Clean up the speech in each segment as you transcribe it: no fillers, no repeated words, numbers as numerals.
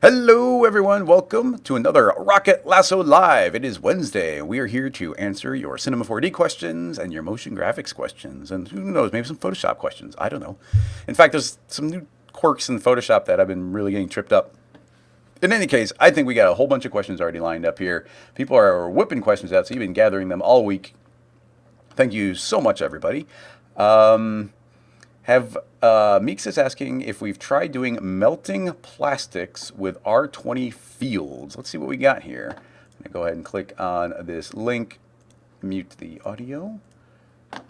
Hello, everyone. Welcome to another Rocket Lasso Live. It is Wednesday, and we are here to answer your Cinema 4D questions and your motion graphics questions, and who knows, maybe some Photoshop questions. I don't know. In fact, there's some new quirks in Photoshop that I've been really getting tripped up. In any case, I think we got a whole bunch of questions already lined up here. People are whipping questions out, so you've been gathering them all week. Thank you so much, everybody. Meeks is asking if we've tried doing melting plastics with R20 fields. Let's see what we got here. I'm going to go ahead and click on this link, mute the audio.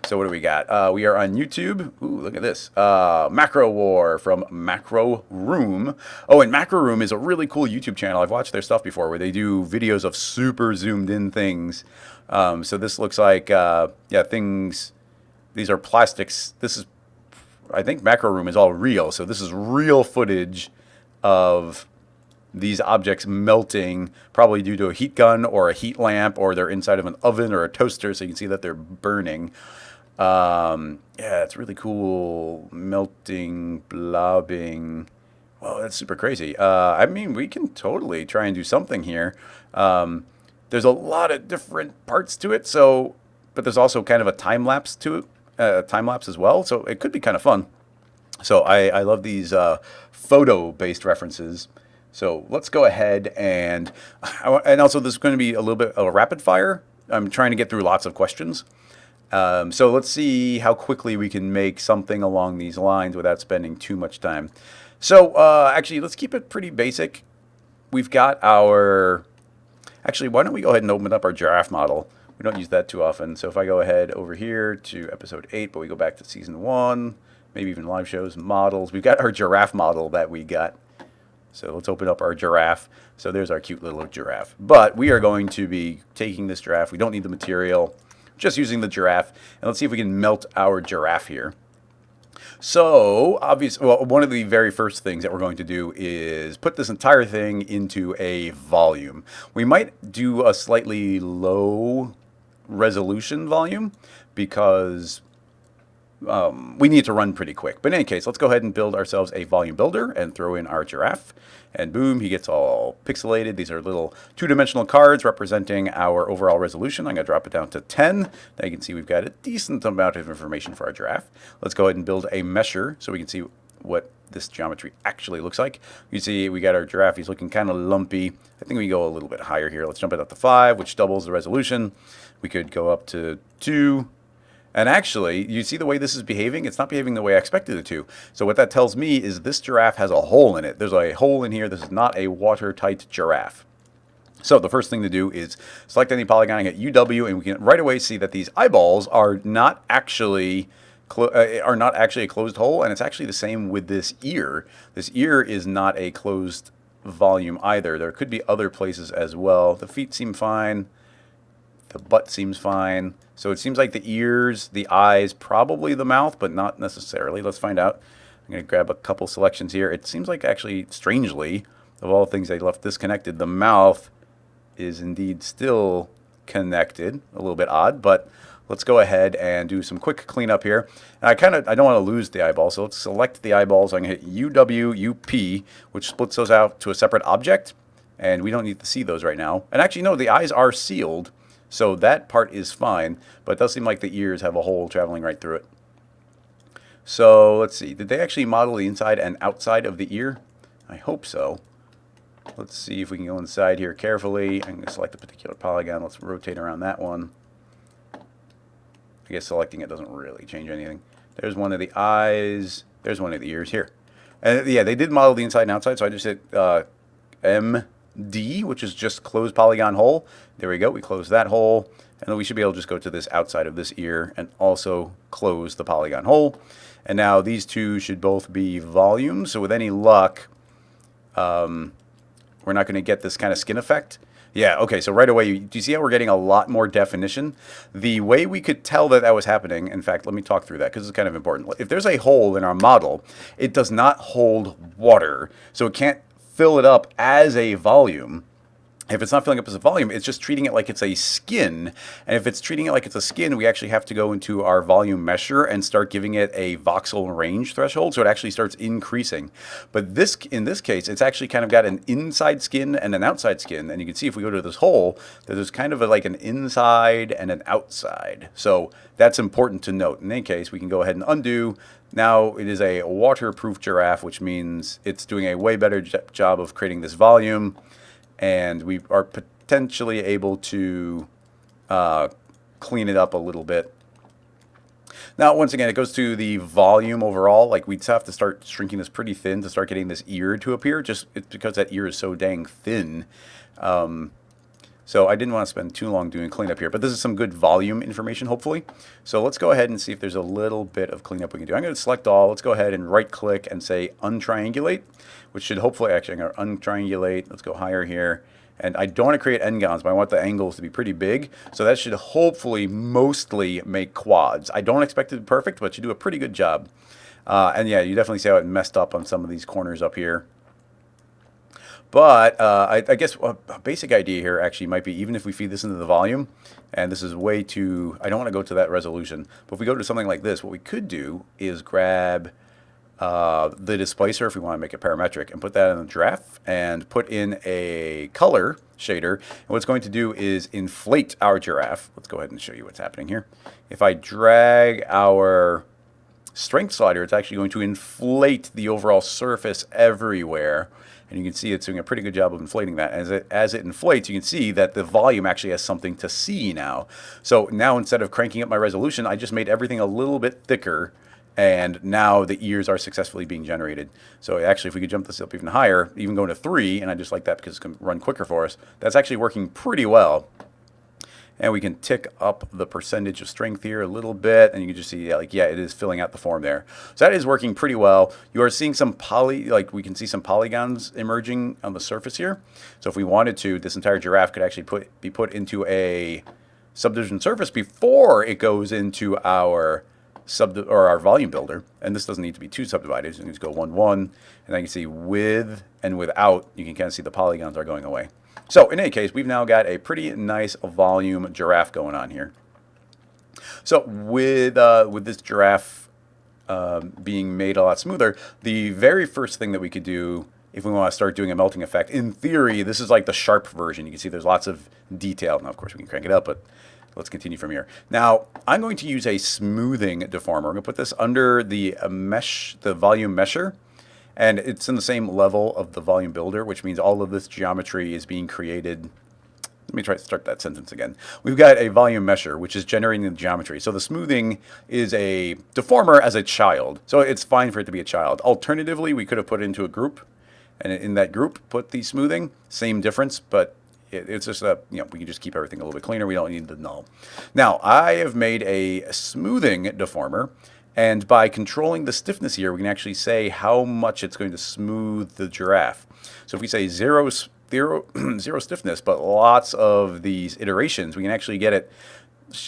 So what do we got? We are on YouTube. Ooh, look at this. Macro War from Macro Room. Oh, and Macro Room is a really cool YouTube channel. I've watched their stuff before where they do videos of super zoomed in things. So this looks like, things, these are plastics. I think Macro Room is all real, so this is real footage of these objects melting, probably due to a heat gun or a heat lamp, or they're inside of an oven or a toaster, so you can see that they're burning. It's really cool. Melting, blobbing. Well, that's super crazy. I mean, we can totally try and do something here. There's a lot of different parts to it, but there's also kind of a time lapse to it. Time lapse as well, so it could be kind of fun. So I love these photo-based references. So let's go ahead and also this is going to be a little bit of a rapid fire. I'm trying to get through lots of questions. So let's see how quickly we can make something along these lines without spending too much time. So actually, let's keep it pretty basic. We've got our... Actually, why don't we go ahead and open up our giraffe model? We don't use that too often. So if I go ahead over here to episode 8, but we go back to season 1, maybe even live shows, models. We've got our giraffe model that we got. So let's open up our giraffe. So there's our cute little giraffe. But we are going to be taking this giraffe. We don't need the material, just using the giraffe. And let's see if we can melt our giraffe here. So obviously, one of the very first things that we're going to do is put this entire thing into a volume. We might do a slightly low resolution volume because we need to run pretty quick. But in any case, let's go ahead and build ourselves a volume builder and throw in our giraffe. And boom, he gets all pixelated. These are little two-dimensional cards representing our overall resolution. I'm going to drop it down to 10. Now you can see we've got a decent amount of information for our giraffe. Let's go ahead and build a mesher so we can see what this geometry actually looks like. You see we got our giraffe. He's looking kind of lumpy. I think we go a little bit higher here. Let's jump it up to 5, which doubles the resolution. We could go up to 2. And actually, you see the way this is behaving? It's not behaving the way I expected it to. So what that tells me is this giraffe has a hole in it. There's a hole in here. This is not a watertight giraffe. So the first thing to do is select any polygon and get UW, and we can right away see that these eyeballs are not actually a closed hole, and it's actually the same with this ear. This ear is not a closed volume either. There could be other places as well. The feet seem fine. The butt seems fine. So it seems like the ears, the eyes, probably the mouth, but not necessarily. Let's find out. I'm going to grab a couple selections here. It seems like actually, strangely, of all things they left disconnected, the mouth is indeed still connected. A little bit odd, but let's go ahead and do some quick cleanup here. And I don't want to lose the eyeball, so let's select the eyeballs. I'm going to hit UW, UP, which splits those out to a separate object. And we don't need to see those right now. And actually, no, the eyes are sealed. So that part is fine, but it does seem like the ears have a hole traveling right through it. So let's see. Did they actually model the inside and outside of the ear? I hope so. Let's see if we can go inside here carefully. I'm going to select a particular polygon. Let's rotate around that one. I guess selecting it doesn't really change anything. There's one of the eyes. There's one of the ears here. And yeah, they did model the inside and outside, so I just hit MD, which is just closed polygon hole. There we go. We close that hole. And then we should be able to just go to this outside of this ear and also close the polygon hole. And now these two should both be volumes. So with any luck, we're not going to get this kind of skin effect. Yeah, okay, so right away, do you see how we're getting a lot more definition? The way we could tell that that was happening, in fact, let me talk through that because it's kind of important. If there's a hole in our model, it does not hold water, so it can't fill it up as a volume. If it's not filling up as a volume, it's just treating it like it's a skin. And if it's treating it like it's a skin, we actually have to go into our volume mesher and start giving it a voxel range threshold, so it actually starts increasing. But in this case, it's actually kind of got an inside skin and an outside skin. And you can see if we go to this hole, that there's kind of like an inside and an outside. So that's important to note. In any case, we can go ahead and undo. Now it is a waterproof giraffe, which means it's doing a way better job of creating this volume. And we are potentially able to clean it up a little bit. Now, once again, it goes to the volume overall. Like, we'd have to start shrinking this pretty thin to start getting this ear to appear, just it's because that ear is so dang thin. So I didn't want to spend too long doing cleanup here, but this is some good volume information, hopefully. So let's go ahead and see if there's a little bit of cleanup we can do. I'm going to select all. Let's go ahead and right-click and say untriangulate, which should hopefully, actually, I'm going to untriangulate. Let's go higher here. And I don't want to create n-gons, but I want the angles to be pretty big. So that should hopefully mostly make quads. I don't expect it to be perfect, but you do a pretty good job. And yeah, you definitely see how it messed up on some of these corners up here. But I guess a basic idea here actually might be, even if we feed this into the volume, and this is way too, I don't want to go to that resolution, but if we go to something like this, what we could do is grab the displacer, if we want to make it parametric, and put that in the giraffe, and put in a color shader. And what it's going to do is inflate our giraffe. Let's go ahead and show you what's happening here. If I drag our strength slider, it's actually going to inflate the overall surface everywhere. And you can see it's doing a pretty good job of inflating that. As it inflates, you can see that the volume actually has something to see now. So now, instead of cranking up my resolution, I just made everything a little bit thicker, and now the ears are successfully being generated. So actually, if we could jump this up even higher, even going to 3, and I just like that because it's going to run quicker for us, that's actually working pretty well. And we can tick up the percentage of strength here a little bit, and you can just see, like, yeah, it is filling out the form there. So that is working pretty well. You are seeing some we can see some polygons emerging on the surface here. So if we wanted to, this entire giraffe could actually be put into a subdivision surface before it goes into our our volume builder. And this doesn't need to be too subdivided. So you can just go 1, 1, and then you can see with and without, you can kind of see the polygons are going away. So in any case, we've now got a pretty nice volume giraffe going on here. So with this giraffe being made a lot smoother, the very first thing that we could do if we want to start doing a melting effect, in theory, this is like the sharp version. You can see there's lots of detail. Now, of course, we can crank it up, but let's continue from here. Now, I'm going to use a smoothing deformer. I'm going to put this under the volume mesher. And it's in the same level of the volume builder, which means all of this geometry is being created. Let me try to start that sentence again. We've got a volume mesher, which is generating the geometry. So the smoothing is a deformer as a child. So it's fine for it to be a child. Alternatively, we could have put it into a group, and in that group, put the smoothing. Same difference, but it's just we can just keep everything a little bit cleaner. We don't need the null. Now, I have made a smoothing deformer. And by controlling the stiffness here, we can actually say how much it's going to smooth the giraffe. So if we say zero stiffness, but lots of these iterations, we can actually get it,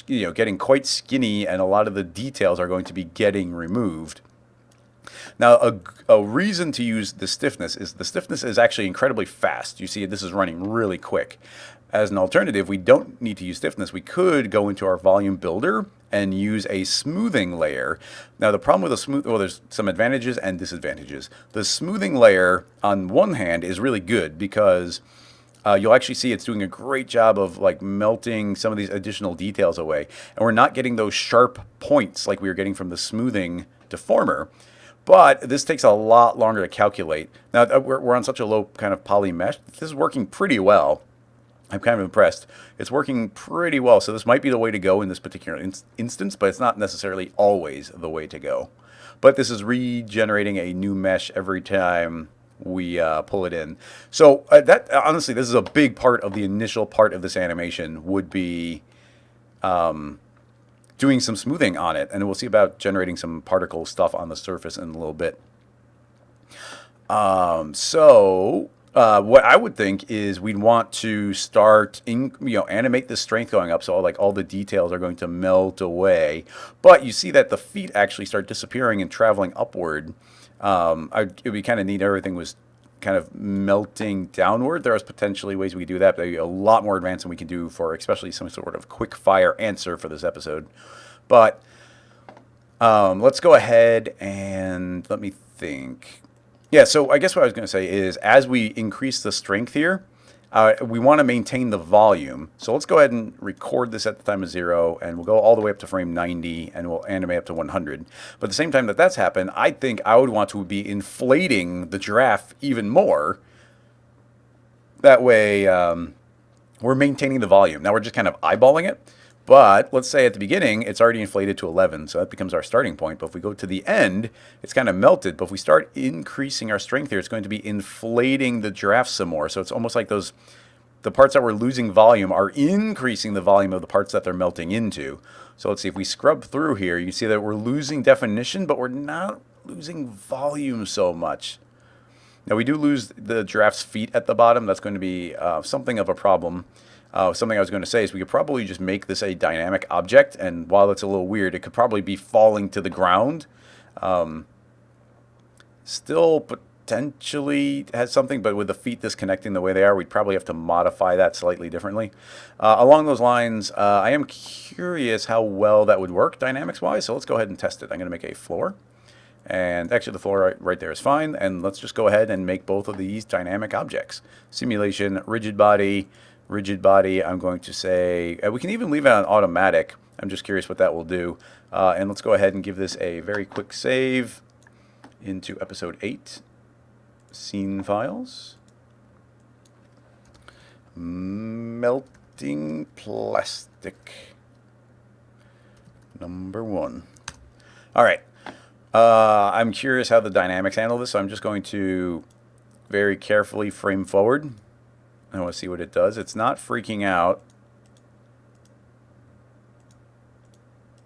getting quite skinny, and a lot of the details are going to be getting removed. Now, a reason to use the stiffness is actually incredibly fast. You see, this is running really quick. As an alternative, we don't need to use stiffness. We could go into our volume builder and use a smoothing layer. Now, the problem with there's some advantages and disadvantages. The smoothing layer, on one hand, is really good because you'll actually see it's doing a great job of melting some of these additional details away. And we're not getting those sharp points like we were getting from the smoothing deformer. But this takes a lot longer to calculate. Now, we're on such a low kind of poly mesh. This is working pretty well. I'm kind of impressed. It's working pretty well. So this might be the way to go in this particular instance, but it's not necessarily always the way to go. But this is regenerating a new mesh every time we pull it in. So that honestly, this is a big part of the initial part of this animation would be doing some smoothing on it. And we'll see about generating some particle stuff on the surface in a little bit. What I would think is we'd want to start animate the strength going up, so all the details are going to melt away. But you see that the feet actually start disappearing and traveling upward. It would be kind of neat if everything was kind of melting downward. There is potentially ways we could do that, but they're a lot more advanced than we can do for especially some sort of quick fire answer for this episode. But let's go ahead and let me think. Yeah, so I guess what I was going to say is as we increase the strength here, we want to maintain the volume. So let's go ahead and record this at the time of 0, and we'll go all the way up to frame 90, and we'll animate up to 100. But at the same time that that's happened, I think I would want to be inflating the giraffe even more. That way, we're maintaining the volume. Now we're just kind of eyeballing it. But let's say at the beginning, it's already inflated to 11, so that becomes our starting point. But if we go to the end, it's kind of melted. But if we start increasing our strength here, it's going to be inflating the giraffe some more. So it's almost like the parts that we're losing volume are increasing the volume of the parts that they're melting into. So let's see, if we scrub through here, you see that we're losing definition, but we're not losing volume so much. Now we do lose the giraffe's feet at the bottom. That's going to be something of a problem. Something I was going to say is we could probably just make this a dynamic object, and while it's a little weird, it could probably be falling to the ground. Still potentially has something, but with the feet disconnecting the way they are, we'd probably have to modify that slightly differently. Along those lines, I am curious how well that would work dynamics-wise, so let's go ahead and test it. I'm going to make a floor, and actually the floor right there is fine, and let's just go ahead and make both of these dynamic objects. Simulation, rigid body. Rigid body, I'm going to say, we can even leave it on automatic. I'm just curious what that will do. And let's go ahead and give this a very quick save into episode 8. Scene files. Melting plastic. Number 1. All right. I'm curious how the dynamics handle this, so I'm just going to very carefully frame forward. I want to see what it does. It's not freaking out.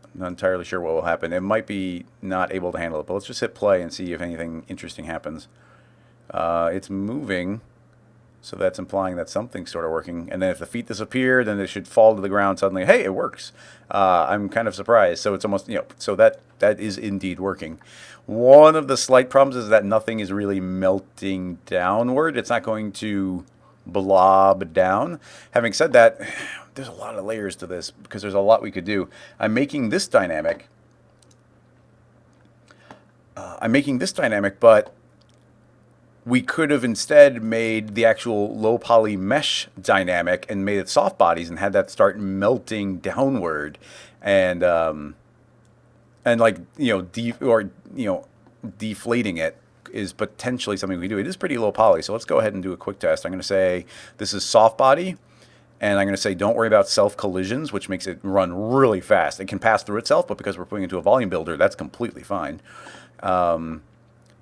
I'm not entirely sure what will happen. It might be not able to handle it, but let's just hit play and see if anything interesting happens. It's moving, so that's implying that something's sort of working. And then if the feet disappear, then it should fall to the ground suddenly. Hey, it works. I'm kind of surprised. So it's almost, so that is indeed working. One of the slight problems is that nothing is really melting downward. It's not going to blob down. Having said that, there's a lot of layers to this because there's a lot we could do. I'm making this dynamic. But we could have instead made the actual low poly mesh dynamic and made it soft bodies and had that start melting downward, and like deflating it is potentially something we do. It is pretty low poly, so let's go ahead and do a quick test. I'm going to say this is soft body, and I'm going to say don't worry about self collisions, which makes it run really fast. It can pass through itself, but because we're putting it into a volume builder, that's completely fine.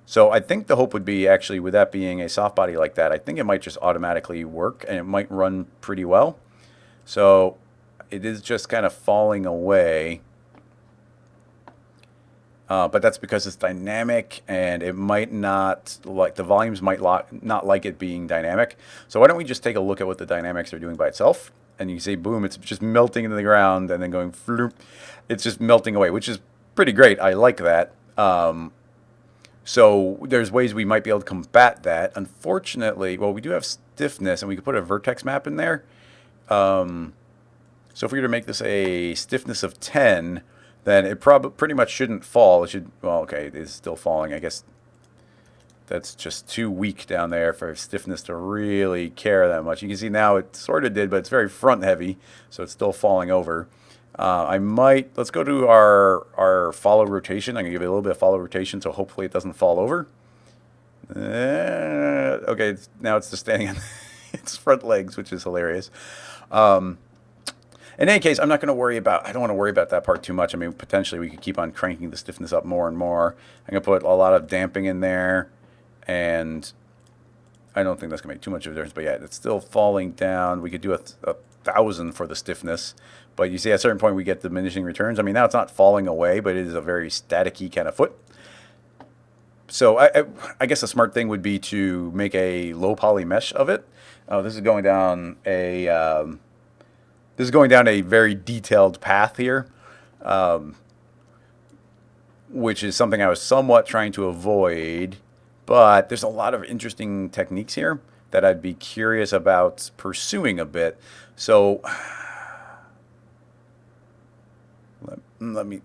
So I think the hope would be actually with that being a soft body like that, I think it might just automatically work and it might run pretty well. So it is just kind of falling away. But that's because it's dynamic, and it might not, like the volumes might not like it being dynamic. So why don't we just take a look at what the dynamics are doing by itself, and you can see, boom, it's just melting into the ground, and then going, floop, it's just melting away, which is pretty great. I like that. So there's ways we might be able to combat that. Unfortunately, well, we do have stiffness, and we could put a vertex map in there. So if we were to make this a stiffness of 10, then it pretty much shouldn't fall. It should, well, okay, it is still falling. I guess that's just too weak down there for stiffness to really care that much. You can see now it sort of did, but it's very front heavy, so it's still falling over. Let's go to our follow rotation. I'm going to give it a little bit of follow rotation, so hopefully it doesn't fall over. Okay, now it's just standing on its front legs, which is hilarious. In any case, I don't want to worry about that part too much. I mean, potentially we could keep on cranking the stiffness up more and more. I'm going to put a lot of damping in there, and I don't think that's going to make too much of a difference. But yeah, it's still falling down. We could do a 1,000 for the stiffness. But you see, at a certain point, we get diminishing returns. I mean, now it's not falling away, but it is a very staticky kind of foot. So I guess a smart thing would be to make a low poly mesh of it. This is going down a... This is going down a very detailed path here, which is something I was somewhat trying to avoid But there's a lot of interesting techniques here that I'd be curious about pursuing a bit. So let me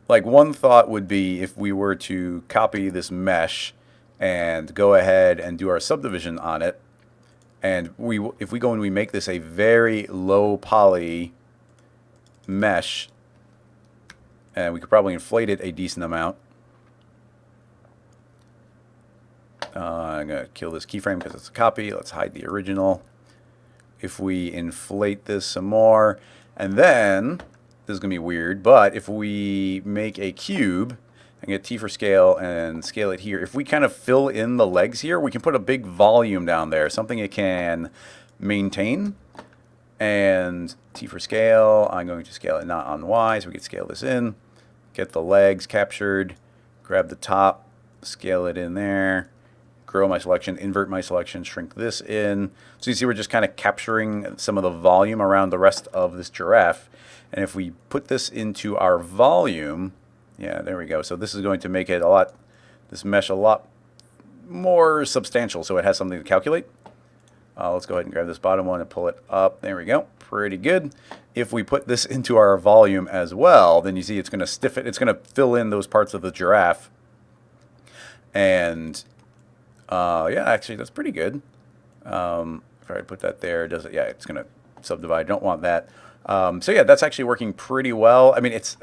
like, one thought would be if we were to copy this mesh and go ahead and do our subdivision on it, and if we go and we make this a very low poly mesh, and we could probably inflate it a decent amount. I'm going to kill this keyframe because it's a copy. Let's hide the original. If we inflate this some more, and then, this is going to be weird, but if we make a cube and get T for scale and scale it here, if we kind of fill in the legs here, we can put a big volume down there, something it can maintain. And T for scale, I'm going to scale it not on Y, so we can scale this in, get the legs captured, grab the top, scale it in there, grow my selection, invert my selection, shrink this in. So you see we're just kind of capturing some of the volume around the rest of this giraffe. And if we put this into our volume, yeah, there we go. So this is going to make it this mesh a lot more substantial, so it has something to calculate. Let's go ahead and grab this bottom one and pull it up. There we go. Pretty good. If we put this into our volume as well, then you see it's going to stiffen. It's going to fill in those parts of the giraffe. And yeah, actually, that's pretty good. If I put that there, does it? Yeah, it's going to subdivide. Don't want that. So yeah, that's actually working pretty well. I mean, it's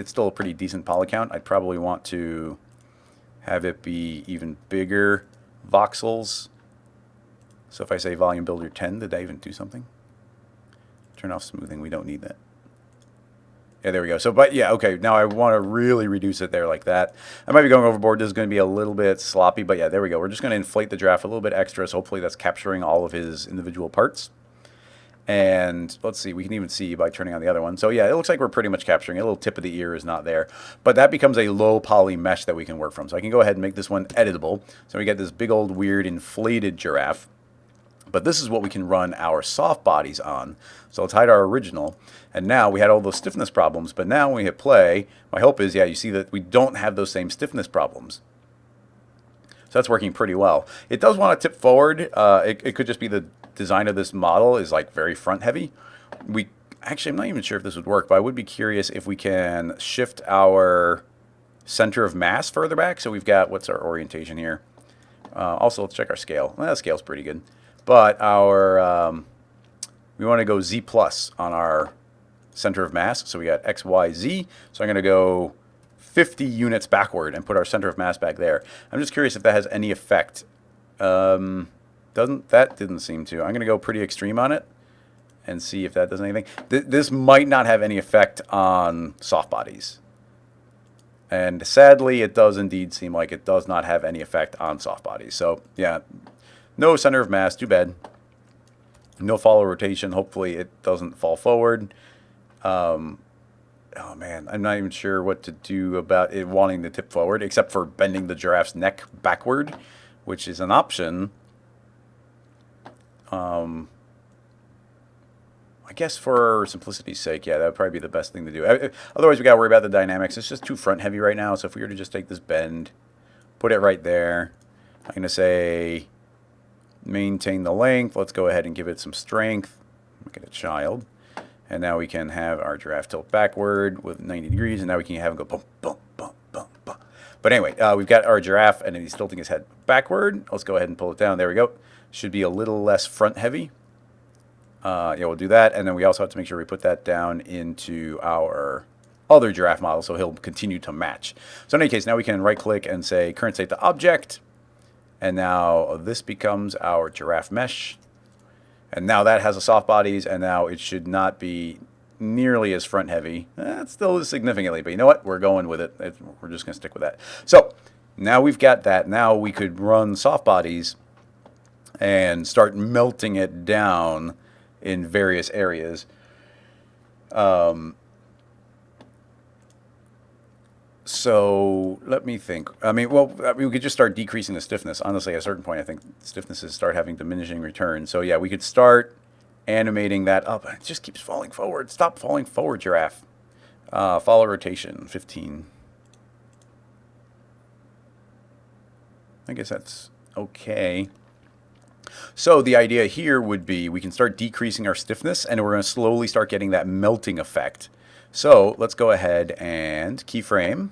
still a pretty decent poly count. I'd probably want to have it be even bigger voxels. So if I say volume builder 10, did I even do something? Turn off smoothing. We don't need that. Yeah, there we go. So, but yeah, okay. Now I want to really reduce it there like that. I might be going overboard. This is going to be a little bit sloppy, but yeah, there we go. We're just going to inflate the giraffe a little bit extra, so hopefully that's capturing all of his individual parts. And let's see, we can even see by turning on the other one. So yeah, it looks like we're pretty much capturing it. A little tip of the ear is not there. But that becomes a low poly mesh that we can work from. So I can go ahead and make this one editable. So we get this big old weird inflated giraffe. But this is what we can run our soft bodies on. So let's hide our original. And now we had all those stiffness problems, but now when we hit play, my hope is, yeah, you see that we don't have those same stiffness problems. So that's working pretty well. It does want to tip forward. It could just be the design of this model is like very front heavy. Actually, I'm not even sure if this would work, but I would be curious if we can shift our center of mass further back. So we've got, what's our orientation here? Also, let's check our scale. Well, that scale's pretty good. But we want to go Z plus on our center of mass. So we got X, Y, Z. So I'm going to go 50 units backward and put our center of mass back there. I'm just curious if that has any effect. That didn't seem to. I'm going to go pretty extreme on it and see if that does anything. This might not have any effect on soft bodies. And sadly, it does indeed seem like it does not have any effect on soft bodies. So yeah, no center of mass, too bad. No follow rotation. Hopefully it doesn't fall forward. Oh man, I'm not even sure what to do about it wanting to tip forward, except for bending the giraffe's neck backward, which is an option. I guess for simplicity's sake, yeah, that would probably be the best thing to do. Otherwise, we got to worry about the dynamics. It's just too front heavy right now. So if we were to just take this bend, put it right there, I'm going to say maintain the length. Let's go ahead and give it some strength. Make it a child. And now we can have our giraffe tilt backward with 90 degrees, and now we can have him go bump, bump, bump, bump, bump. But anyway, we've got our giraffe, and he's tilting his head backward. Let's go ahead and pull it down. There we go. Should be a little less front heavy. Yeah, we'll do that. And then we also have to make sure we put that down into our other giraffe model so he'll continue to match. So in any case, now we can right-click and say current state to object. And now this becomes our giraffe mesh. And now that has a soft bodies, and now it should not be nearly as front heavy. It still is significantly, but you know what? We're going with it. We're just going to stick with that. So now we've got that. Now we could run soft bodies and start melting it down in various areas. So let me think. I mean, we could just start decreasing the stiffness. Honestly, at a certain point, I think stiffnesses start having diminishing returns. So yeah, we could start animating that up. It just keeps falling forward. Stop falling forward, giraffe. Follow rotation, 15. I guess that's okay. So the idea here would be we can start decreasing our stiffness, and we're going to slowly start getting that melting effect. So let's go ahead and keyframe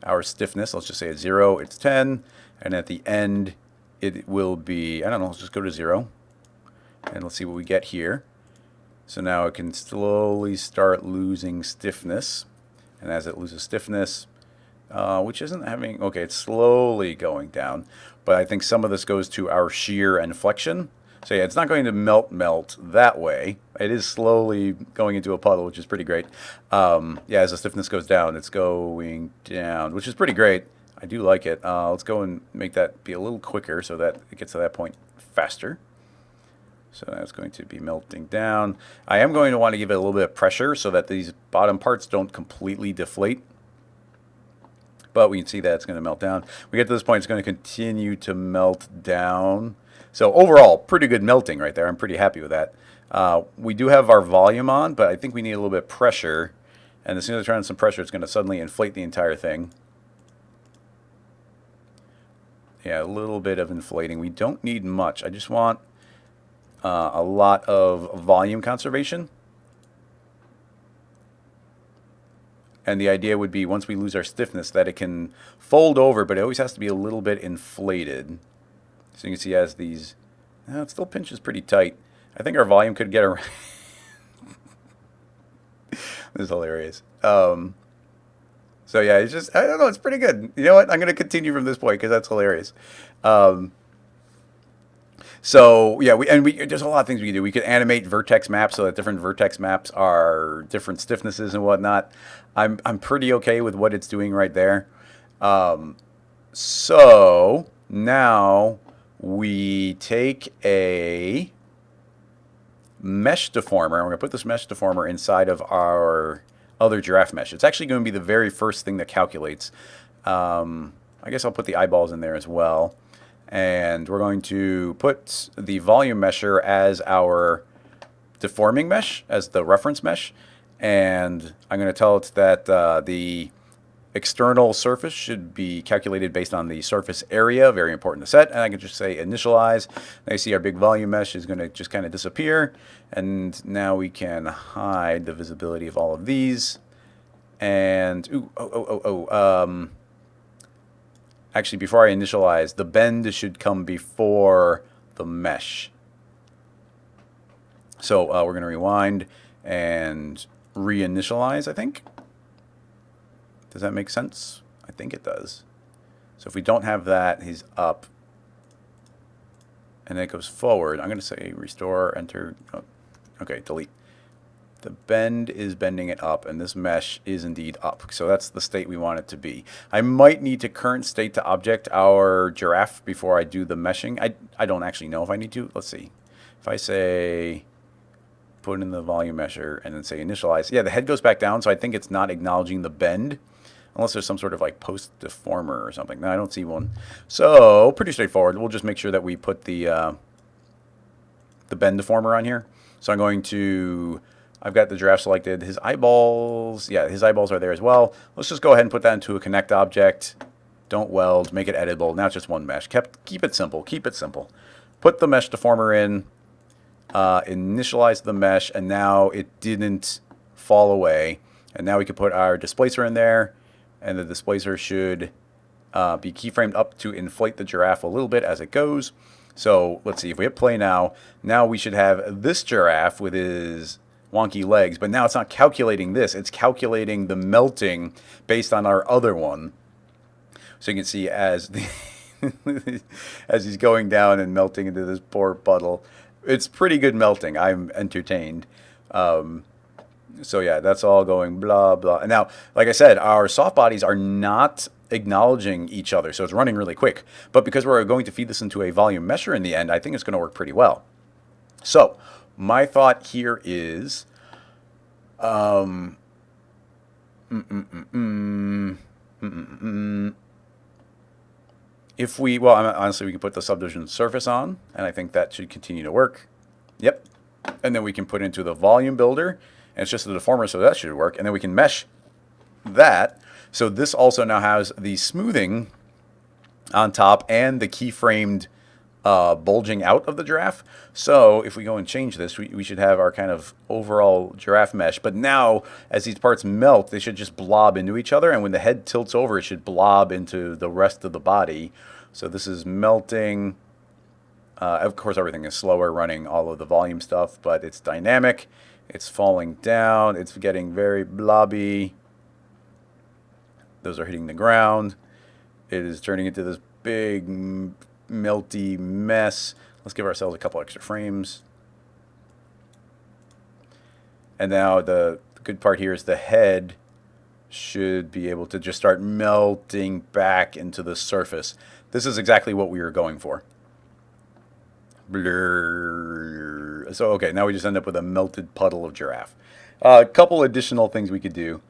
our stiffness. Let's just say at 0, it's 10. And at the end, it will be, I don't know, let's just go to 0. And let's see what we get here. So now it can slowly start losing stiffness. And as it loses stiffness, which isn't having, okay, it's slowly going down. But I think some of this goes to our shear and flexion. So yeah, it's not going to melt that way. It is slowly going into a puddle, which is pretty great. Yeah, as the stiffness goes down, it's going down, which is pretty great. I do like it. Let's go and make that be a little quicker so that it gets to that point faster. So that's going to be melting down. I am going to want to give it a little bit of pressure so that these bottom parts don't completely deflate. But we can see that it's going to melt down. We get to this point, it's going to continue to melt down. So overall, pretty good melting right there. I'm pretty happy with that. We do have our volume on, but I think we need a little bit of pressure. And as soon as I turn on some pressure, it's going to suddenly inflate the entire thing. Yeah, a little bit of inflating. We don't need much. I just want a lot of volume conservation. And the idea would be once we lose our stiffness that it can fold over, but it always has to be a little bit inflated. So you can see as these, it still pinches pretty tight. I think our volume could get around. This is hilarious. So yeah, it's just, I don't know, it's pretty good. You know what? I'm going to continue from this point because that's hilarious. So yeah, there's a lot of things we can do. We could animate vertex maps so that different vertex maps are different stiffnesses and whatnot. I'm pretty okay with what it's doing right there. So now we take a mesh deformer, and we're going to put this mesh deformer inside of our other giraffe mesh. It's actually going to be the very first thing that calculates. I guess I'll put the eyeballs in there as well. And we're going to put the volume mesher as our deforming mesh, as the reference mesh. And I'm going to tell it that the external surface should be calculated based on the surface area, very important to set. And I can just say initialize. Now you see our big volume mesh is going to just kind of disappear. And now we can hide the visibility of all of these. And, actually, before I initialize, the bend should come before the mesh. So we're going to rewind and reinitialize, I think. Does that make sense? I think it does. So if we don't have that, he's up. And then it goes forward. I'm going to say restore, enter. Oh, okay, delete. The bend is bending it up, and this mesh is indeed up. So that's the state we want it to be. I might need to current state to object our giraffe before I do the meshing. I don't actually know if I need to. Let's see. If I say put in the volume mesher and then say initialize, yeah, the head goes back down, so I think it's not acknowledging the bend. Unless there's some sort of like post deformer or something. No, I don't see one. So pretty straightforward. We'll just make sure that we put the bend deformer on here. So I'm going to, I've got the giraffe selected. His eyeballs, yeah, his eyeballs are there as well. Let's just go ahead and put that into a connect object. Don't weld, make it editable. Now it's just one mesh. Keep it simple, keep it simple. Put the mesh deformer in, initialize the mesh, and now it didn't fall away. And now we can put our displacer in there, and the displacer should be keyframed up to inflate the giraffe a little bit as it goes. So let's see, if we hit play now we should have this giraffe with his wonky legs, but now it's not calculating this, it's calculating the melting based on our other one. So you can see as as he's going down and melting into this poor puddle, it's pretty good melting. I'm entertained. So yeah, that's all going blah, blah. And now, like I said, our soft bodies are not acknowledging each other, so it's running really quick. But because we're going to feed this into a volume mesher in the end, I think it's going to work pretty well. So my thought here is, if we, well, honestly, we can put the subdivision surface on, and I think that should continue to work. Yep. And then we can put into the volume builder, and it's just the deformer, so that should work. And then we can mesh that. So this also now has the smoothing on top and the keyframed bulging out of the giraffe. So if we go and change this, we should have our kind of overall giraffe mesh. But now, as these parts melt, they should just blob into each other. And when the head tilts over, it should blob into the rest of the body. So this is melting. Of course, everything is slower running all of the volume stuff, but it's dynamic. It's falling down. It's getting very blobby. Those are hitting the ground. It is turning into this big melty mess. Let's give ourselves a couple extra frames. And now the good part here is the head should be able to just start melting back into the surface. This is exactly what we were going for. Blur. So, okay, now we just end up with a melted puddle of giraffe. A couple additional things we could do.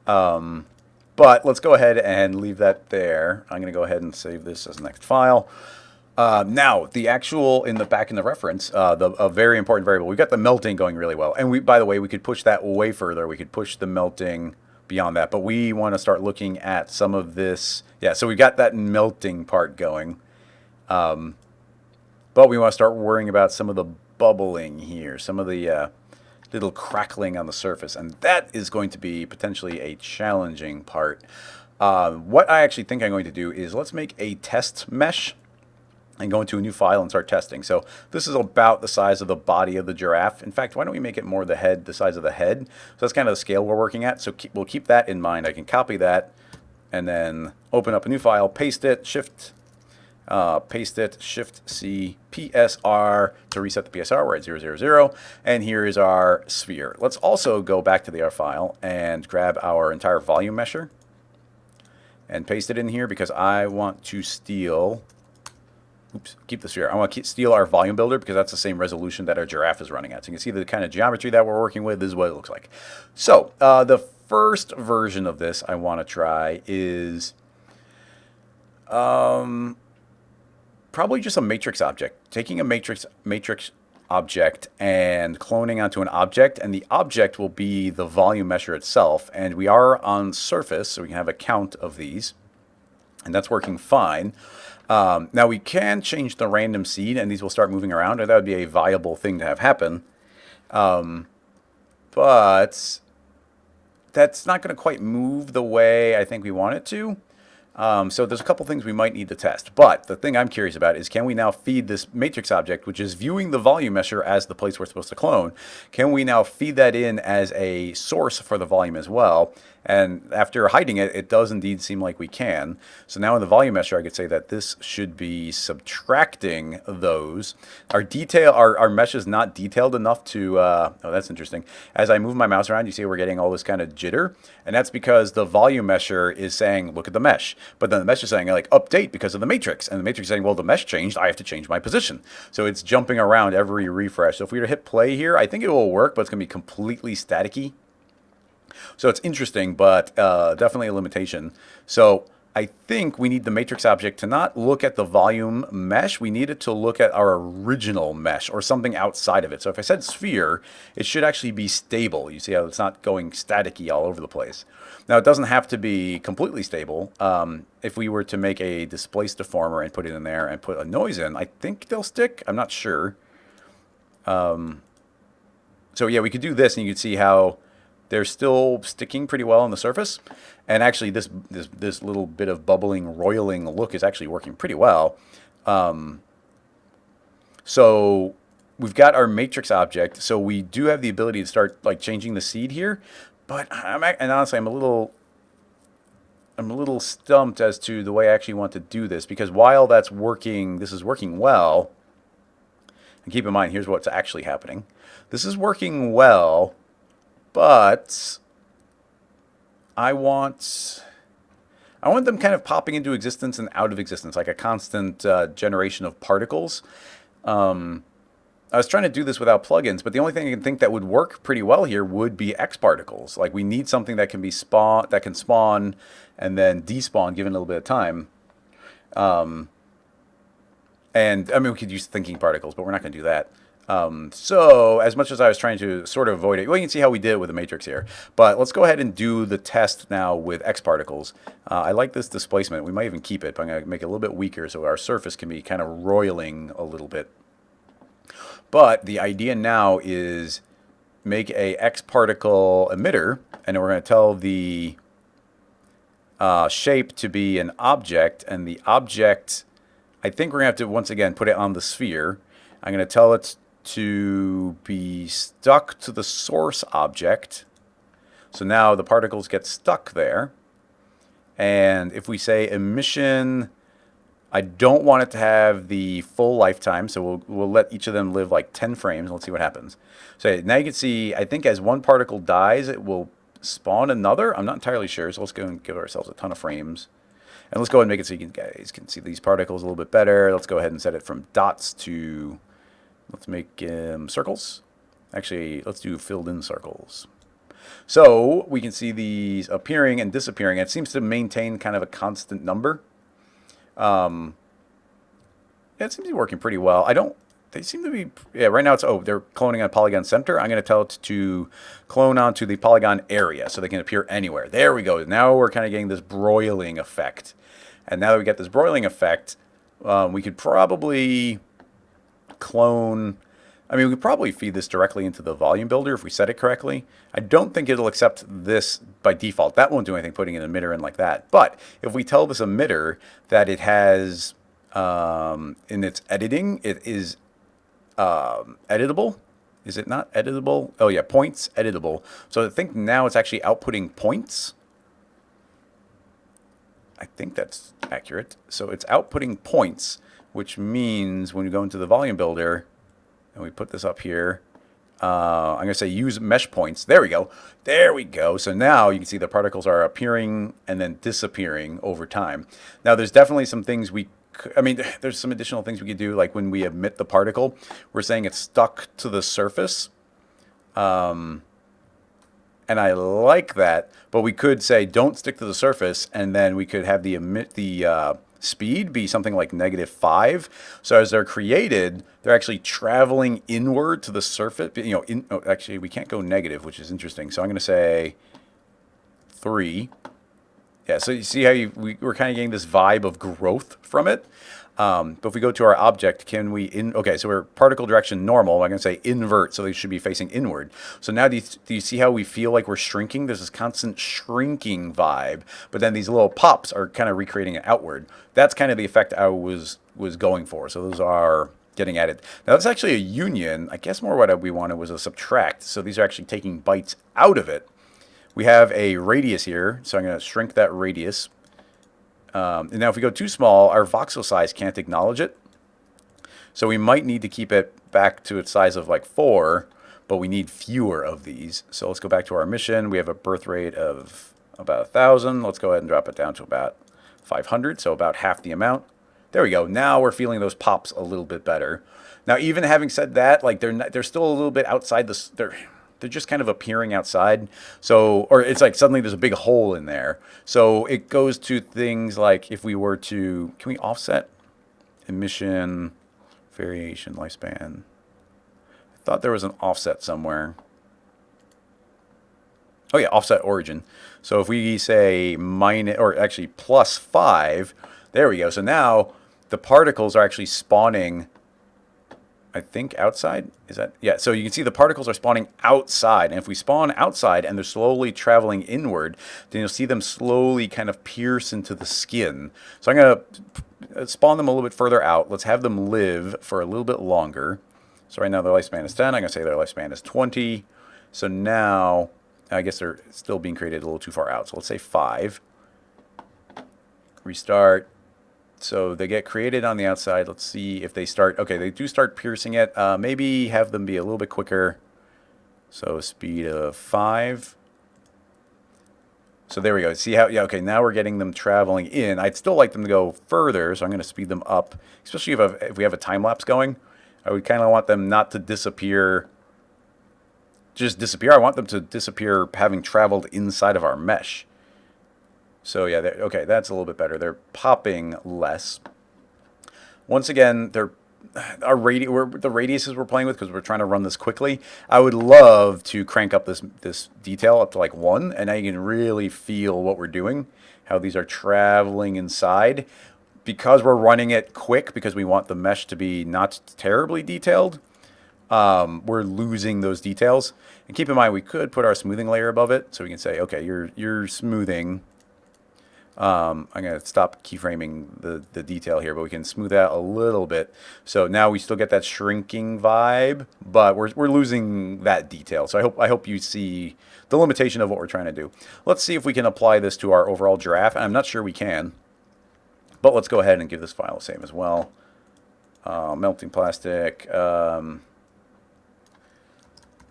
But let's go ahead and leave that there. I'm going to go ahead and save this as the next file. Now, the actual, back in the reference, a very important variable, we've got the melting going really well. And by the way, we could push that way further. We could push the melting beyond that. But we want to start looking at some of this. Yeah, so we've got that melting part going. But we want to start worrying about some of the bubbling here, some of the little crackling on the surface. And that is going to be potentially a challenging part. What I actually think I'm going to do is let's make a test mesh and go into a new file and start testing. So this is about the size of the body of the giraffe. In fact, why don't we make it more the size of the head? So that's kind of the scale we're working at. So we'll keep that in mind. I can copy that and then open up a new file, paste it, Shift C, PSR to reset the PSR. We're at 000. And here is our sphere. Let's also go back to our file and grab our entire volume mesher and paste it in here because I want to steal. Oops, keep the sphere. I want to steal our volume builder because that's the same resolution that our giraffe is running at. So you can see the kind of geometry that we're working with. This is what it looks like. So the first version of this I want to try is probably just a matrix object. Taking a matrix object and cloning onto an object, and the object will be the volume mesher itself. And we are on surface, so we can have a count of these, and that's working fine. Now we can change the random seed and these will start moving around, or that would be a viable thing to have happen. But that's not going to quite move the way I think we want it to. So there's a couple things we might need to test. But the thing I'm curious about is, can we now feed this matrix object, which is viewing the volume mesher as the place we're supposed to clone, can we now feed that in as a source for the volume as well? And after hiding it, it does indeed seem like we can. So now in the volume mesher, I could say that this should be subtracting those. Our mesh is not detailed enough to, oh, that's interesting. As I move my mouse around, you see we're getting all this kind of jitter. And that's because the volume mesher is saying, look at the mesh. But then the mesh is saying, like, update because of the matrix. And the matrix is saying, well, the mesh changed. I have to change my position. So it's jumping around every refresh. So if we were to hit play here, I think it will work, but it's going to be completely staticky. So it's interesting, but definitely a limitation. So I think we need the matrix object to not look at the volume mesh. We need it to look at our original mesh or something outside of it. So if I said sphere, it should actually be stable. You see how it's not going staticky all over the place. Now, it doesn't have to be completely stable. If we were to make a displace deformer and put it in there and put a noise in, I think they'll stick. I'm not sure. So yeah, we could do this and you could see how they're still sticking pretty well on the surface. And actually this little bit of bubbling, roiling look is actually working pretty well. So we've got our matrix object. So we do have the ability to start like changing the seed here. But honestly, I'm a little stumped as to the way I actually want to do this, because while that's working, this is working well. And keep in mind, here's what's actually happening. This is working well, but I want them kind of popping into existence and out of existence, like a constant generation of particles. I was trying to do this without plugins, but the only thing I can think that would work pretty well here would be X particles. Like we need something that can be that can spawn and then despawn given a little bit of time. And I mean, we could use thinking particles, but we're not going to do that. So as much as I was trying to sort of avoid it, well, you can see how we did it with the matrix here. But let's go ahead and do the test now with X particles. I like this displacement. We might even keep it, but I'm going to make it a little bit weaker so our surface can be kind of roiling a little bit. But the idea now is make a X particle emitter, and we're going to tell the shape to be an object, and the object, I think we're going to have to once again put it on the sphere. I'm going to tell it to be stuck to the source object. So now the particles get stuck there. And if we say emission, I don't want it to have the full lifetime, so we'll let each of them live like 10 frames. Let's see what happens. So now you can see, I think as one particle dies, it will spawn another. I'm not entirely sure, so let's go and give ourselves a ton of frames. And let's go ahead and make it so you guys can see these particles a little bit better. Let's go ahead and set it from dots to, let's make circles. Actually, let's do filled in circles. So we can see these appearing and disappearing. It seems to maintain kind of a constant number. Yeah, it seems to be working pretty well. They seem to be, yeah, right now it's, they're cloning on polygon center. I'm going to tell it to clone onto the polygon area so they can appear anywhere. There we go. Now we're kind of getting this broiling effect. And now that we get this broiling effect, we could probably clone, we could probably feed this directly into the volume builder if we set it correctly. I don't think it'll accept this by default. That won't do anything putting an emitter in like that. But if we tell this emitter that it has, in its editing, it is editable. Is it not editable? Oh yeah, points editable. So I think now it's actually outputting points. I think that's accurate. So it's outputting points, which means when we go into the volume builder and we put this up here, I'm going to say use mesh points. There we go. There we go. So now you can see the particles are appearing and then disappearing over time. Now there's definitely some things there's some additional things we could do, like when we emit the particle, we're saying it's stuck to the surface. And I like that, but we could say don't stick to the surface, and then we could have the speed be something like -5. So as they're created, they're actually traveling inward to the surface. Actually, we can't go negative, which is interesting. So I'm going to say 3. Yeah, so you see how we're kind of getting this vibe of growth from it. But if we go to our object, can we okay, so we're particle direction normal. I'm going to say invert, so they should be facing inward. So now do you see how we feel like we're shrinking? There's this constant shrinking vibe, but then these little pops are kind of recreating it outward. That's kind of the effect I was going for. So those are getting added. Now that's actually a union. I guess more what we wanted was a subtract. So these are actually taking bytes out of it. We have a radius here, so I'm going to shrink that radius. And now if we go too small, our voxel size can't acknowledge it. So we might need to keep it back to its size of like 4, but we need fewer of these. So let's go back to our emission. We have a birth rate of about 1,000. Let's go ahead and drop it down to about 500, so about half the amount. There we go. Now we're feeling those pops a little bit better. Now, even having said that, like they're still a little bit outside they're just kind of appearing outside. So, or it's like suddenly there's a big hole in there. So it goes to things like if we were to, can we offset emission, variation, lifespan? I thought there was an offset somewhere. Oh yeah, offset origin. So if we say minus, or actually +5, there we go. So now the particles are actually spawning, I think outside, is that? Yeah, so you can see the particles are spawning outside. And if we spawn outside and they're slowly traveling inward, then you'll see them slowly kind of pierce into the skin. So I'm going to spawn them a little bit further out. Let's have them live for a little bit longer. So right now their lifespan is 10. I'm going to say their lifespan is 20. So now, I guess they're still being created a little too far out. So let's say 5. Restart. So they get created on the outside. Let's see if they start. Okay, they do start piercing it. Maybe have them be a little bit quicker. So speed of 5. So there we go. See how, yeah, okay, now we're getting them traveling in. I'd still like them to go further, so I'm going to speed them up, especially if we have a time lapse going. I would kind of want them not to disappear, just disappear. I want them to disappear having traveled inside of our mesh. So yeah, okay, that's a little bit better. They're popping less. Once again, they're the radiuses we're playing with, because we're trying to run this quickly. I would love to crank up this detail up to like 1, and now you can really feel what we're doing, how these are traveling inside. Because we're running it quick, because we want the mesh to be not terribly detailed, we're losing those details. And keep in mind, we could put our smoothing layer above it, so we can say, okay, you're smoothing. I'm going to stop keyframing the detail here, but we can smooth out a little bit. So now we still get that shrinking vibe, but we're losing that detail. So I hope you see the limitation of what we're trying to do. Let's see if we can apply this to our overall giraffe. I'm not sure we can, but let's go ahead and give this file a save as well. Melting plastic,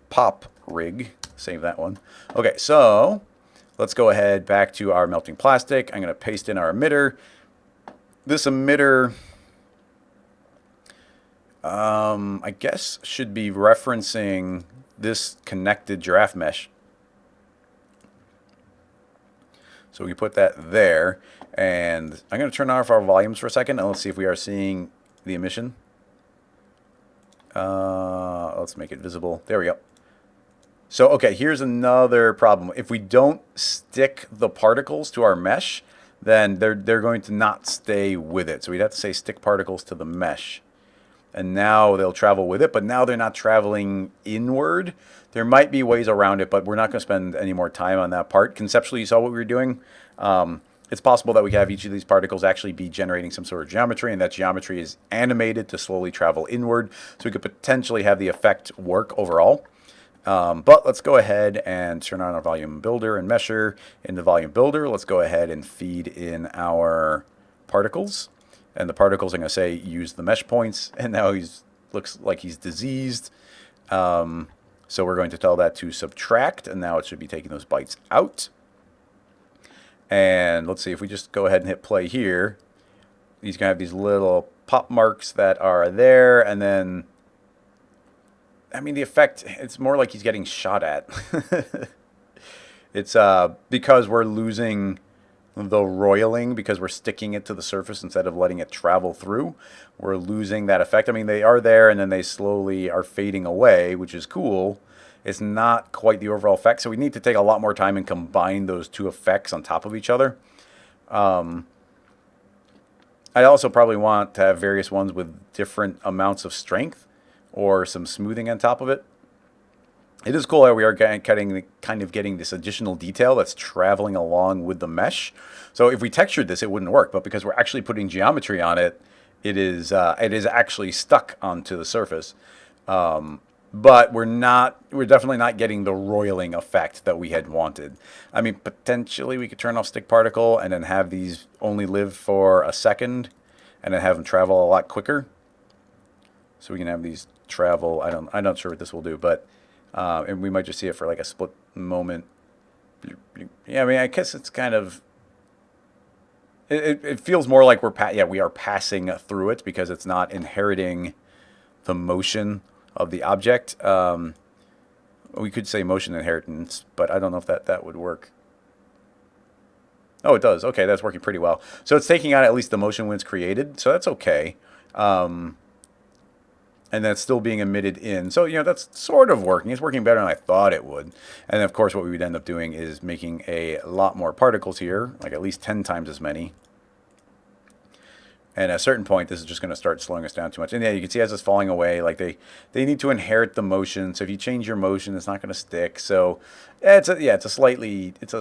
pop rig, save that one. Okay, so let's go ahead back to our melting plastic. I'm going to paste in our emitter. This emitter, I guess, should be referencing this connected giraffe mesh. So we put that there. And I'm going to turn off our volumes for a second, and let's see if we are seeing the emission. Let's make it visible. There we go. So, okay, here's another problem. If we don't stick the particles to our mesh, then they're going to not stay with it. So we'd have to say stick particles to the mesh. And now they'll travel with it, but now they're not traveling inward. There might be ways around it, but we're not going to spend any more time on that part. Conceptually, you saw what we were doing. It's possible that we have each of these particles actually be generating some sort of geometry, and that geometry is animated to slowly travel inward. So we could potentially have the effect work overall. But let's go ahead and turn on our volume builder and mesher. In the volume builder, let's go ahead and feed in our particles. And the particles, I'm going to say, use the mesh points. And now looks like he's diseased. So we're going to tell that to subtract, and now it should be taking those bytes out. And let's see, if we just go ahead and hit play here, he's going to have these little pop marks that are there, and then, I mean, the effect, it's more like he's getting shot at. It's because we're losing the roiling, because we're sticking it to the surface instead of letting it travel through. We're losing that effect. I mean, they are there, and then they slowly are fading away, which is cool. It's not quite the overall effect, so we need to take a lot more time and combine those two effects on top of each other. I also probably want to have various ones with different amounts of strength or some smoothing on top of it. It is cool how we are kind of getting this additional detail that's traveling along with the mesh. So if we textured this, it wouldn't work, but because we're actually putting geometry on it, it is actually stuck onto the surface. But we're definitely not getting the roiling effect that we had wanted. I mean, potentially we could turn off stick particle and then have these only live for a second and then have them travel a lot quicker. So we can have these travel, I'm not sure what this will do, but and we might just see it for like a split moment. Yeah, I mean, I guess it's kind of, it feels more like we are passing through it because it's not inheriting the motion of the object. We could say motion inheritance, but I don't know if that would work. Oh, it does. Okay, that's working pretty well. So it's taking out at least the motion when it's created, so that's okay. And that's still being emitted in. So, that's sort of working. It's working better than I thought it would. And of course, what we would end up doing is making a lot more particles here, like at least 10 times as many. And at a certain point, this is just going to start slowing us down too much. And yeah, you can see as it's falling away, like they need to inherit the motion. So if you change your motion, it's not going to stick. So it's a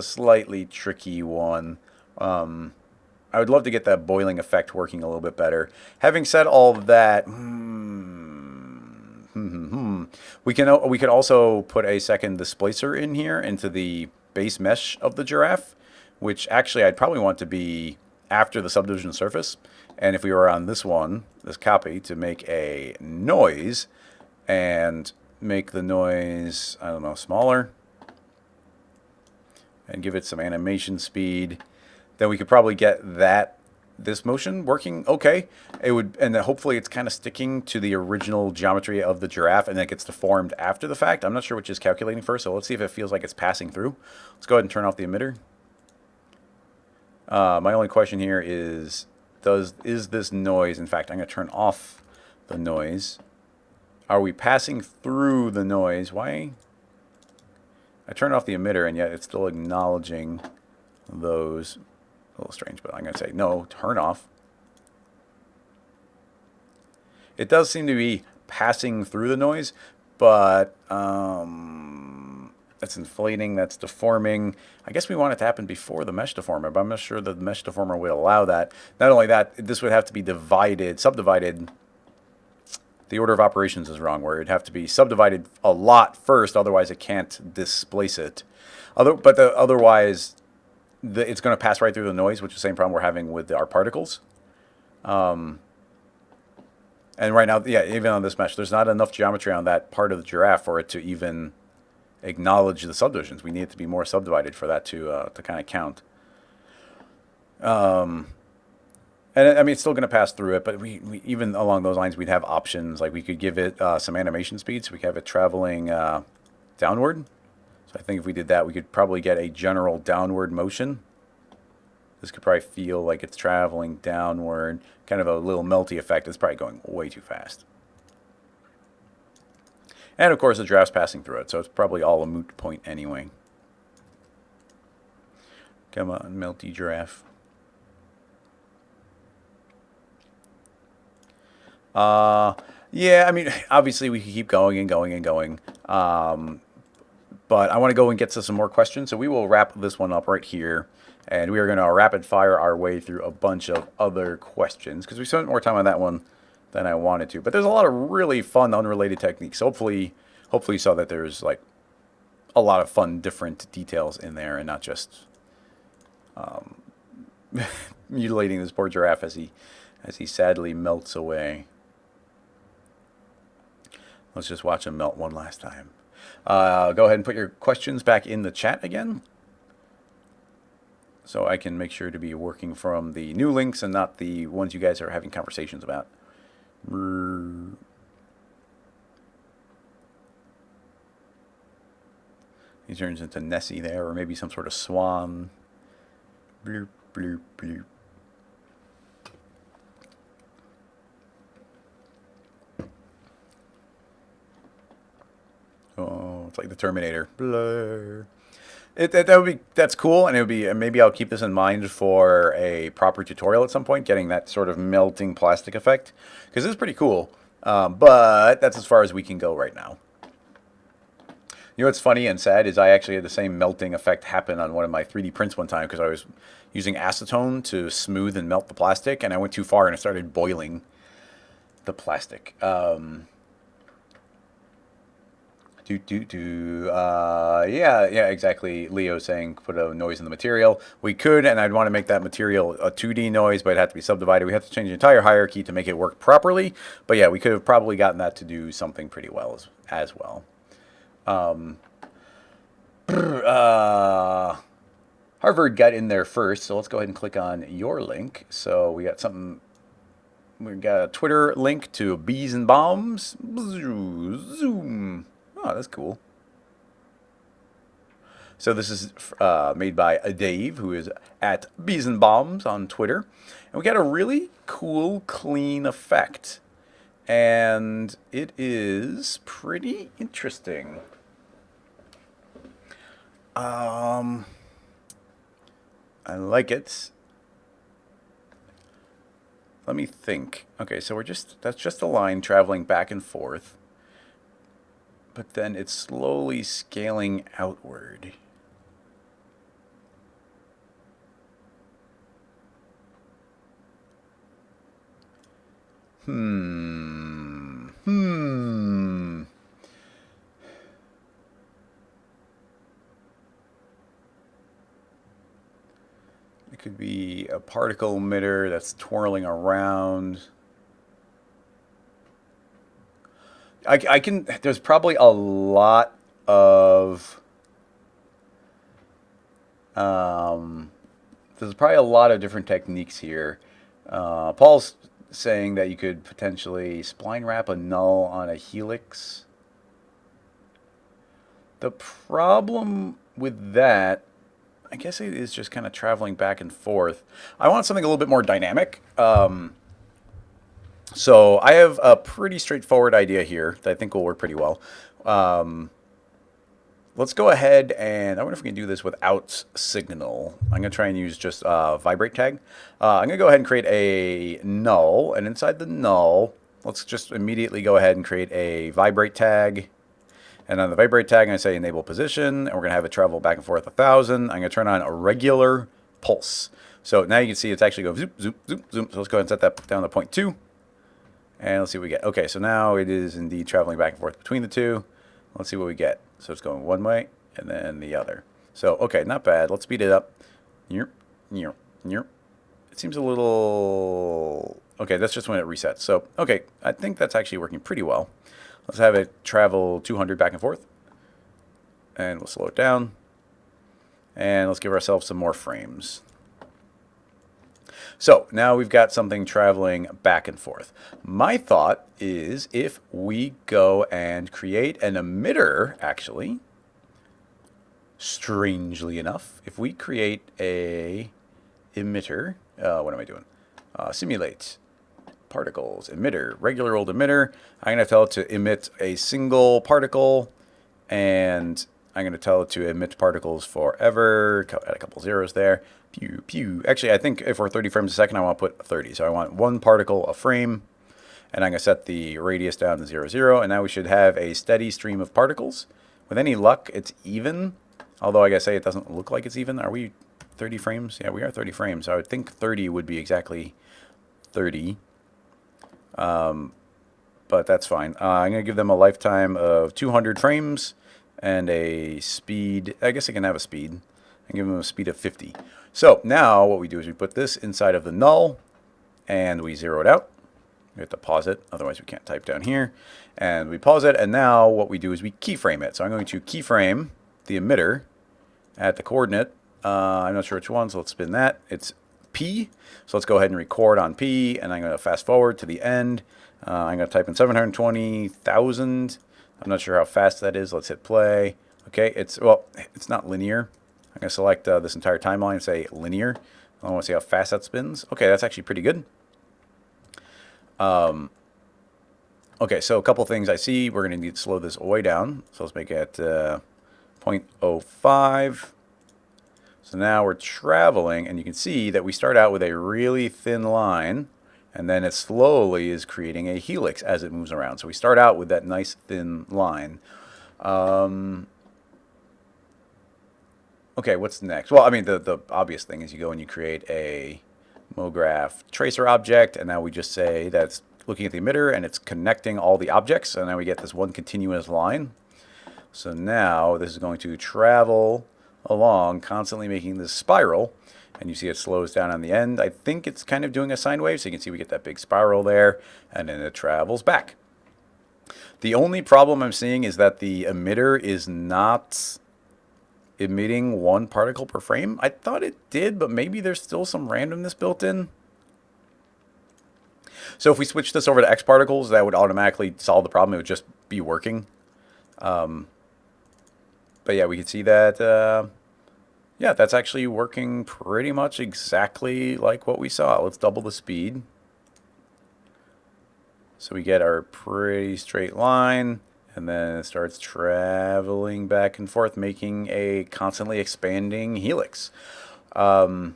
slightly tricky one. I would love to get that boiling effect working a little bit better. Having said all of that, we could also put a second displacer in here into the base mesh of the giraffe, which actually I'd probably want to be after the subdivision surface. And if we were on this one, this copy, to make a noise and make the noise, I don't know, smaller and give it some animation speed, then we could probably get this motion working okay. It would, and then hopefully it's kind of sticking to the original geometry of the giraffe, and then it gets deformed after the fact. I'm not sure which is calculating first, so let's see if it feels like it's passing through. Let's go ahead and turn off the emitter. My only question here is this noise, in fact, I'm going to turn off the noise. Are we passing through the noise? Why? I turned off the emitter and yet it's still acknowledging those. A little strange, but I'm going to say no, turn off. It does seem to be passing through the noise, but that's inflating, that's deforming. I guess we want it to happen before the mesh deformer, but I'm not sure that the mesh deformer will allow that. Not only that, this would have to be subdivided. The order of operations is wrong, where it'd have to be subdivided a lot first, otherwise it can't displace it. Otherwise, it's going to pass right through the noise, which is the same problem we're having with our particles. And right now, yeah, even on this mesh, there's not enough geometry on that part of the giraffe for it to even acknowledge the subdivisions. We need it to be more subdivided for that to kind of count. And I mean, it's still going to pass through it, but we even along those lines, we'd have options. Like we could give it some animation speed, so we could have it traveling downward. So I think if we did that, we could probably get a general downward motion. This could probably feel like it's traveling downward, kind of a little melty effect. It's probably going way too fast. And of course, the giraffe's passing through it, so it's probably all a moot point anyway. Come on, melty giraffe. Yeah, I mean, obviously we can keep going and going and going. But I want to go and get to some more questions, so we will wrap this one up right here. And we are going to rapid fire our way through a bunch of other questions, because we spent more time on that one than I wanted to. But there's a lot of really fun, unrelated techniques. Hopefully you saw that there's like a lot of fun, different details in there, and not just mutilating this poor giraffe as he sadly melts away. Let's just watch him melt one last time. Go ahead and put your questions back in the chat again, so I can make sure to be working from the new links and not the ones you guys are having conversations about. He turns into Nessie there, or maybe some sort of swan. Bloop, bloop, bloop. Oh, it's like the Terminator. Blur. That's cool, and it would be, maybe I'll keep this in mind for a proper tutorial at some point, getting that sort of melting plastic effect, because it's pretty cool. But that's as far as we can go right now. You know what's funny and sad is I actually had the same melting effect happen on one of my 3D prints one time, because I was using acetone to smooth and melt the plastic, and I went too far and it started boiling the plastic. Yeah, exactly. Leo saying put a noise in the material. We could, and I'd want to make that material a 2D noise, but it'd have to be subdivided. We have to change the entire hierarchy to make it work properly. But yeah, we could have probably gotten that to do something pretty well as well. Harvard got in there first, so let's go ahead and click on your link. So we got something. We got a Twitter link to Bees and Bombs. Zoom. Oh, that's cool. So this is made by Dave, who is at Bees and Bombs on Twitter. And we got a really cool, clean effect. And it is pretty interesting. I like it. Let me think. Okay, so that's just a line traveling back and forth. But then it's slowly scaling outward. It could be a particle emitter that's twirling around. There's probably a lot of, different techniques here. Paul's saying that you could potentially spline wrap a null on a helix. The problem with that, I guess it is just kind of traveling back and forth. I want something a little bit more dynamic. So I have a pretty straightforward idea here that I think will work pretty well. Um, let's go ahead and I wonder if we can do this without signal. I'm going to try and use just Vibrate tag. I'm going to go ahead and create a null, and inside the null, let's just immediately go ahead and create a Vibrate tag. And on the Vibrate tag, I'm going to say enable position, and we're going to have it travel back and forth 1,000. I'm going to turn on a regular pulse. So now you can see it's actually going zoom, zoom, zoom, zoom. So let's go ahead and set that down to 0.2. And let's see what we get. Okay, so now it is indeed traveling back and forth between the two. Let's see what we get. So it's going one way and then the other. So, okay, not bad. Let's speed it up. It seems a little... Okay, that's just when it resets. So, okay, I think that's actually working pretty well. Let's have it travel 200 back and forth. And we'll slow it down. And let's give ourselves some more frames. So now we've got something traveling back and forth. My thought is if we go and create an emitter, actually, strangely enough, if we create a emitter, what am I doing? Simulate particles, emitter, regular old emitter. I'm going to tell it to emit a single particle, and I'm going to tell it to emit particles forever. Add a couple zeros there. Pew, pew. Actually, I think if we're 30 frames a second, I want to put 30. So I want one particle a frame. And I'm going to set the radius down to 0, 0. And now we should have a steady stream of particles. With any luck, it's even. Although I got to say it doesn't look like it's even. Are we 30 frames? Yeah, we are 30 frames. So I would think 30 would be exactly 30. But that's fine. I'm going to give them a lifetime of 200 frames and a speed. I guess I can have a speed. And give them a speed of 50. So now what we do is we put this inside of the null and we zero it out. We have to pause it, otherwise we can't type down here. And we pause it, and now what we do is we keyframe it. So I'm going to keyframe the emitter at the coordinate. I'm not sure which one, so let's spin that. It's P. So let's go ahead and record on P, and I'm going to fast forward to the end. I'm going to type in 720,000. I'm not sure how fast that is. Let's hit play. Okay, it's not linear. I'm going to select this entire timeline and say linear. I want to see how fast that spins. Okay, that's actually pretty good. Okay, so a couple things I see. We're going to need to slow this way down. So let's make it 0.05. So now we're traveling, and you can see that we start out with a really thin line, and then it slowly is creating a helix as it moves around. So we start out with that nice thin line. Okay, what's next? Well, I mean, the obvious thing is you go and you create a MoGraph tracer object, and now we just say that's looking at the emitter, and it's connecting all the objects, and now we get this one continuous line. So now this is going to travel along, constantly making this spiral, and you see it slows down on the end. I think it's kind of doing a sine wave, so you can see we get that big spiral there, and then it travels back. The only problem I'm seeing is that the emitter is not emitting one particle per frame. I thought it did, but maybe there's still some randomness built in. So if we switch this over to X particles, that would automatically solve the problem. It would just be working. But yeah, we can see that, yeah, that's actually working pretty much exactly like what we saw. Let's double the speed. So we get our pretty straight line, and then it starts traveling back and forth, making a constantly expanding helix. I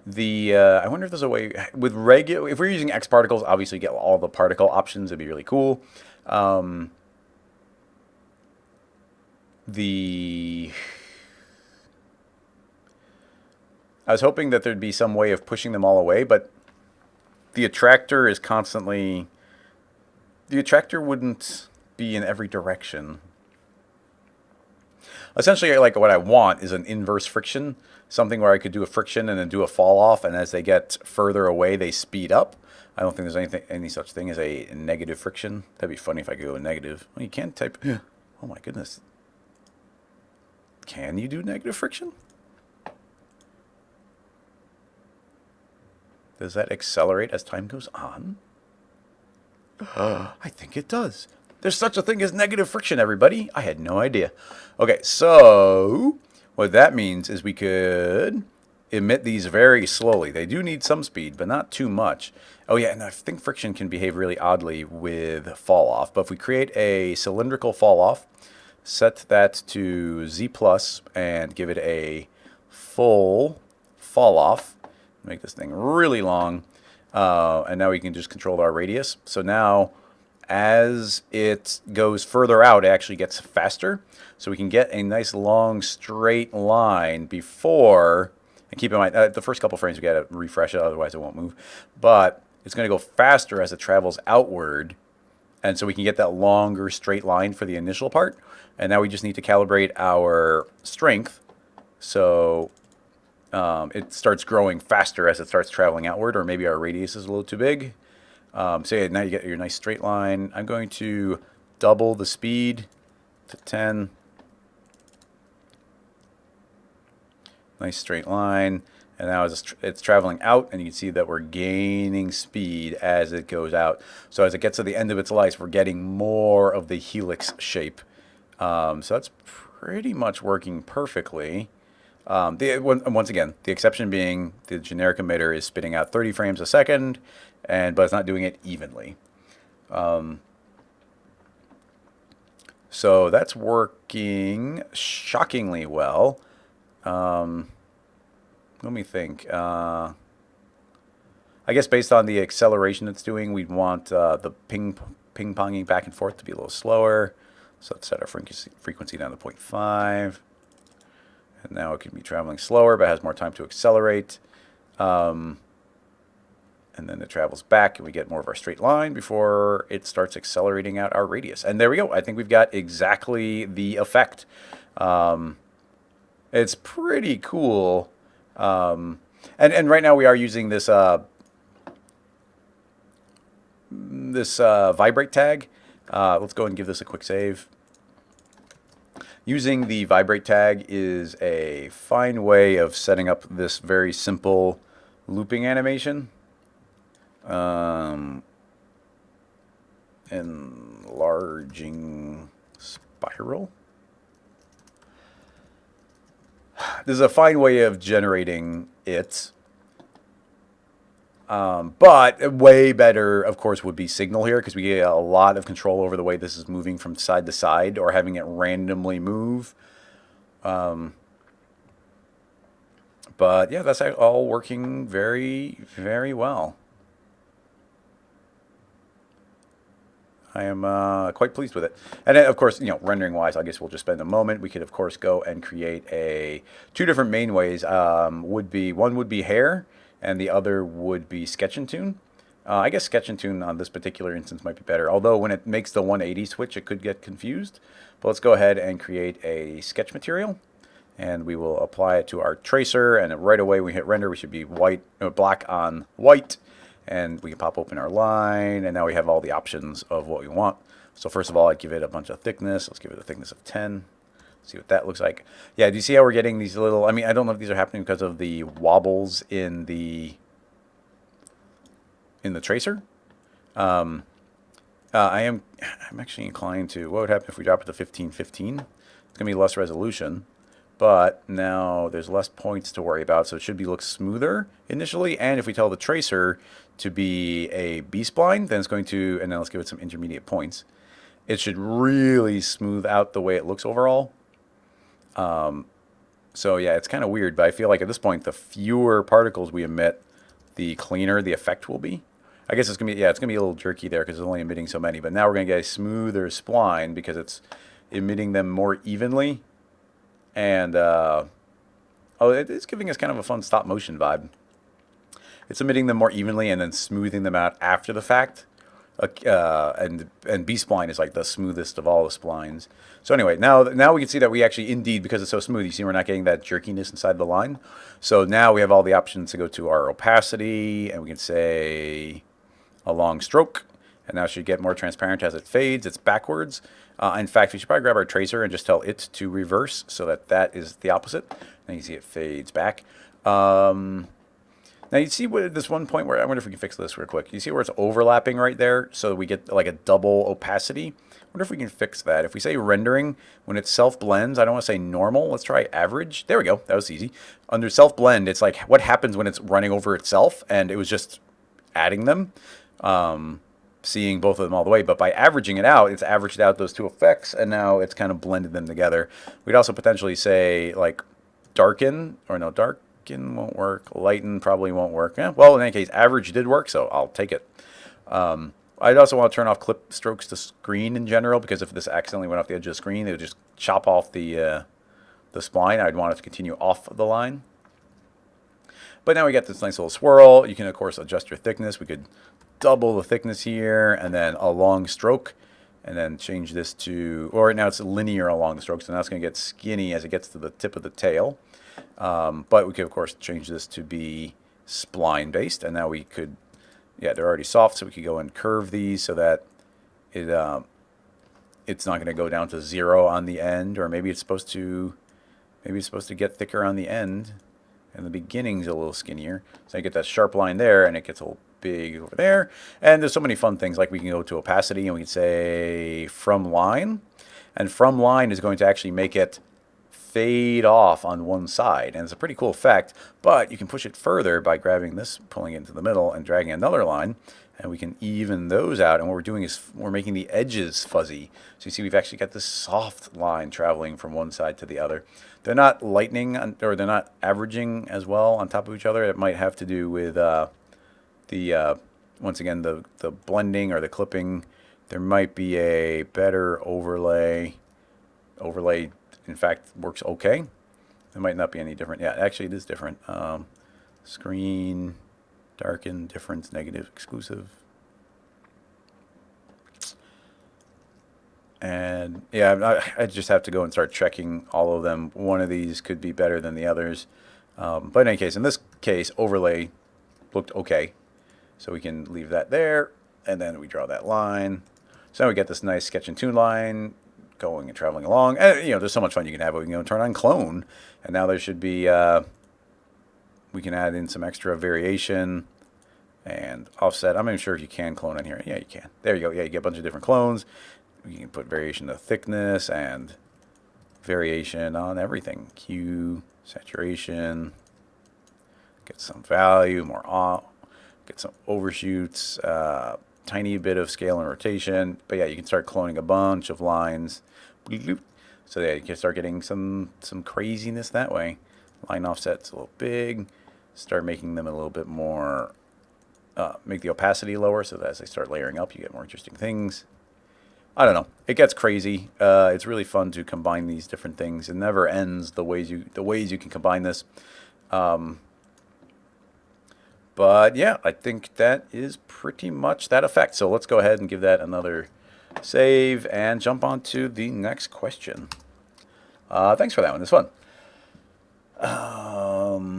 wonder if there's a way with regular, if we're using X particles, obviously get all the particle options. It'd be really cool. I was hoping that there'd be some way of pushing them all away, but the attractor is constantly, the attractor wouldn't be in every direction. Essentially, like what I want is an inverse friction, something where I could do a friction and then do a fall off, and as they get further away, they speed up. I don't think there's any such thing as a negative friction. That'd be funny if I could go negative. Well, you can't type. Oh my goodness. Can you do negative friction? Does that accelerate as time goes on? I think it does. There's such a thing as negative friction, everybody. I had no idea. Okay, so what that means is we could emit these very slowly. They do need some speed, but not too much. Oh yeah, and I think friction can behave really oddly with fall off. But if we create a cylindrical fall off, set that to Z plus and give it a full fall off, make this thing really long, and now we can just control our radius. So now as it goes further out, it actually gets faster. So we can get a nice long straight line before, and keep in mind, the first couple frames we got to refresh it, otherwise it won't move. But it's going to go faster as it travels outward. And so we can get that longer straight line for the initial part. And now we just need to calibrate our strength. So it starts growing faster as it starts traveling outward, or maybe our radius is a little too big. So yeah, now you get your nice straight line. I'm going to double the speed to 10. Nice straight line. And now as it's traveling out, and you can see that we're gaining speed as it goes out. So as it gets to the end of its life, we're getting more of the helix shape. So that's pretty much working perfectly. Once again, the exception being the generic emitter is spitting out 30 frames a second, but it's not doing it evenly. So that's working shockingly well. Let me think. I guess based on the acceleration it's doing, we'd want the ping-ponging back and forth to be a little slower. So let's set our frequency down to 0.5. And now it can be traveling slower, but has more time to accelerate. And then it travels back, and we get more of our straight line before it starts accelerating out our radius. And there we go. I think we've got exactly the effect. It's pretty cool. And right now we are using this Vibrate tag. Let's go and give this a quick save. Using the Vibrate tag is a fine way of setting up this very simple looping animation. Enlarging spiral. This is a fine way of generating it. But way better, of course, would be signal here, because we get a lot of control over the way this is moving from side to side, or having it randomly move. But yeah, that's all working very, very well. I am quite pleased with it. And then, of course, rendering wise, I guess we'll just spend a moment. We could, of course, go and create two different main ways. One would be hair, and the other would be sketch and tune. I guess sketch and tune on this particular instance might be better. Although when it makes the 180 switch, it could get confused. But let's go ahead and create a sketch material, and we will apply it to our tracer. And right away, when we hit render, we should be black on white. And we can pop open our line, and now we have all the options of what we want. So first of all, I'd give it a bunch of thickness. Let's give it a thickness of 10. See what that looks like. Yeah, do you see how we're getting these little... I mean, I don't know if these are happening because of the wobbles in the tracer. I'm actually inclined to... What would happen if we drop it to 1515? It's going to be less resolution. But now there's less points to worry about, so it should look smoother initially. And if we tell the tracer to be a B-spline, then it's going to, and then let's give it some intermediate points. It should really smooth out the way it looks overall. So yeah, it's kind of weird, but I feel like at this point, the fewer particles we emit, the cleaner the effect will be. I guess it's going to be, yeah, it's going to be a little jerky there because it's only emitting so many. But now we're going to get a smoother spline because it's emitting them more evenly. And it's giving us kind of a fun stop motion vibe. It's emitting them more evenly and then smoothing them out after the fact. And B-spline is like the smoothest of all the splines. So anyway, now we can see that we actually, indeed, because it's so smooth, you see we're not getting that jerkiness inside the line. So now we have all the options to go to our opacity, and we can say a long stroke. And now it should get more transparent as it fades. It's backwards. In fact, we should probably grab our tracer and just tell it to reverse so that is the opposite. And you see it fades back. Now you see what this one point where, I wonder if we can fix this real quick. You see where it's overlapping right there? So we get like a double opacity. I wonder if we can fix that. If we say rendering, when it self-blends, I don't want to say normal. Let's try average. There we go. That was easy. Under self-blend, it's like what happens when it's running over itself, and it was just adding them, seeing both of them all the way. But by averaging it out, it's averaged out those two effects, and now it's kind of blended them together. We'd also potentially say like darken, or no, darken won't work. Lighten probably won't work. Well, in any case, average did work, so I'll take it. I'd also want to turn off clip strokes to screen in general, because if this accidentally went off the edge of the screen, it would just chop off the spline. I'd want it to continue off the line. But now we got this nice little swirl. You can, of course, adjust your thickness. We could double the thickness here, and then a long stroke, and then change this to, or right now it's linear along the stroke, so now it's going to get skinny as it gets to the tip of the tail. But we could, of course, change this to be spline based, and now we could, yeah, they're already soft, so we could go and curve these so that it's not going to go down to 0 on the end, or maybe it's supposed to get thicker on the end, and the beginning's a little skinnier. So you get that sharp line there, and it gets a little big over there. And there's so many fun things, like we can go to opacity, and we can say from line, and from line is going to actually make it fade off on one side, and it's a pretty cool effect. But you can push it further by grabbing this, pulling it into the middle, and dragging another line, and we can even those out. And what we're doing is we're making the edges fuzzy. So you see we've actually got this soft line traveling from one side to the other. They're not lightening, or they're not averaging as well on top of each other. It might have to do with once again, the blending or the clipping. There might be a better overlay. Overlay, in fact, works okay. It might not be any different. Yeah, actually it is different. Screen, darken, difference, negative, exclusive. And yeah, I just have to go and start checking all of them. One of these could be better than the others. But in any case, in this case, overlay looked okay. So we can leave that there, and then we draw that line. So now we get this nice sketch and tune line going and traveling along. And, you know, there's so much fun you can have. We can go and turn on clone, and now there should be, we can add in some extra variation and offset. I'm not even sure if you can clone in here. Yeah, you can. There you go. Yeah, you get a bunch of different clones. You can put variation of thickness and variation on everything. Hue, saturation, get some value, more off. Get some overshoots, tiny bit of scale and rotation. But yeah, you can start cloning a bunch of lines. So yeah, you can start getting some craziness that way. Line offset's a little big. Start making them a little bit more, make the opacity lower so that as they start layering up, you get more interesting things. I don't know. It gets crazy. It's really fun to combine these different things. It never ends the ways you can combine this. But yeah, I think that is pretty much that effect. So let's go ahead and give that another save and jump on to the next question. Thanks for that one. It's fun.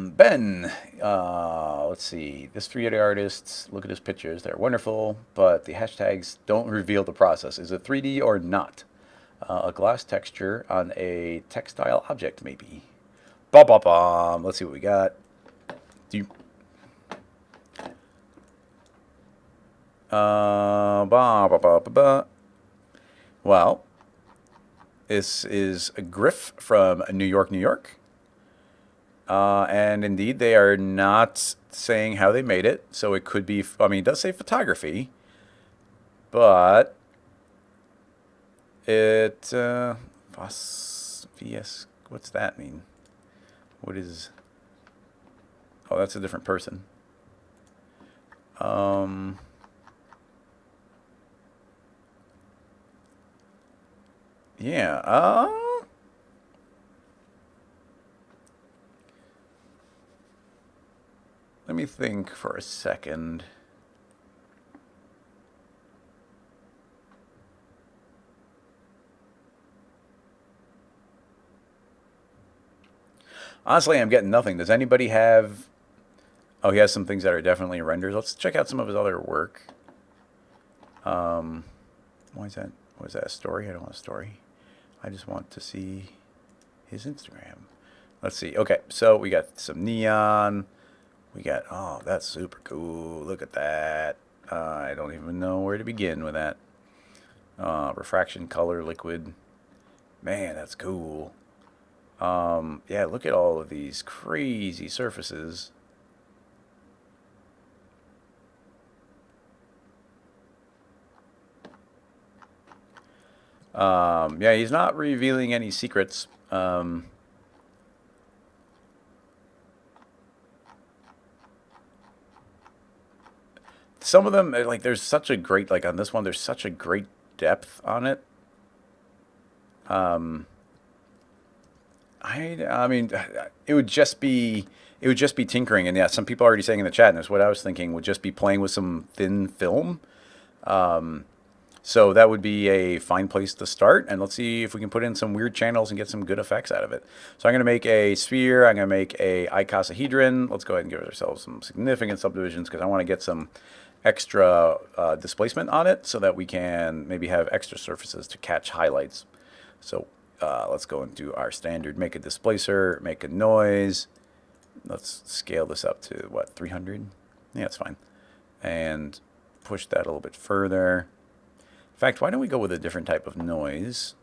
Ben, let's see. This 3D artist, look at his pictures. They're wonderful, but the hashtags don't reveal the process. Is it 3D or not? A glass texture on a textile object, maybe. Let's see what we got. Well, this is a Grif from New York, New York. And indeed, they are not saying how they made it. So it could be, I mean, it does say photography, but it, VS, what's that mean? What is, oh, that's a different person. Yeah, let me think for a second. Honestly, I'm getting nothing. Does anybody have... Oh, he has some things that are definitely renders. Let's check out some of his other work. Why is that? Was that a story? I don't want a story. I just want to see his Instagram. Let's see. Okay, so we got some neon. We got, oh, that's super cool. Look at that. I don't even know where to begin with that. Refraction, color, liquid. Man, that's cool. Yeah, look at all of these crazy surfaces. Yeah, he's not revealing any secrets. Some of them, like, there's such a great, like on this one, there's such a great depth on it. I mean, it would just be tinkering, and yeah, some people are already saying in the chat, and that's what I was thinking, would just be playing with some thin film. So that would be a fine place to start, and let's see if we can put in some weird channels and get some good effects out of it. So I'm going to make a sphere, I'm going to make a icosahedron. Let's go ahead and give ourselves some significant subdivisions because I want to get some extra displacement on it so that we can maybe have extra surfaces to catch highlights. So let's go into our standard, make a displacer, make a noise. Let's scale this up to, what, 300? Yeah, that's fine. And push that a little bit further. In fact, why don't we go with a different type of noise?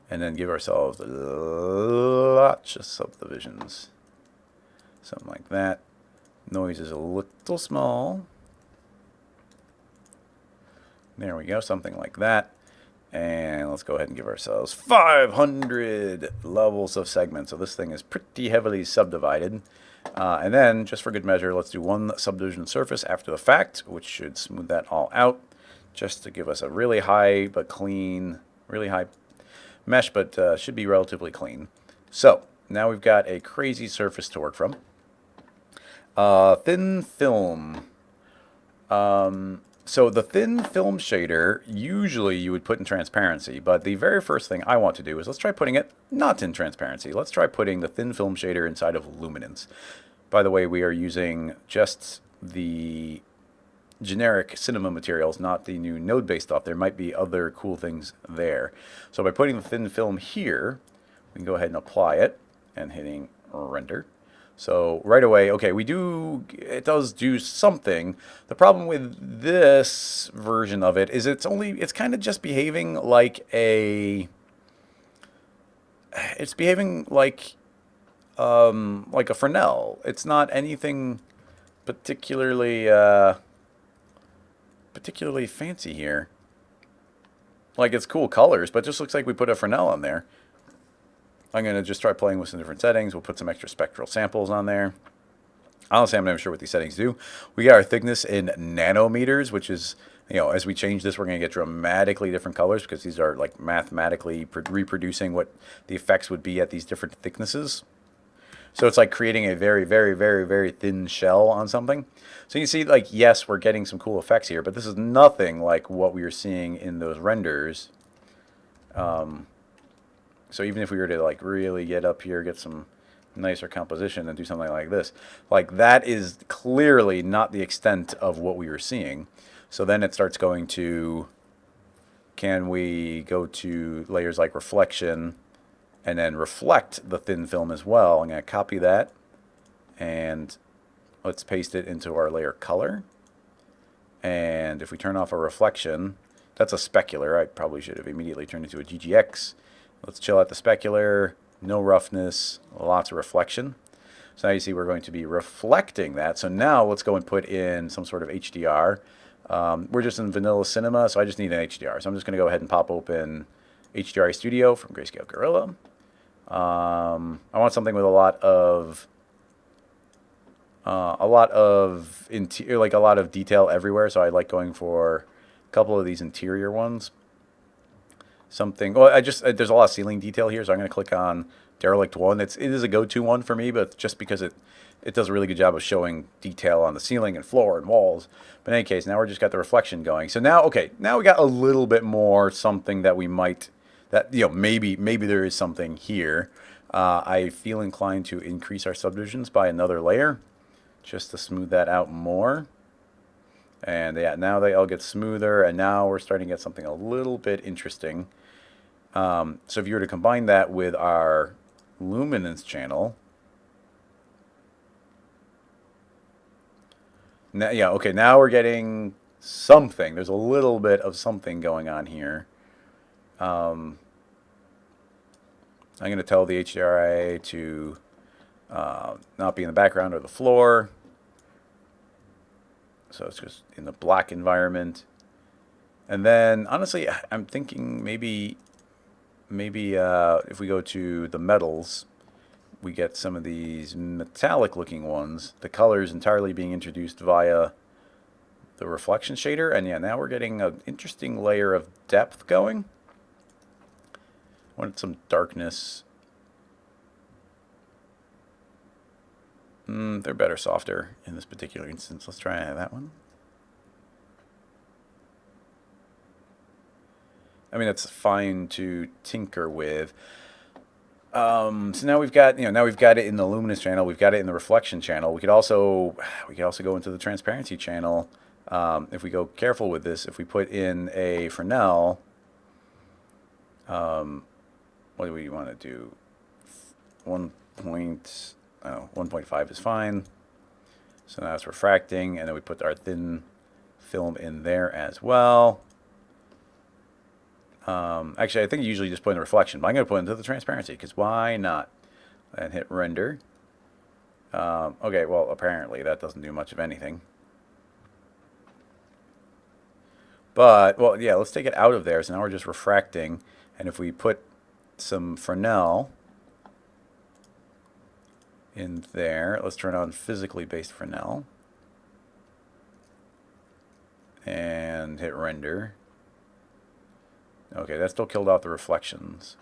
And then give ourselves lots of subdivisions. Something like that. Noise is a little small. There we go, something like that. And let's go ahead and give ourselves 500 levels of segment. So this thing is pretty heavily subdivided. And then, just for good measure, let's do one subdivision surface after the fact, which should smooth that all out, just to give us a really high but clean, really high mesh, but should be relatively clean. So now we've got a crazy surface to work from. Thin film. So the thin film shader, usually you would put in transparency, but the very first thing I want to do is let's try putting it not in transparency. Let's try putting the thin film shader inside of luminance. By the way, we are using just the generic cinema materials, not the new node-based stuff. There might be other cool things there. So by putting the thin film here, we can go ahead and apply it and hitting render. So right away, okay, it does do something. The problem with this version of it is it's kind of just behaving like a Fresnel. It's not anything particularly fancy here. Like, it's cool colors, but it just looks like we put a Fresnel on there. I'm going to just try playing with some different settings. We'll put some extra spectral samples on there. Honestly, I'm not even sure what these settings do. We got our thickness in nanometers, which is, as we change this, we're going to get dramatically different colors because these are like mathematically reproducing what the effects would be at these different thicknesses. So it's like creating a very, very, very, very thin shell on something. So you can see, like, yes, we're getting some cool effects here, but this is nothing like what we were seeing in those renders. So even if we were to like really get up here, get some nicer composition and do something like this, like that is clearly not the extent of what we were seeing. So then it starts going to, can we go to layers like reflection and then reflect the thin film as well? I'm going to copy that and let's paste it into our layer color. And if we turn off our reflection, that's a specular. I probably should have immediately turned it to a GGX. Let's chill out the specular, no roughness, lots of reflection. So now you see we're going to be reflecting that. So now let's go and put in some sort of HDR. We're just in vanilla cinema, so I just need an HDR. So I'm just going to go ahead and pop open HDR Studio from Grayscale Gorilla. I want something with a lot of detail everywhere. So I like going for a couple of these interior ones. There's a lot of ceiling detail here, so I'm going to click on Derelict 1. It is a go-to one for me, but just because it does a really good job of showing detail on the ceiling and floor and walls. But in any case, now we're just got the reflection going. So now we got a little bit more something that we might, maybe there is something here. I feel inclined to increase our subdivisions by another layer just to smooth that out more. And yeah, now they all get smoother, and now we're starting to get something a little bit interesting. So if you were to combine that with our luminance channel, Now, yeah, okay, now we're getting something. There's a little bit of something going on here. I'm going to tell the HDRI to not be in the background or the floor. So it's just in the black environment. And then, honestly, I'm thinking maybe if we go to the metals, we get some of these metallic looking ones, the colors entirely being introduced via the reflection shader. And yeah, now we're getting an interesting layer of depth going. I wanted some darkness. They're better softer in this particular instance. Let's try that one. I mean, that's fine to tinker with. So now we've got, now we've got it in the luminous channel. We've got it in the reflection channel. We could also go into the transparency channel. If we go careful with this, if we put in a Fresnel, what do we want to do? 1.5 is fine. So now it's refracting, and then we put our thin film in there as well. Actually, I think you usually just put in the reflection, but I'm going to put into the transparency, because why not? And hit render. Okay, well, apparently that doesn't do much of anything. But, well, yeah, let's take it out of there. So now we're just refracting. And if we put some Fresnel in there, let's turn on physically based Fresnel. And hit render. Okay, that still killed out the reflections.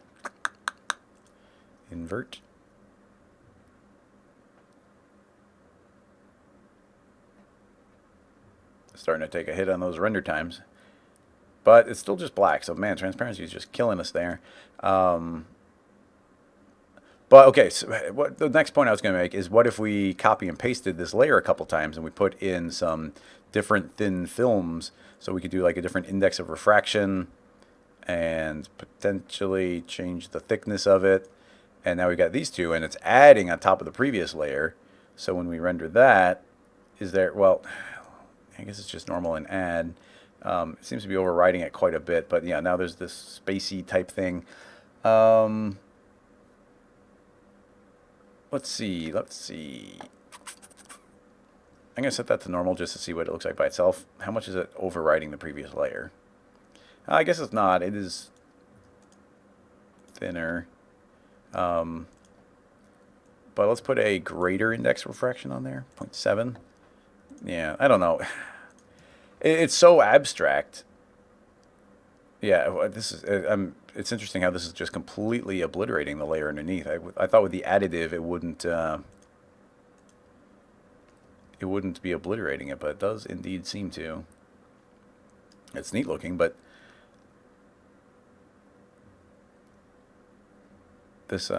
Invert. Starting to take a hit on those render times. But it's still just black, so man, transparency is just killing us there. But okay, so what the next point I was going to make is, what if we copy and pasted this layer a couple times and we put in some different thin films, so we could do like a different index of refraction and potentially change the thickness of it. And now we've got these two, and it's adding on top of the previous layer. So when we render that, is there, well, I guess it's just normal and add. It seems to be overriding it quite a bit, but yeah, now there's this spacey type thing. Let's see. I'm going to set that to normal just to see what it looks like by itself. How much is it overriding the previous layer? I guess it's not. It is thinner. But let's put a greater index refraction on there, 0.7. Yeah, I don't know. It's so abstract. Yeah, this is. It's interesting how this is just completely obliterating the layer underneath. I thought with the additive it wouldn't be obliterating it, but it does indeed seem to. It's neat looking, but this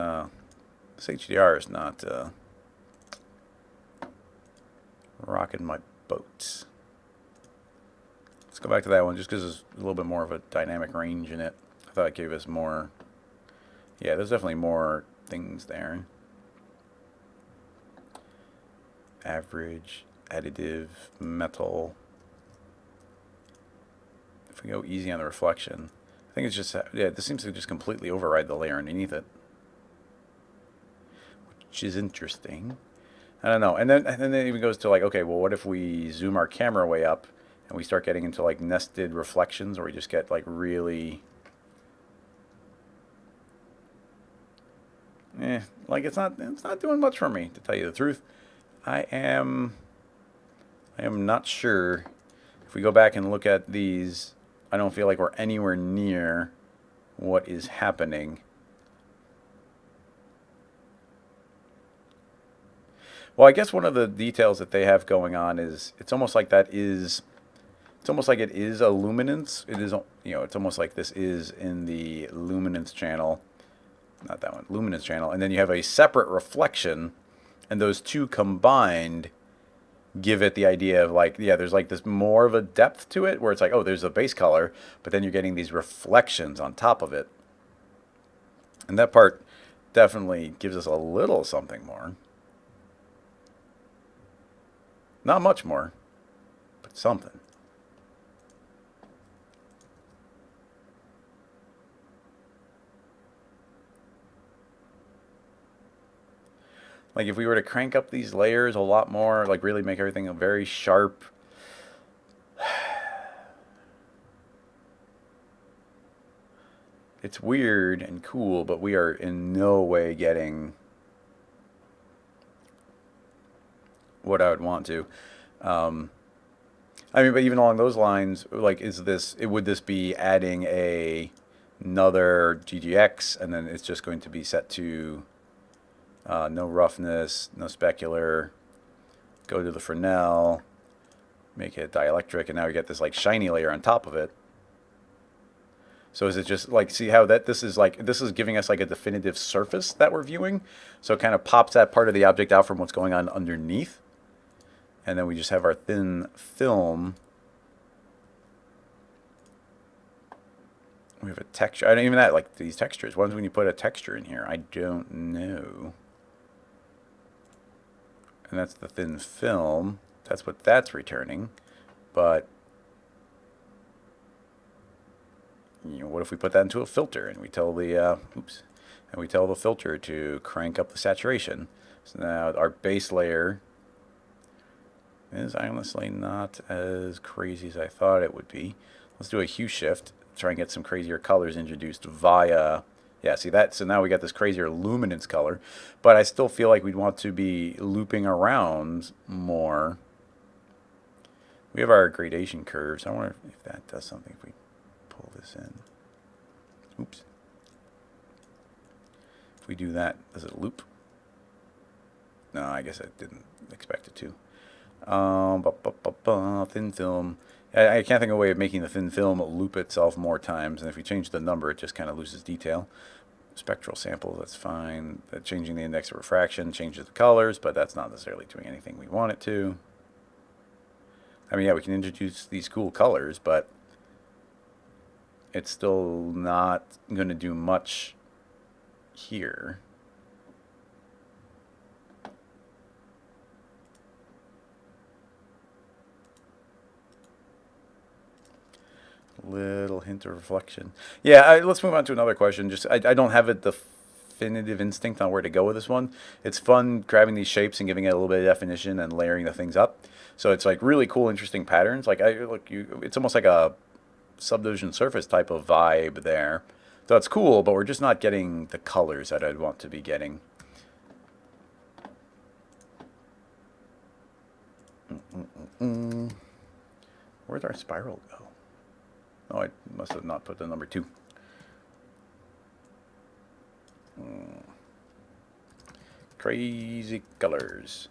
HDR is not rocking my boat. Let's go back to that one just because there's a little bit more of a dynamic range in it. I thought it gave us more. Yeah, there's definitely more things there. Average, additive, metal. If we go easy on the reflection, I think it's just, yeah, this seems to just completely override the layer underneath it, which is interesting. I don't know. And then it even goes to like, okay, well, what if we zoom our camera way up and we start getting into like nested reflections, or we just get like really, like it's not doing much for me, to tell you the truth. I am not sure. If we go back and look at these, I don't feel like we're anywhere near what is happening. Well, I guess one of the details that they have going on is it's almost like it is a luminance. It is, it's almost like this is in the luminance channel, not that one, luminance channel, and then you have a separate reflection, and those two combined give it the idea of like, yeah, there's like this more of a depth to it, where it's like, oh, there's a base color, but then you're getting these reflections on top of it, and that part definitely gives us a little something more. Not much more. something. Like if we were to crank up these layers a lot more, like really make everything very sharp. It's weird and cool, but we are in no way getting what I would want to. I mean, but even along those lines, like, would this be adding another GGX, and then it's just going to be set to no roughness, no specular, go to the Fresnel, make it dielectric, and now we get this like shiny layer on top of it. So is it just like, see how this is giving us like a definitive surface that we're viewing? So it kind of pops that part of the object out from what's going on underneath. And then we just have our thin film. We have a texture. I don't even that, like these textures. When's when you put a texture in here? I don't know. And that's the thin film. That's what that's returning. But you know, what if we put that into a filter and we tell the we tell the filter to crank up the saturation? So now our base layer is honestly not as crazy as I thought it would be. Let's do a hue shift, try and get some crazier colors introduced via, yeah, see that? So now we got this crazier luminance color, but I still feel like we'd want to be looping around more. We have our gradation curves. I wonder if that does something if we pull this in. Oops. If we do that, does it loop? No, I guess I didn't expect it to. Thin film. I can't think of a way of making the thin film loop itself more times, and if you change the number, it just kind of loses detail. Spectral sample, that's fine. Changing the index of refraction changes the colors, but that's not necessarily doing anything we want it to. I mean, yeah, we can introduce these cool colors, but it's still not going to do much here. Little hint of reflection. Yeah, let's move on to another question. Just I don't have a definitive instinct on where to go with this one. It's fun grabbing these shapes and giving it a little bit of definition and layering the things up. So it's like really cool, interesting patterns. Like it's almost like a subdivision surface type of vibe there. So it's cool, but we're just not getting the colors that I'd want to be getting. Where'd our spiral go? Oh, I must have not put the number 2. Crazy colors.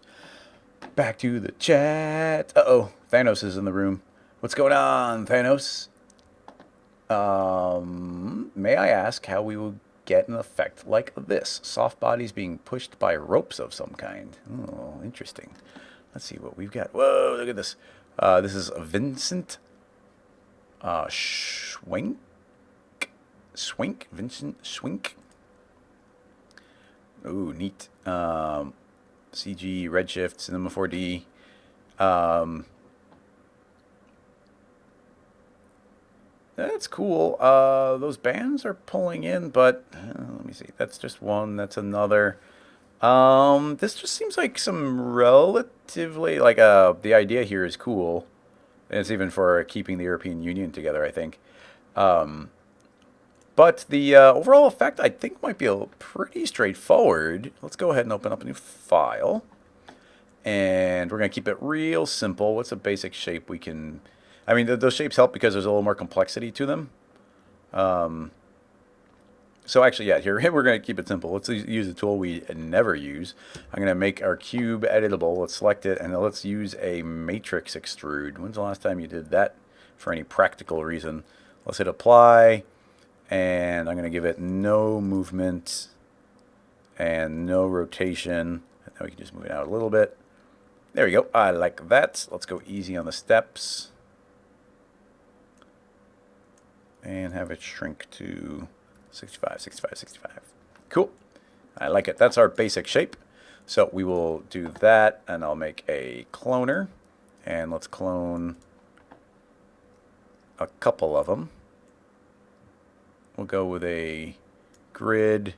Back to the chat. Uh-oh, Thanos is in the room. What's going on, Thanos? May I ask how we will get an effect like this? Soft bodies being pushed by ropes of some kind. Oh, interesting. Let's see what we've got. Whoa, look at this. This is Vincent Swink? Vincent Swink? Ooh, neat. CG, Redshift, Cinema 4D. That's cool. Those bands are pulling in, but let me see. That's just one. That's another. This just seems like some relatively, like, the idea here is cool. And it's even for keeping the European Union together, I think. But the overall effect, I think, might be pretty straightforward. Let's go ahead and open up a new file. And we're going to keep it real simple. What's a basic shape we can... I mean, those shapes help because there's a little more complexity to them. So actually, yeah, here we're going to keep it simple. Let's use a tool we never use. I'm going to make our cube editable. Let's select it, and let's use a matrix extrude. When's the last time you did that for any practical reason? Let's hit apply, and I'm going to give it no movement and no rotation. And then we can just move it out a little bit. There we go. I like that. Let's go easy on the steps. And have it shrink to 65, 65, 65. Cool. I like it. That's our basic shape. So we will do that, and I'll make a cloner. And let's clone a couple of them. We'll go with a grid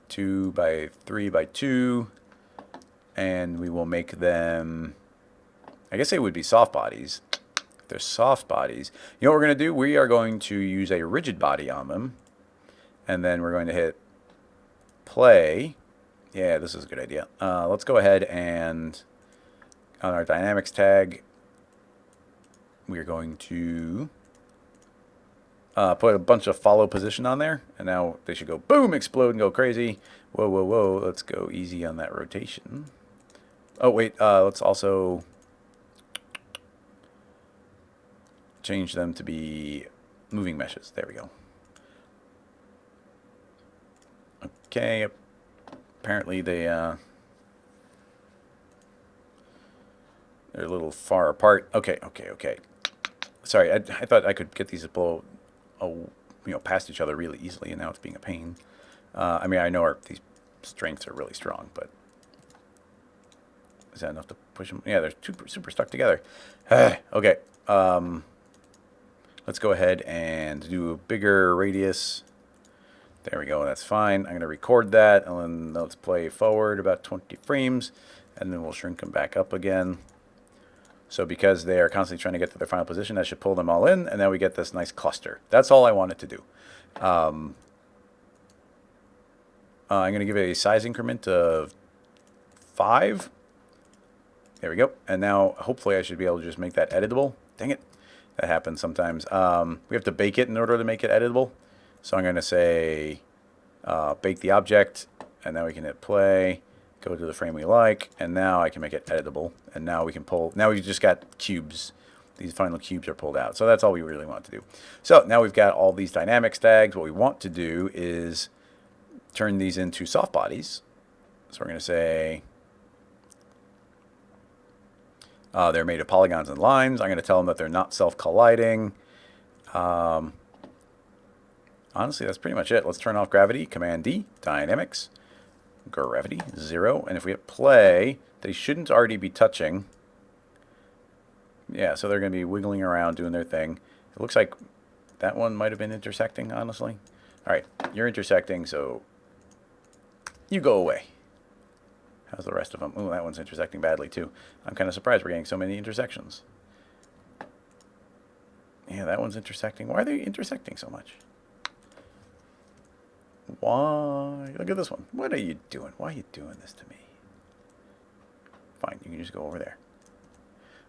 2 by 3 by 2, and we will make them, I guess they would be soft bodies. If they're soft bodies, you know what we're going to do? We are going to use a rigid body on them, and then we're going to hit play. Yeah, this is a good idea. Let's go ahead and on our dynamics tag, we're going to put a bunch of follow position on there, and now they should go boom, explode, and go crazy. Whoa, whoa, whoa. Let's go easy on that rotation. Oh, wait. Let's also change them to be moving meshes. There we go. Okay. Apparently they're a little far apart. Okay. Sorry, I thought I could get these to blow, past each other really easily, and now it's being a pain. I mean, I know these strengths are really strong, but is that enough to push them? Yeah, they're super stuck together. Okay. Let's go ahead and do a bigger radius. There we go. That's fine. I'm going to record that, and then let's play forward about 20 frames, and then we'll shrink them back up again. So because they are constantly trying to get to their final position, that should pull them all in, and now we get this nice cluster. That's all I wanted to do. I'm going to give it a size increment of 5. There we go. And now hopefully I should be able to just make that editable. Dang it. That happens sometimes. We have to bake it in order to make it editable. So I'm going to say bake the object, and now we can hit play, go to the frame we like, and now I can make it editable. And now we can pull, now we've just got cubes. These final cubes are pulled out. So that's all we really want to do. So now we've got all these dynamics tags. What we want to do is turn these into soft bodies. So we're going to say they're made of polygons and lines. I'm going to tell them that they're not self-colliding. Honestly, that's pretty much it. Let's turn off gravity. Command D, dynamics, gravity, 0. And if we hit play, they shouldn't already be touching. Yeah, so they're going to be wiggling around, doing their thing. It looks like that one might have been intersecting, honestly. All right, you're intersecting, so you go away. How's the rest of them? Ooh, that one's intersecting badly, too. I'm kind of surprised we're getting so many intersections. Yeah, that one's intersecting. Why are they intersecting so much? Why? Look at this one. What are you doing? Why are you doing this to me? Fine, you can just go over there.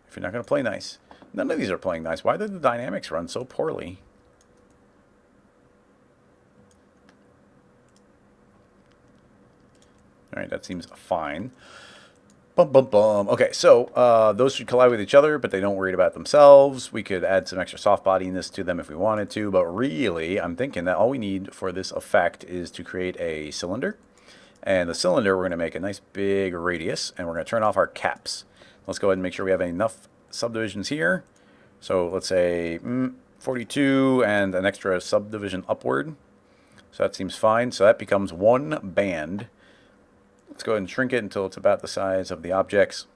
If you're not going to play nice. None of these are playing nice. Why did the dynamics run so poorly? All right, that seems fine. Bum, bum, bum. Okay, so those should collide with each other, but they don't worry about themselves. We could add some extra soft bodiness to them if we wanted to, but really, I'm thinking that all we need for this effect is to create a cylinder. And the cylinder, we're going to make a nice big radius, and we're going to turn off our caps. Let's go ahead and make sure we have enough subdivisions here. So let's say 42 and an extra subdivision upward. So that seems fine. So that becomes one band. Let's go ahead and shrink it until it's about the size of the objects.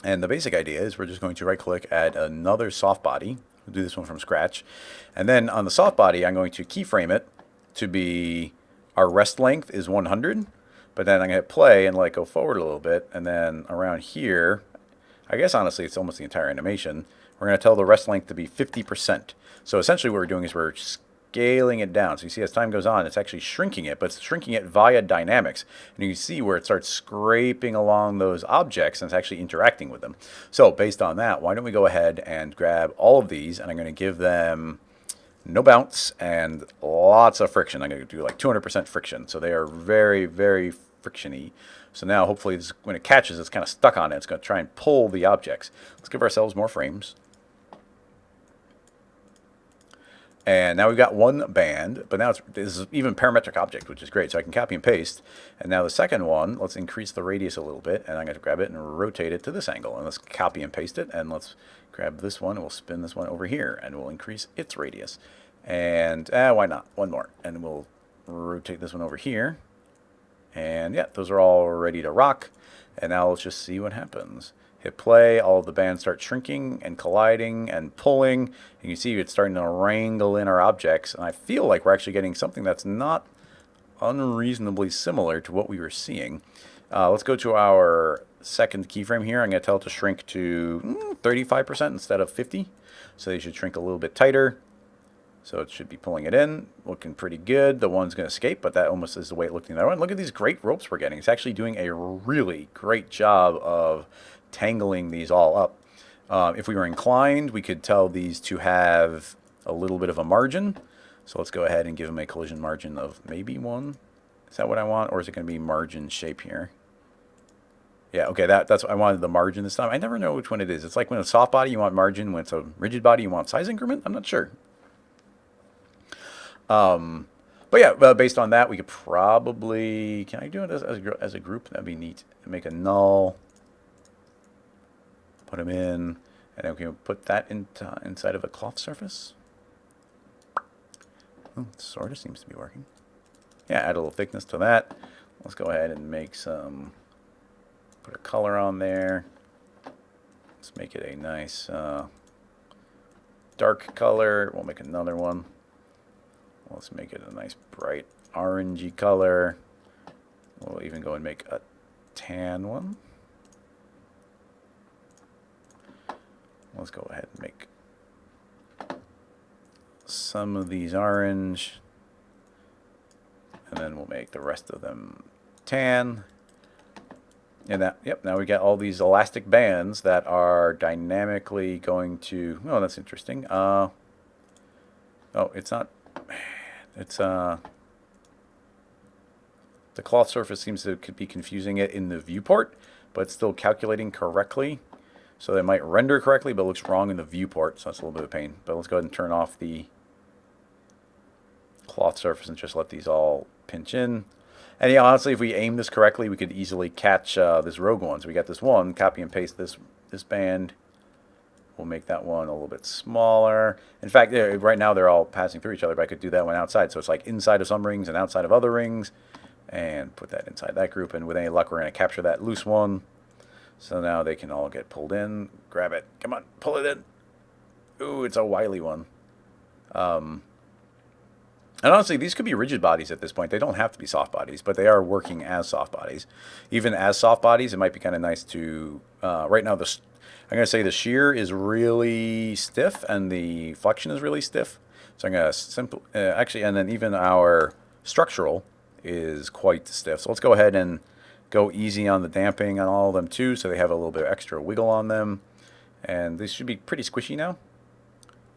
And the basic idea is we're just going to right-click, add another soft body. We'll do this one from scratch. And then on the soft body, I'm going to keyframe it to be, our rest length is 100. But then I'm going to hit play and let it go forward a little bit. And then around here, I guess honestly it's almost the entire animation, we're going to tell the rest length to be 50%. So essentially what we're doing is we're scaling it down. So you see as time goes on, it's actually shrinking it, but it's shrinking it via dynamics. And you can see where it starts scraping along those objects and it's actually interacting with them. So based on that, why don't we go ahead and grab all of these, and I'm going to give them no bounce and lots of friction. I'm going to do like 200% friction. So they are very, very frictiony. So now hopefully this, when it catches, it's kind of stuck on it. It's going to try and pull the objects. Let's give ourselves more frames. And now we've got one band, but now this is even parametric object, which is great. So I can copy and paste. And now the second one, let's increase the radius a little bit. And I'm going to grab it and rotate it to this angle. And let's copy and paste it. And let's grab this one, and we'll spin this one over here. And we'll increase its radius. And why not? One more. And we'll rotate this one over here. And yeah, those are all ready to rock. And now let's just see what happens. Hit play, all of the bands start shrinking and colliding and pulling. And you see it's starting to wrangle in our objects. And I feel like we're actually getting something that's not unreasonably similar to what we were seeing. Let's go to our second keyframe here. I'm going to tell it to shrink to 35% instead of 50. So they should shrink a little bit tighter. So it should be pulling it in, looking pretty good. The one's going to escape, but that almost is the way it looked in the other one. Look at these great ropes we're getting. It's actually doing a really great job of tangling these all up. If we were inclined, we could tell these to have a little bit of a margin. So let's go ahead and give them a collision margin of maybe 1. Is that what I want, or is it going to be margin shape here? Yeah, okay, that's what I wanted, the margin this time. I never know which one it is. It's like when it's a soft body, you want margin. When it's a rigid body, you want size increment. I'm not sure. But yeah, based on that, we could probably, can I do it as a group? That'd be neat. Make a null, put them in, and then we can put that inside of a cloth surface. Oh, it sort of seems to be working. Yeah, add a little thickness to that. Let's go ahead and make some, put a color on there. Let's make it a nice dark color. We'll make another one. Let's make it a nice bright orangey color. We'll even go and make a tan one. Let's go ahead and make some of these orange. And then we'll make the rest of them tan. And that, yep, now we got all these elastic bands that are dynamically going to, oh, that's interesting. Oh, it's not. It's the cloth surface seems to be confusing it in the viewport, but it's still calculating correctly. So they might render correctly, but it looks wrong in the viewport, so that's a little bit of a pain. But let's go ahead and turn off the cloth surface and just let these all pinch in. And yeah, honestly, if we aim this correctly, we could easily catch this rogue one. So we got this one, copy and paste this band. We'll make that one a little bit smaller. In fact, right now they're all passing through each other, but I could do that one outside. So it's like inside of some rings and outside of other rings. And put that inside that group. And with any luck, we're going to capture that loose one. So now they can all get pulled in. Grab it. Come on, pull it in. Ooh, it's a wily one. And honestly, these could be rigid bodies at this point. They don't have to be soft bodies, but they are working as soft bodies. Even as soft bodies, it might be kind of nice to... right now, I'm going to say the shear is really stiff and the flexion is really stiff. So I'm going to actually, and then even our structural is quite stiff. So let's go ahead and go easy on the damping on all of them too, so they have a little bit of extra wiggle on them. And these should be pretty squishy now.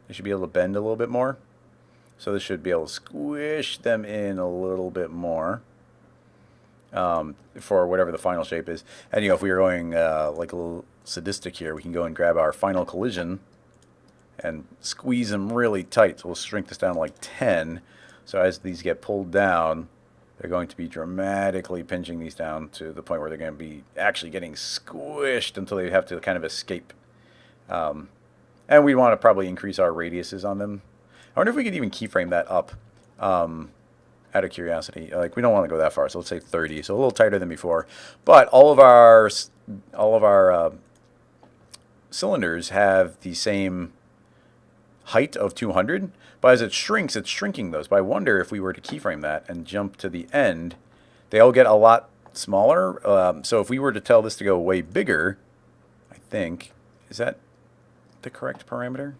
They should be able to bend a little bit more. So this should be able to squish them in a little bit more. For whatever the final shape is. And you know, if we were going like a little sadistic here, we can go and grab our final collision and squeeze them really tight. So we'll shrink this down to like 10. So as these get pulled down, they're going to be dramatically pinching these down to the point where they're going to be actually getting squished until they have to kind of escape. And we want to probably increase our radiuses on them. I wonder if we could even keyframe that up. Out of curiosity, like we don't want to go that far, so let's say 30, so a little tighter than before. But all of our cylinders have the same height of 200, but as it shrinks, it's shrinking those. But I wonder if we were to keyframe that and jump to the end, they all get a lot smaller. So if we were to tell this to go way bigger, I think, is that the correct parameter?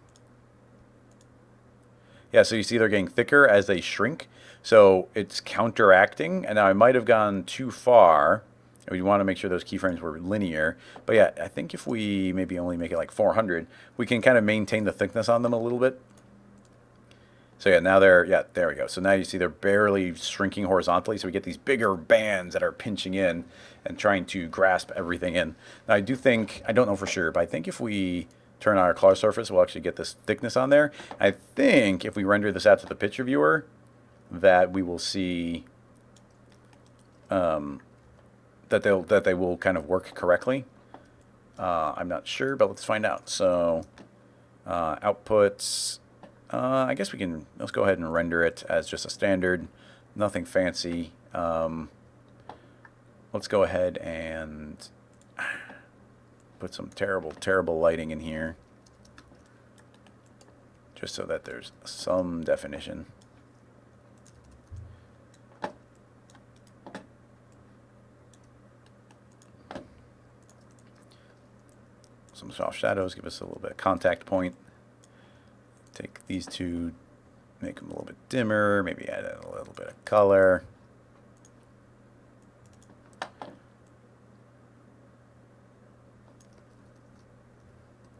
Yeah, so you see they're getting thicker as they shrink. So it's counteracting, and now I might have gone too far. We want to make sure those keyframes were linear. But yeah, I think if we maybe only make it like 400, we can kind of maintain the thickness on them a little bit. So yeah, now they're, yeah, there we go. So now you see they're barely shrinking horizontally, so we get these bigger bands that are pinching in and trying to grasp everything in. Now I do think, I don't know for sure, but I think if we turn on our color surface, we'll actually get this thickness on there. I think if we render this out to the picture viewer, that we will see that they will kind of work correctly. I'm not sure, but let's find out. So outputs, I guess we can, let's go ahead and render it as just a standard, nothing fancy. Let's go ahead and put some terrible, terrible lighting in here, just so that there's some definition. Some soft shadows, give us a little bit of contact point. Take these two, make them a little bit dimmer, maybe add a little bit of color.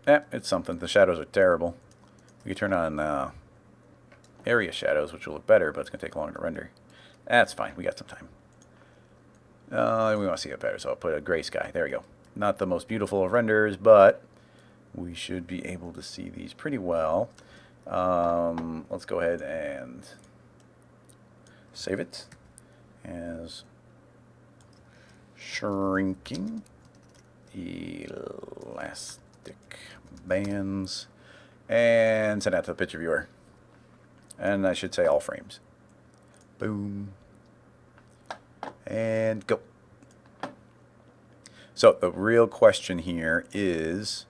Yeah, it's something. The shadows are terrible. We can turn on area shadows, which will look better, but it's going to take longer to render. That's fine. We got some time. We want to see it better, so I'll put a gray sky. There we go. Not the most beautiful of renders, but we should be able to see these pretty well. Let's go ahead and save it as shrinking elastic bands and send that to the picture viewer. And I should say all frames. Boom. And go. So the real question here is,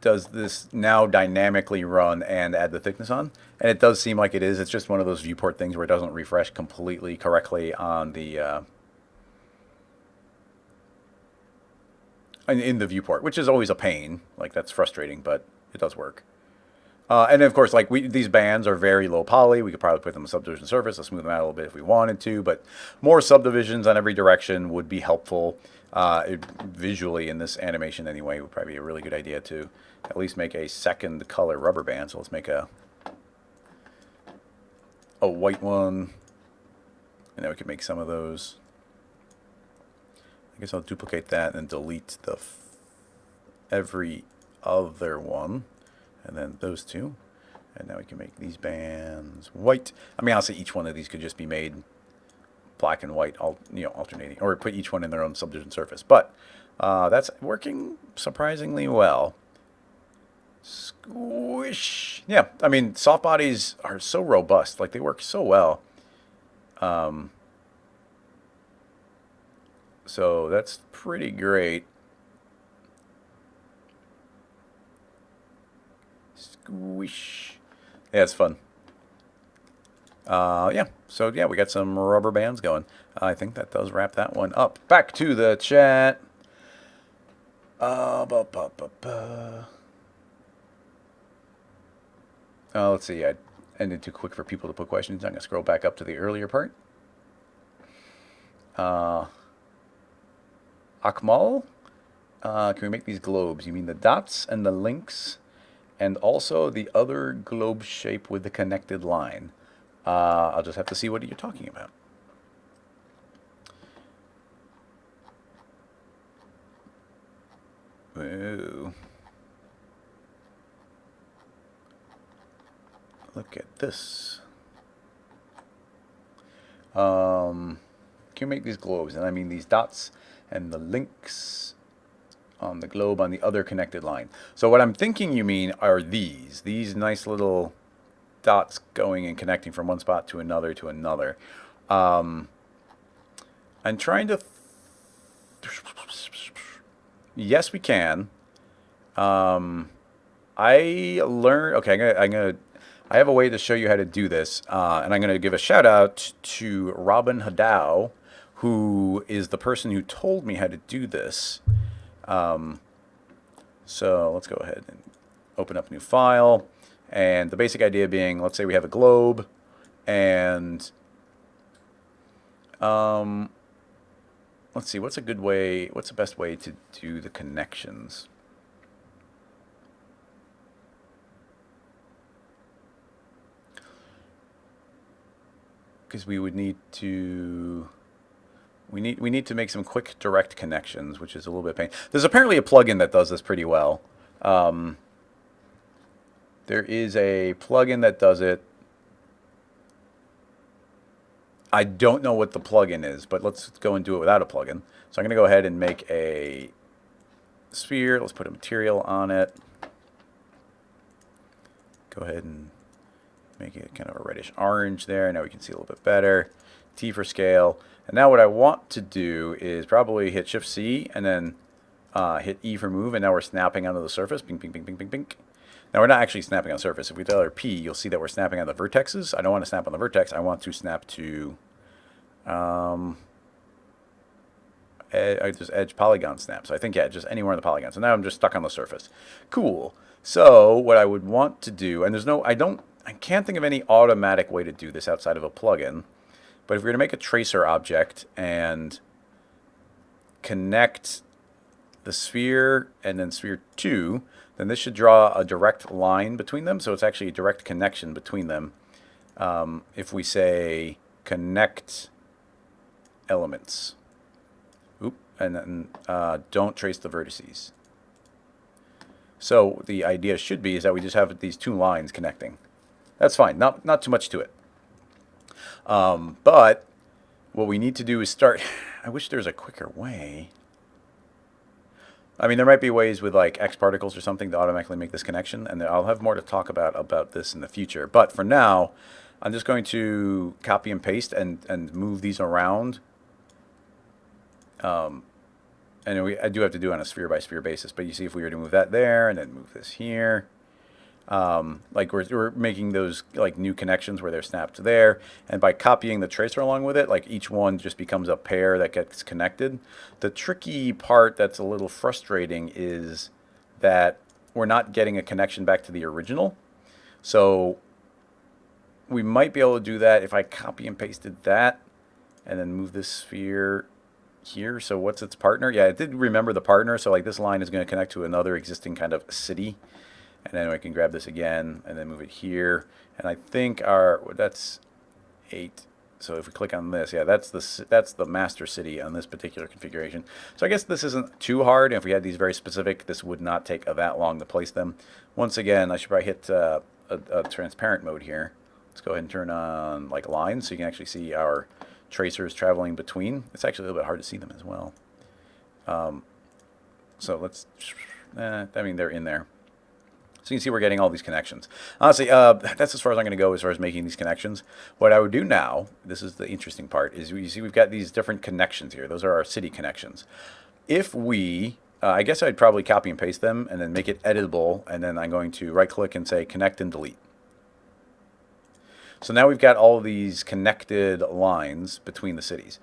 does this now dynamically run and add the thickness on? And it does seem like it is. It's just one of those viewport things where it doesn't refresh completely correctly on the in the viewport, which is always a pain. Like, that's frustrating, but it does work. And then, of course, like these bands are very low poly. We could probably put them on subdivision surface to smooth them out a little bit if we wanted to, but more subdivisions on every direction would be helpful. Visually in this animation anyway, would probably be a really good idea to at least make a second color rubber band. So let's make a white one, and then we can make some of those. I guess I'll duplicate that and delete the every other one, and then those two, and now we can make these bands white. I mean, honestly, each one of these could just be made black and white, alternating, or put each one in their own subdivision surface. But that's working surprisingly well. Squish. Yeah, I mean, soft bodies are so robust. Like, they work so well. So that's pretty great. Squish. Yeah, it's fun. Yeah, so yeah, we got some rubber bands going. I think that does wrap that one up. Back to the chat. Let's see, I ended too quick for people to put questions. I'm going to scroll back up to the earlier part. Akmal, can we make these globes? You mean the dots and the links, and also the other globe shape with the connected line? I'll just have to see what you're talking about. Ooh. Look at this. Can you make these globes? And I mean these dots and the links on the globe on the other connected line. So what I'm thinking you mean are these nice little dots going and connecting from one spot to another to another. I'm trying to... Yes, we can. I learned... Okay, I have a way to show you how to do this, and I'm going to give a shout out to Robin Hadow, who is the person who told me how to do this. So let's go ahead and open up a new file. And the basic idea being, let's say we have a globe, and let's see, what's the best way to do the connections? Because we would need to... We need to make some quick direct connections, which is a little bit pain. There's apparently a plugin that does this pretty well. There is a plugin that does it. I don't know what the plugin is, but let's go and do it without a plugin. So I'm going to go ahead and make a sphere. Let's put a material on it. Go ahead and make it kind of a reddish orange there. Now we can see a little bit better. T for scale. And now what I want to do is probably hit Shift C and then hit E for move, and now we're snapping onto the surface. Ping, ping, ping, ping, ping, ping. Now we're not actually snapping on the surface. If we tell P, you'll see that we're snapping on the vertexes. I don't want to snap on the vertex. I want to snap to just edge polygon snap. So I think, yeah, just anywhere on the polygon. So now I'm just stuck on the surface. Cool. So what I would want to do, and there's no, I can't think of any automatic way to do this outside of a plugin. But if we're going to make a tracer object and connect the sphere and then sphere 2, then this should draw a direct line between them. So it's actually a direct connection between them. If we say connect elements, and then don't trace the vertices. So the idea should be is that we just have these two lines connecting. That's fine. Not too much to it. But what we need to do is start. I wish there's a quicker way. I mean, there might be ways with like X particles or something to automatically make this connection, and I'll have more to talk about this in the future. But for now, I'm just going to copy and paste and move these around. And I do have to do it on a sphere by sphere basis, but you see if we were to move that there and then move this here, like we're making those like new connections where they're snapped there, and by copying the tracer along with it, like each one just becomes a pair that gets connected. The tricky part that's a little frustrating is that we're not getting a connection back to the original. So we might be able to do that if I copy and pasted that and then move this sphere here. So what's its partner? Yeah, it did remember the partner. So like this line is going to connect to another existing kind of city. And then we can grab this again and then move it here. And I think that's 8. So if we click on this, yeah, that's the master city on this particular configuration. So I guess this isn't too hard. And if we had these very specific, this would not take that long to place them. Once again, I should probably hit a transparent mode here. Let's go ahead and turn on like lines so you can actually see our tracers traveling between. It's actually a little bit hard to see them as well. So let's, I mean, they're in there. So you can see we're getting all these connections. Honestly, that's as far as I'm going to go as far as making these connections. What I would do now, this is the interesting part, is you see we've got these different connections here. Those are our city connections. If we, I guess I'd probably copy and paste them and then make it editable, and then I'm going to right click and say connect and delete. So now we've got all of these connected lines between the cities.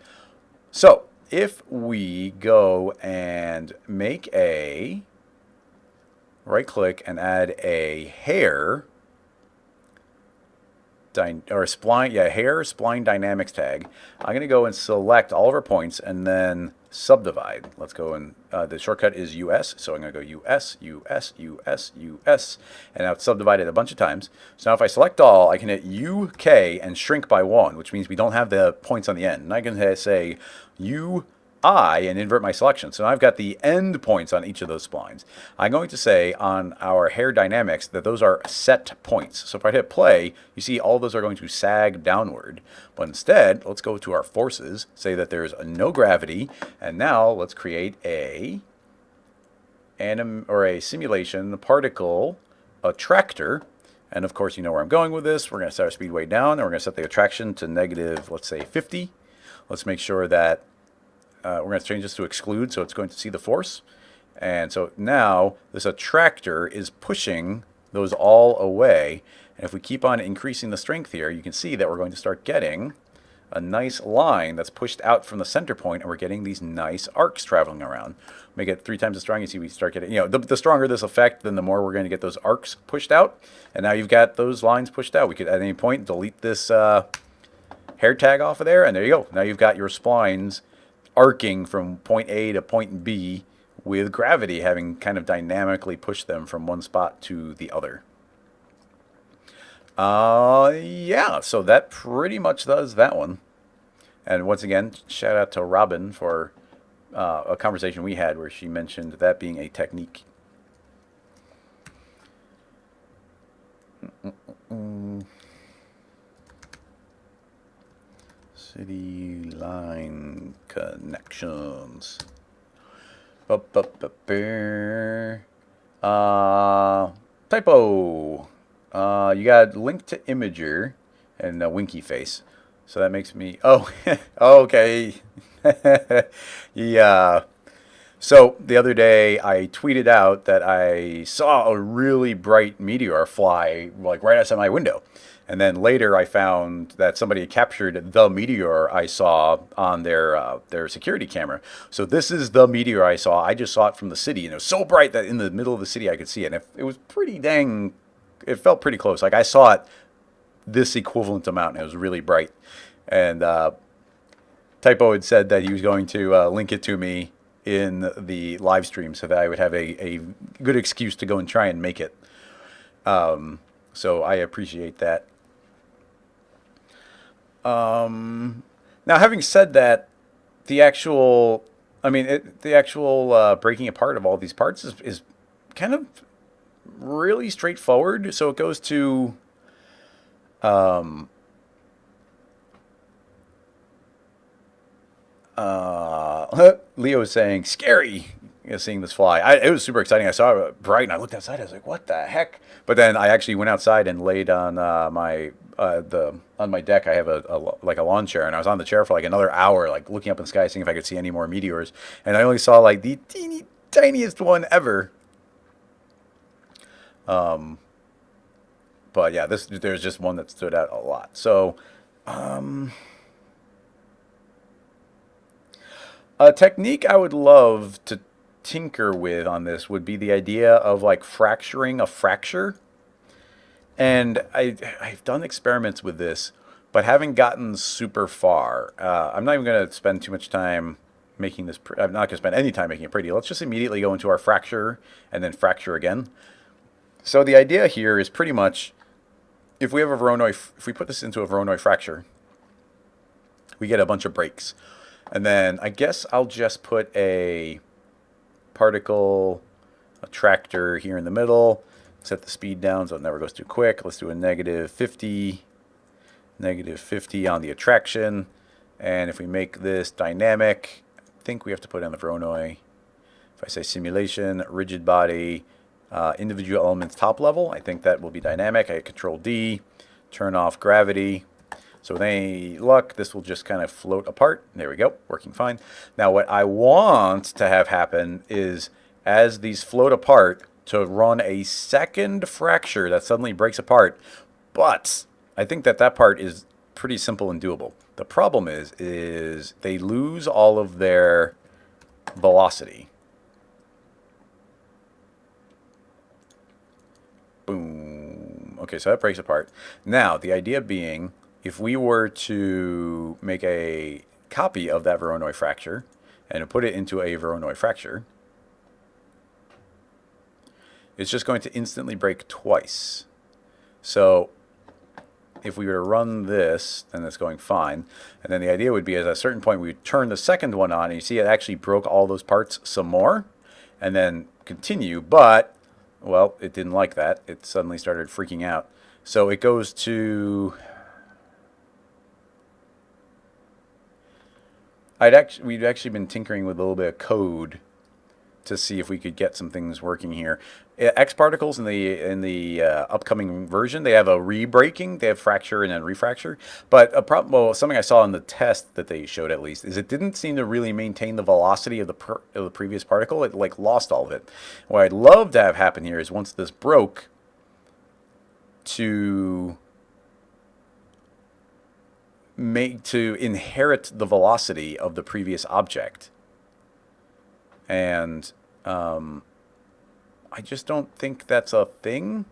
So if we go and make a right click and add a hair or spline, yeah, hair spline dynamics tag, I'm going to go and select all of our points and then subdivide. Let's go and the shortcut is US, so I'm going to go US, US, US, US, and now it's subdivided a bunch of times. So now if I select all, I can hit UK and shrink by 1, which means we don't have the points on the end. And I can say UI and invert my selection. So now I've got the end points on each of those splines. I'm going to say on our hair dynamics that those are set points. So if I hit play, you see all those are going to sag downward. But instead, let's go to our forces, say that there's no gravity, and now let's create a simulation particle attractor. And of course, you know where I'm going with this. We're going to set our speed way down, and we're going to set the attraction to negative, let's say 50. Let's make sure that we're going to change this to exclude, so it's going to see the force. And so now this attractor is pushing those all away. And if we keep on increasing the strength here, you can see that we're going to start getting a nice line that's pushed out from the center point, and we're getting these nice arcs traveling around. Make it 3 times as strong. You see we start getting, the stronger this effect, then the more we're going to get those arcs pushed out. And now you've got those lines pushed out. We could at any point delete this hair tag off of there, and there you go. Now you've got your splines arcing from point A to point B with gravity having kind of dynamically pushed them from one spot to the other. Yeah, so that pretty much does that one. And once again, shout out to Robin for a conversation we had where she mentioned that being a technique. City line connections. Typo. You got link to imager and a winky face. So that makes me, oh, okay. Yeah. So the other day I tweeted out that I saw a really bright meteor fly like right outside my window. And then later I found that somebody had captured the meteor I saw on their security camera. So this is the meteor I saw. I just saw it from the city, and it was so bright that in the middle of the city I could see it. And it was pretty dang, it felt pretty close. Like I saw it this equivalent amount, and it was really bright. And Typo had said that he was going to link it to me in the live stream so that I would have a good excuse to go and try and make it. So I appreciate that. Now, having said that, the actual, the actual breaking apart of all these parts is kind of really straightforward. So it goes to Leo is saying scary, seeing this fly. It was super exciting. I saw it bright and I looked outside. I was like, what the heck? But then I actually went outside and laid on on my deck. I have like a lawn chair, and I was on the chair for like another hour, like looking up in the sky, seeing if I could see any more meteors. And I only saw like the teeny tiniest one ever. But yeah, there's just one that stood out a lot. So, a technique I would love to tinker with on this would be the idea of like fracturing a fracture. And I've done experiments with this, but haven't gotten super far. I'm not even going to spend too much time making this. I'm not going to spend any time making it pretty. Let's just immediately go into our fracture and then fracture again. So the idea here is pretty much, if we put this into a Voronoi fracture, we get a bunch of breaks. And then I guess I'll just put a particle attractor here in the middle, set the speed down so it never goes too quick. Let's do a negative 50 on the attraction. And if we make this dynamic, I think we have to put in the Voronoi. If I say simulation, rigid body, individual elements top level, I think that will be dynamic. I hit Control D, turn off gravity. So with any luck, this will just kind of float apart. There we go, working fine. Now what I want to have happen is, as these float apart, to run a second fracture that suddenly breaks apart. But I think that part is pretty simple and doable. The problem is they lose all of their velocity. Boom. Okay, so that breaks apart. Now, the idea being, if we were to make a copy of that Voronoi fracture and put it into a Voronoi fracture, it's just going to instantly break twice. So if we were to run this, then it's going fine. And then the idea would be, at a certain point, we would turn the second one on, and you see it actually broke all those parts some more, and then continue. But, well, it didn't like that. It suddenly started freaking out. So it goes to... we'd actually been tinkering with a little bit of code to see if we could get some things working here. X particles in the upcoming version, they have a re-breaking, they have fracture and then refracture. But something I saw in the test that they showed, at least, is it didn't seem to really maintain the velocity of the previous particle. It like lost all of it. What I'd love to have happen here is, once this broke, to inherit the velocity of the previous object. And I just don't think that's a thing.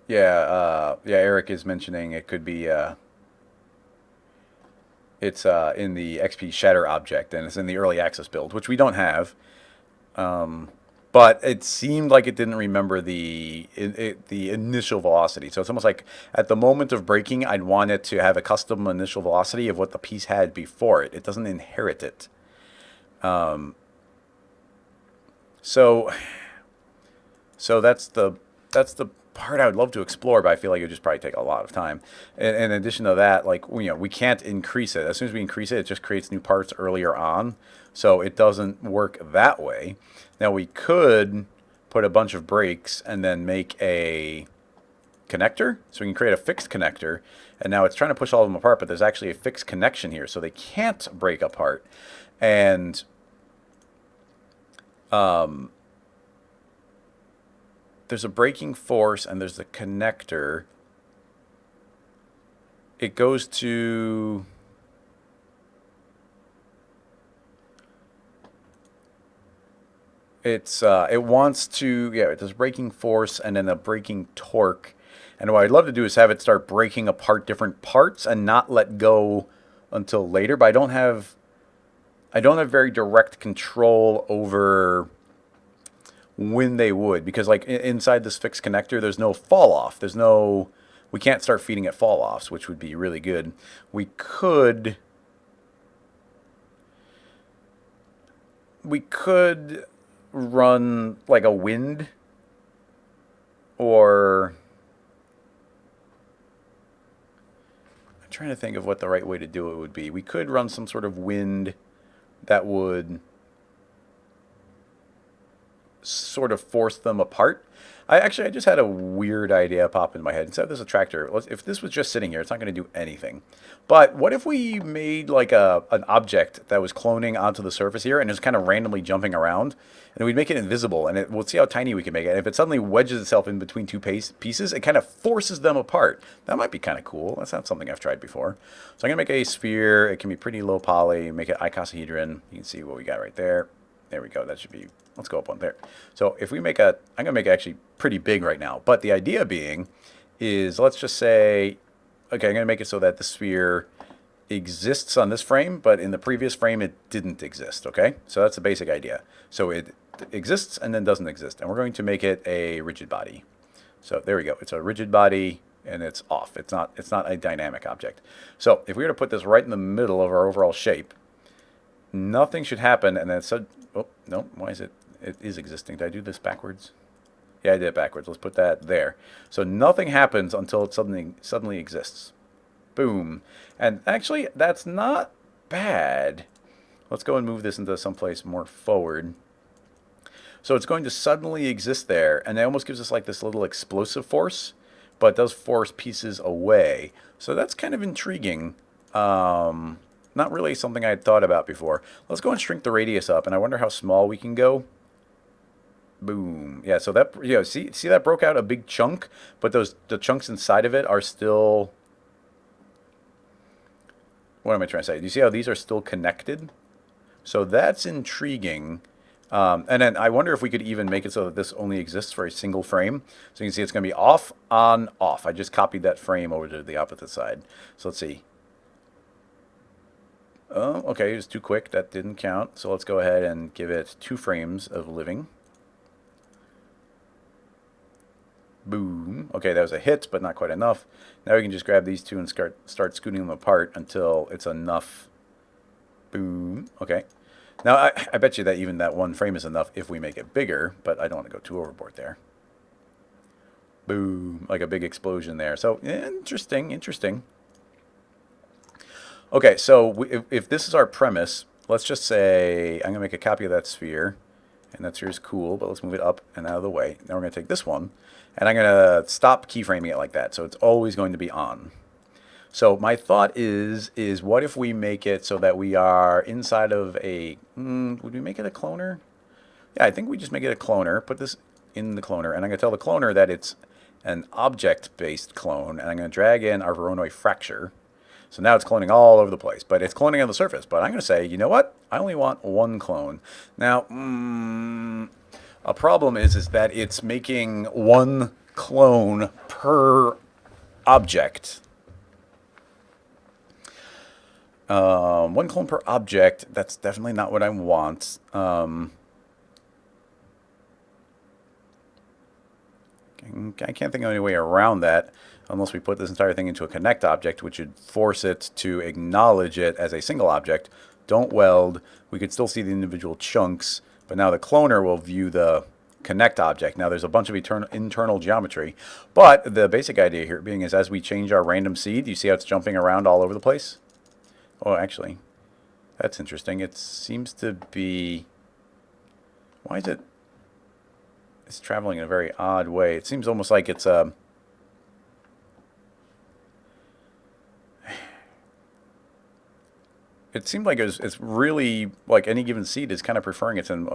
Yeah, Eric is mentioning it could be, it's in the XP Shatter object, and it's in the early access build, which we don't have. But it seemed like it didn't remember the initial velocity. So it's almost like, at the moment of breaking, I'd want it to have a custom initial velocity of what the piece had before it. It doesn't inherit it. So that's the part I would love to explore, but I feel like it would just probably take a lot of time. And in addition to that, like, you know, we can't increase it. As soon as we increase it, it just creates new parts earlier on. So it doesn't work that way. Now we could put a bunch of brakes and then make a connector. So we can create a fixed connector. And now it's trying to push all of them apart, but there's actually a fixed connection here. So they can't break apart. And there's a braking force and there's the connector. It goes to... it wants to, yeah, there's braking force and then a braking torque. And what I'd love to do is have it start breaking apart different parts and not let go until later. But I don't have very direct control over when they would, because like inside this fixed connector, there's no fall off. We can't start feeding it fall offs, which would be really good. We could run like a wind, or I'm trying to think of what the right way to do it would be. We could run some sort of wind that would sort of force them apart. I just had a weird idea pop in my head. Instead of this a tractor, if this was just sitting here, it's not going to do anything. But what if we made like an object that was cloning onto the surface here and just kind of randomly jumping around, and we'd make it invisible, and we'll see how tiny we can make it. And if it suddenly wedges itself in between two pieces, it kind of forces them apart. That might be kind of cool. That's not something I've tried before. So I'm going to make a sphere. It can be pretty low poly. Make it icosahedron. You can see what we got right there. There we go. That should be... Let's go up one there. So if we make I'm going to make it actually pretty big right now. But the idea being is, let's just say, okay, I'm going to make it so that the sphere exists on this frame, but in the previous frame it didn't exist, okay? So that's the basic idea. So it exists and then doesn't exist. And we're going to make it a rigid body. So there we go. It's a rigid body and it's off. It's not a dynamic object. So if we were to put this right in the middle of our overall shape, nothing should happen, and then oh, no, why is it? It is existing. Did I do this backwards? Yeah, I did it backwards. Let's put that there. So nothing happens until it suddenly exists. Boom. And actually, that's not bad. Let's go and move this into someplace more forward. So it's going to suddenly exist there, and it almost gives us like this little explosive force, but it does force pieces away. So that's kind of intriguing. Not really something I had thought about before. Let's go and shrink the radius up, and I wonder how small we can go. Boom. Yeah, so that, you know, see that broke out a big chunk, but the chunks inside of it are still... What am I trying to say? Do you see how these are still connected? So that's intriguing. And then I wonder if we could even make it so that this only exists for a single frame. So you can see it's going to be off, on, off. I just copied that frame over to the opposite side. So let's see. Oh, okay, it was too quick. That didn't count. So let's go ahead and give it 2 frames of living. Boom. Okay, that was a hit, but not quite enough. Now we can just grab these two and start scooting them apart until it's enough. Boom. Okay. Now, I bet you that even that 1 frame is enough if we make it bigger, but I don't want to go too overboard there. Boom. Like a big explosion there. So, interesting, interesting. Okay, so if this is our premise, let's just say I'm going to make a copy of that sphere. And that sphere is cool, but let's move it up and out of the way. Now we're going to take this one, and I'm going to stop keyframing it like that. So it's always going to be on. So my thought is what if we make it so that we are inside of a... would we make it a cloner? Yeah, I think we just make it a cloner. Put this in the cloner, and I'm going to tell the cloner that it's an object-based clone, and I'm going to drag in our Voronoi Fracture. So now it's cloning all over the place, but it's cloning on the surface. But I'm going to say, you know what? I only want 1 clone. Now, a problem is that it's making 1 clone per object. 1 clone per object, that's definitely not what I want. I can't think of any way around that. Unless we put this entire thing into a connect object, which would force it to acknowledge it as a single object. Don't weld. We could still see the individual chunks, but now the cloner will view the connect object. Now there's a bunch of internal geometry, but the basic idea here being is as we change our random seed, you see how it's jumping around all over the place? Oh, actually, that's interesting. It seems to be, why is it, it's traveling in a very odd way. It seems almost like it's a, it seemed like it's really like any given seed is kind of preferring it. And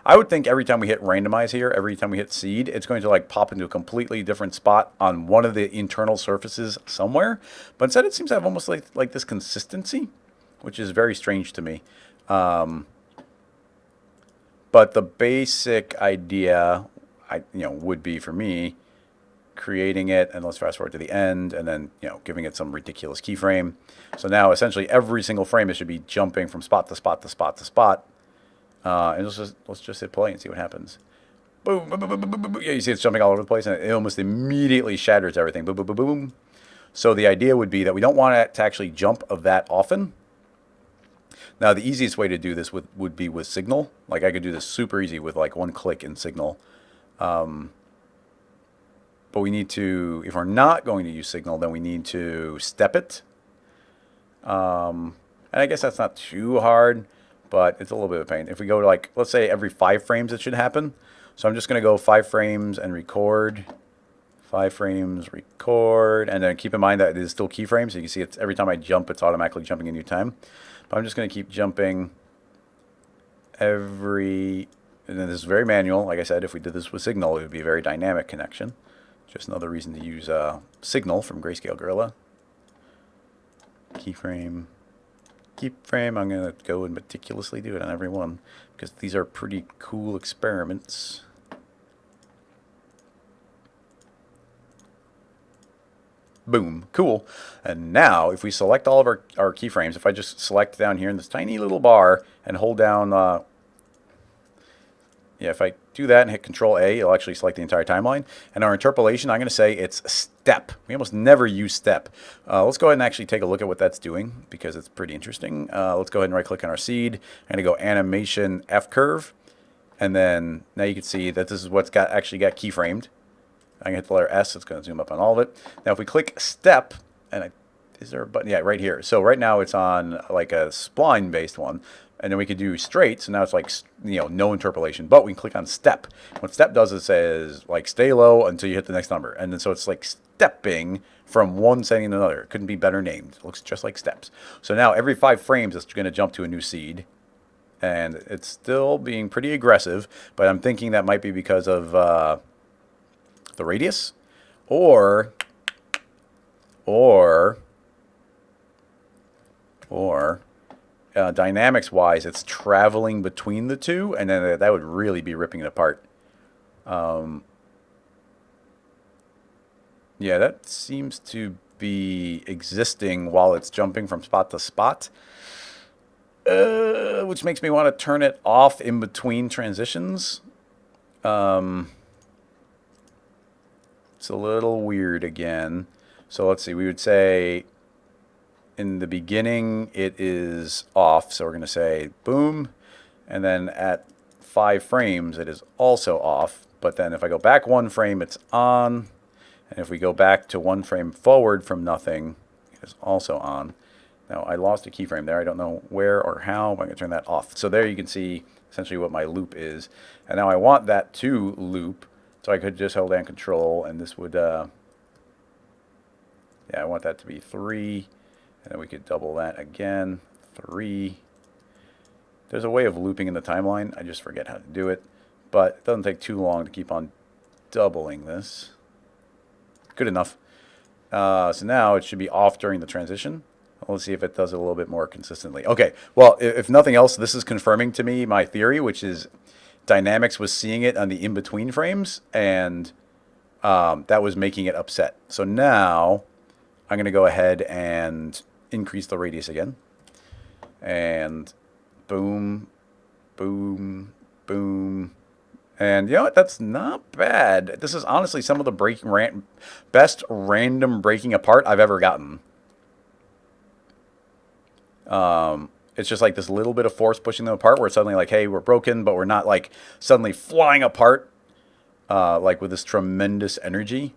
I would think every time we hit randomize here, every time we hit seed, it's going to like pop into a completely different spot on one of the internal surfaces somewhere. But instead, it seems to have almost like this consistency, which is very strange to me. But the basic idea, would be for me, creating it, and let's fast forward to the end, and then giving it some ridiculous keyframe. So now essentially every single frame it should be jumping from spot to spot to spot to spot. And let's just hit play and see what happens. Boom, boom, boom, boom, boom, boom. Yeah, you see it's jumping all over the place, and it almost immediately shatters everything. Boom, boom, boom, boom. So the idea would be that we don't want it to actually jump that often. Now the easiest way to do this would be with Signal. Like I could do this super easy with like one click in Signal. But we need to, if we're not going to use Signal, then we need to step it. And I guess that's not too hard, but it's a little bit of a pain. If we go to like, let's say every 5 frames it should happen. So I'm just going to go 5 frames and record. 5 frames, record. And then keep in mind that it is still keyframes. So you can see it's every time I jump, it's automatically jumping a new time. But I'm just going to keep jumping and then this is very manual. Like I said, if we did this with Signal, it would be a very dynamic connection. Just another reason to use Signal from Grayscale Gorilla. Keyframe. I'm going to go and meticulously do it on every one because these are pretty cool experiments. Boom. Cool. And now if we select all of our keyframes, if I just select down here in this tiny little bar and hold down if I do that and hit Control A, it'll actually select the entire timeline. And our interpolation, I'm going to say it's step. We almost never use step. Let's go ahead and actually take a look at what that's doing because it's pretty interesting. Let's go ahead and right-click on our seed. I'm going to go Animation F-Curve. And then now you can see that this is what's actually got keyframed. I'm going to hit the letter S. It's going to zoom up on all of it. Now if we click Step, and is there a button? Yeah, right here. So right now it's on like a spline-based one. And then we could do straight, so now it's like, no interpolation. But we can click on step. What step does is says, like, stay low until you hit the next number. And then so it's like stepping from one setting to another. It couldn't be better named. It looks just like steps. So now every 5 frames, it's going to jump to a new seed. And it's still being pretty aggressive, but I'm thinking that might be because of the radius. Or dynamics-wise, it's traveling between the two, and then that would really be ripping it apart. Yeah, that seems to be existing while it's jumping from spot to spot, which makes me want to turn it off in between transitions. It's a little weird again. So let's see, we would say in the beginning it is off, so we're going to say boom, and then at 5 frames it is also off, but then if I go back 1 frame it's on, and if we go back to 1 frame forward from nothing it is also on. Now I lost a keyframe there, I don't know where or how, but I'm going to turn that off. So there you can see essentially what my loop is, and now I want that to loop, so I could just hold down Control, and this would yeah, I want that to be 3. And then we could double that again, 3. There's a way of looping in the timeline. I just forget how to do it. But it doesn't take too long to keep on doubling this. Good enough. So now it should be off during the transition. Let's see if it does it a little bit more consistently. Okay, well, if nothing else, this is confirming to me my theory, which is Dynamics was seeing it on the in-between frames, and that was making it upset. So now I'm going to go ahead and increase the radius again. And boom, boom, boom. And you know what? That's not bad. This is honestly some of the best random breaking apart I've ever gotten. It's just like this little bit of force pushing them apart where it's suddenly like, hey, we're broken, but we're not like suddenly flying apart like with this tremendous energy.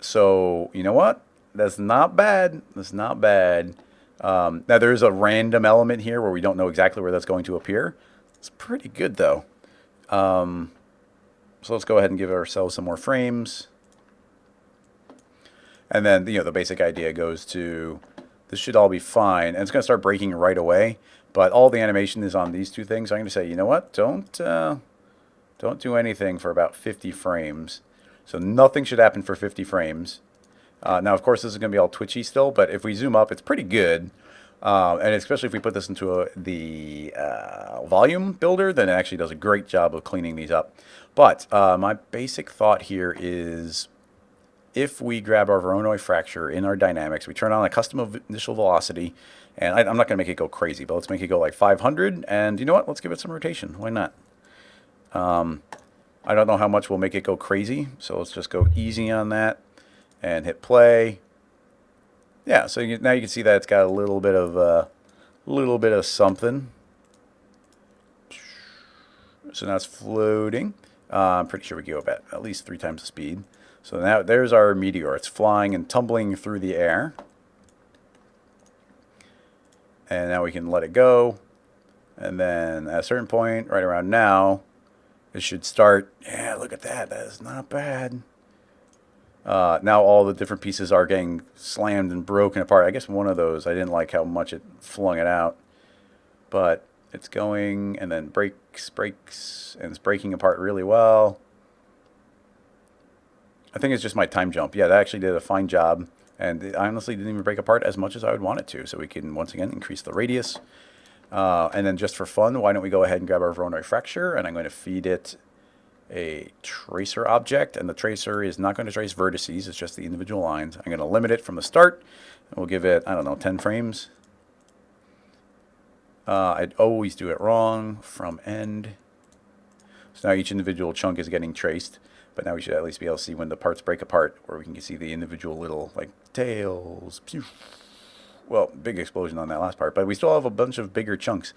So, you know what? That's not bad. That's not bad. Now, there's a random element here where we don't know exactly where that's going to appear. It's pretty good, though. So let's go ahead and give ourselves some more frames. And then, the basic idea goes to, this should all be fine. And it's going to start breaking right away. But all the animation is on these two things. So I'm going to say, you know what? Don't do anything for about 50 frames. So nothing should happen for 50 frames. Now, of course, this is going to be all twitchy still. But if we zoom up, it's pretty good. And especially if we put this into the volume builder, then it actually does a great job of cleaning these up. But my basic thought here is, if we grab our Voronoi Fracture in our dynamics, we turn on a custom initial velocity, and I'm not going to make it go crazy, but let's make it go like 500, and you know what? Let's give it some rotation. Why not? I don't know how much will make it go crazy, so let's just go easy on that and hit play. Yeah, so now you can see that it's got a little bit of something. So now it's floating. I'm pretty sure we can go at least 3 times the speed. So now there's our meteor. It's flying and tumbling through the air. And now we can let it go. And then at a certain point, right around now, it should start. Yeah, look at that. That is not bad. Now all the different pieces are getting slammed and broken apart. I guess one of those, I didn't like how much it flung it out. But it's going and then breaks, and it's breaking apart really well. I think it's just my time jump. Yeah, that actually did a fine job. And it honestly didn't even break apart as much as I would want it to. So we can, once again, increase the radius. And then just for fun, why don't we go ahead and grab our Voronoi Fracture, and I'm going to feed it a tracer object. And the tracer is not going to trace vertices. It's just the individual lines. I'm going to limit it from the start. And we'll give it, I don't know, 10 frames. I'd always do it wrong from end. So now each individual chunk is getting traced. But now we should at least be able to see when the parts break apart, where we can see the individual little, like, tails. Well, big explosion on that last part, but we still have a bunch of bigger chunks.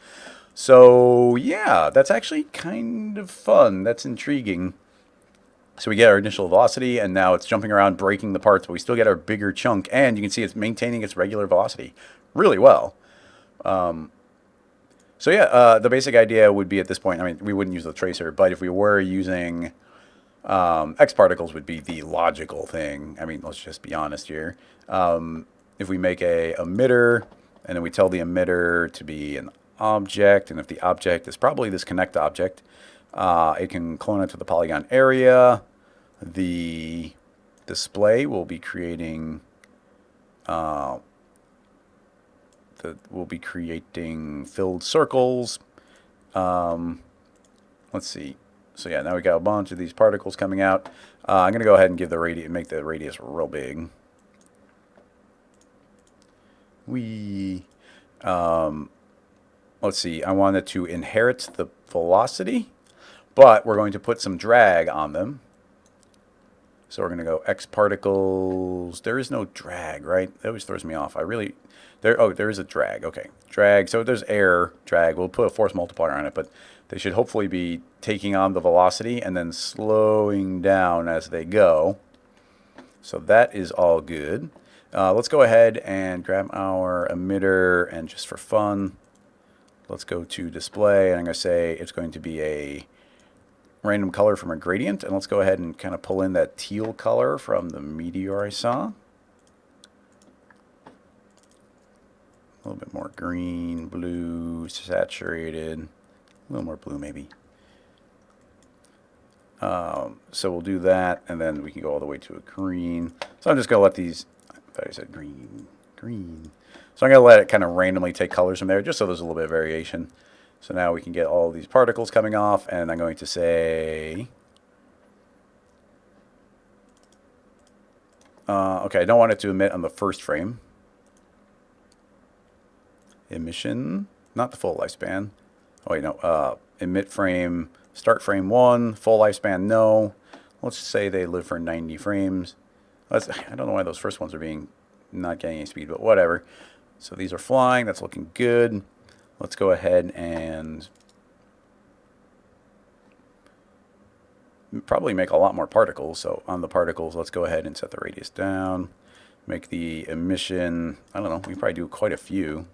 So, yeah, that's actually kind of fun. That's intriguing. So we get our initial velocity, and now it's jumping around, breaking the parts, but we still get our bigger chunk, and you can see it's maintaining its regular velocity really well. So, yeah, the basic idea would be at this point, I mean, we wouldn't use the tracer, but if we were using... X particles would be the logical thing. I mean, let's just be honest here. If we make a emitter, and then we tell the emitter to be an object, and if the object is probably this connect object, it can clone it to the polygon area. The display will be creating filled circles. Let's see. So yeah, now we got a bunch of these particles coming out. I'm going to go ahead and give make the radius real big. Let's see. I wanted to inherit the velocity, but we're going to put some drag on them. So we're going to go X particles. There is no drag, right? That always throws me off. There is a drag. Okay, drag. So there's air drag. We'll put a force multiplier on it, but they should hopefully be taking on the velocity and then slowing down as they go. So that is all good. Let's go ahead and grab our emitter, and just for fun, let's go to display, and I'm going to say it's going to be a random color from a gradient, and let's go ahead and kind of pull in that teal color from the meteor I saw. A little bit more green, blue, saturated, a little more blue maybe. So we'll do that, and then we can go all the way to a green. So I'm just going to let these, I thought I said green. So I'm going to let it kind of randomly take colors from there, just so there's a little bit of variation. So now we can get all these particles coming off, and I'm going to say, okay, I don't want it to emit on the first frame. Emission, not the full lifespan. Oh wait, no, emit frame, start frame 1, full lifespan, no. Let's say they live for 90 frames. I don't know why those first ones are not getting any speed, but whatever. So these are flying. That's looking good. Let's go ahead and probably make a lot more particles. So on the particles, let's go ahead and set the radius down. Make the emission, I don't know, we probably do quite a few.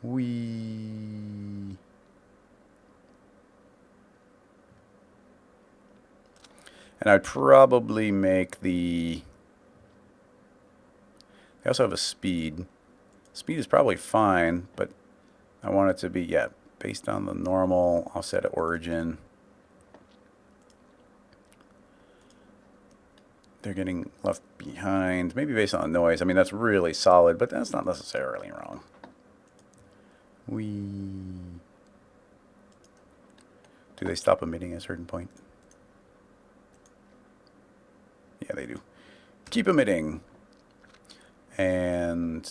And I'd probably make the, I also have a speed. Speed is probably fine, but I want it to be, yeah, based on the normal. I'll set it origin. They're getting left behind, maybe based on the noise. I mean, that's really solid, but that's not necessarily wrong. Do they stop emitting at a certain point? Yeah, they do. Keep emitting. And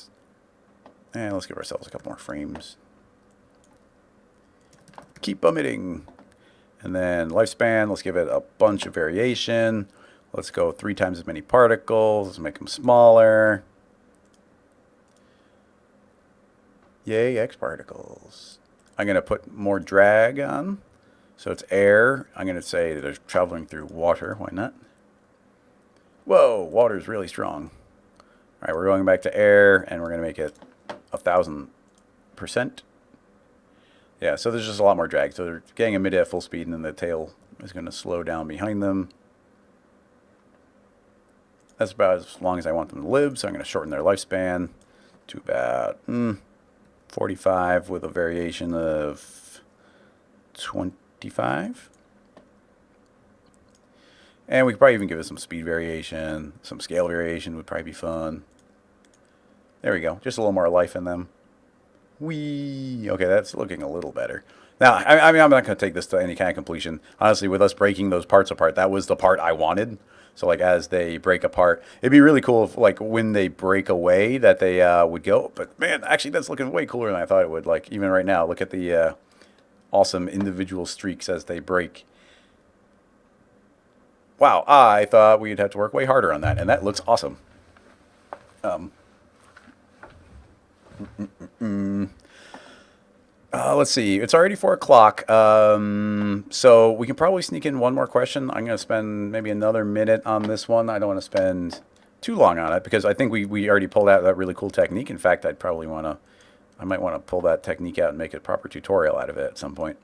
let's give ourselves a couple more frames. Keep emitting. And then lifespan, let's give it a bunch of variation. Let's go 3 times as many particles. Let's make them smaller. Yay, X particles. I'm going to put more drag on. So it's air. I'm going to say that they're traveling through water. Why not? Whoa, water is really strong. All right, we're going back to air, and we're going to make it 1,000%. Yeah, so there's just a lot more drag. So they're getting emitted at full speed, and then the tail is going to slow down behind them. That's about as long as I want them to live, so I'm going to shorten their lifespan to about 45 with a variation of 25. And we could probably even give it some speed variation, some scale variation would probably be fun. There we go, just a little more life in them. Okay, that's looking a little better. Now, I mean, I'm not going to take this to any kind of completion. Honestly, with us breaking those parts apart, that was the part I wanted. So, like, as they break apart, it'd be really cool if, like, when they break away, that they would go. But, man, actually, that's looking way cooler than I thought it would. Like, even right now, look at the awesome individual streaks as they break. Wow, I thought we'd have to work way harder on that, and that looks awesome. Let's see. It's already 4 o'clock, so we can probably sneak in one more question. I'm going to spend maybe another minute on this one. I don't want to spend too long on it because I think we already pulled out that really cool technique. In fact, I might want to pull that technique out and make a proper tutorial out of it at some point.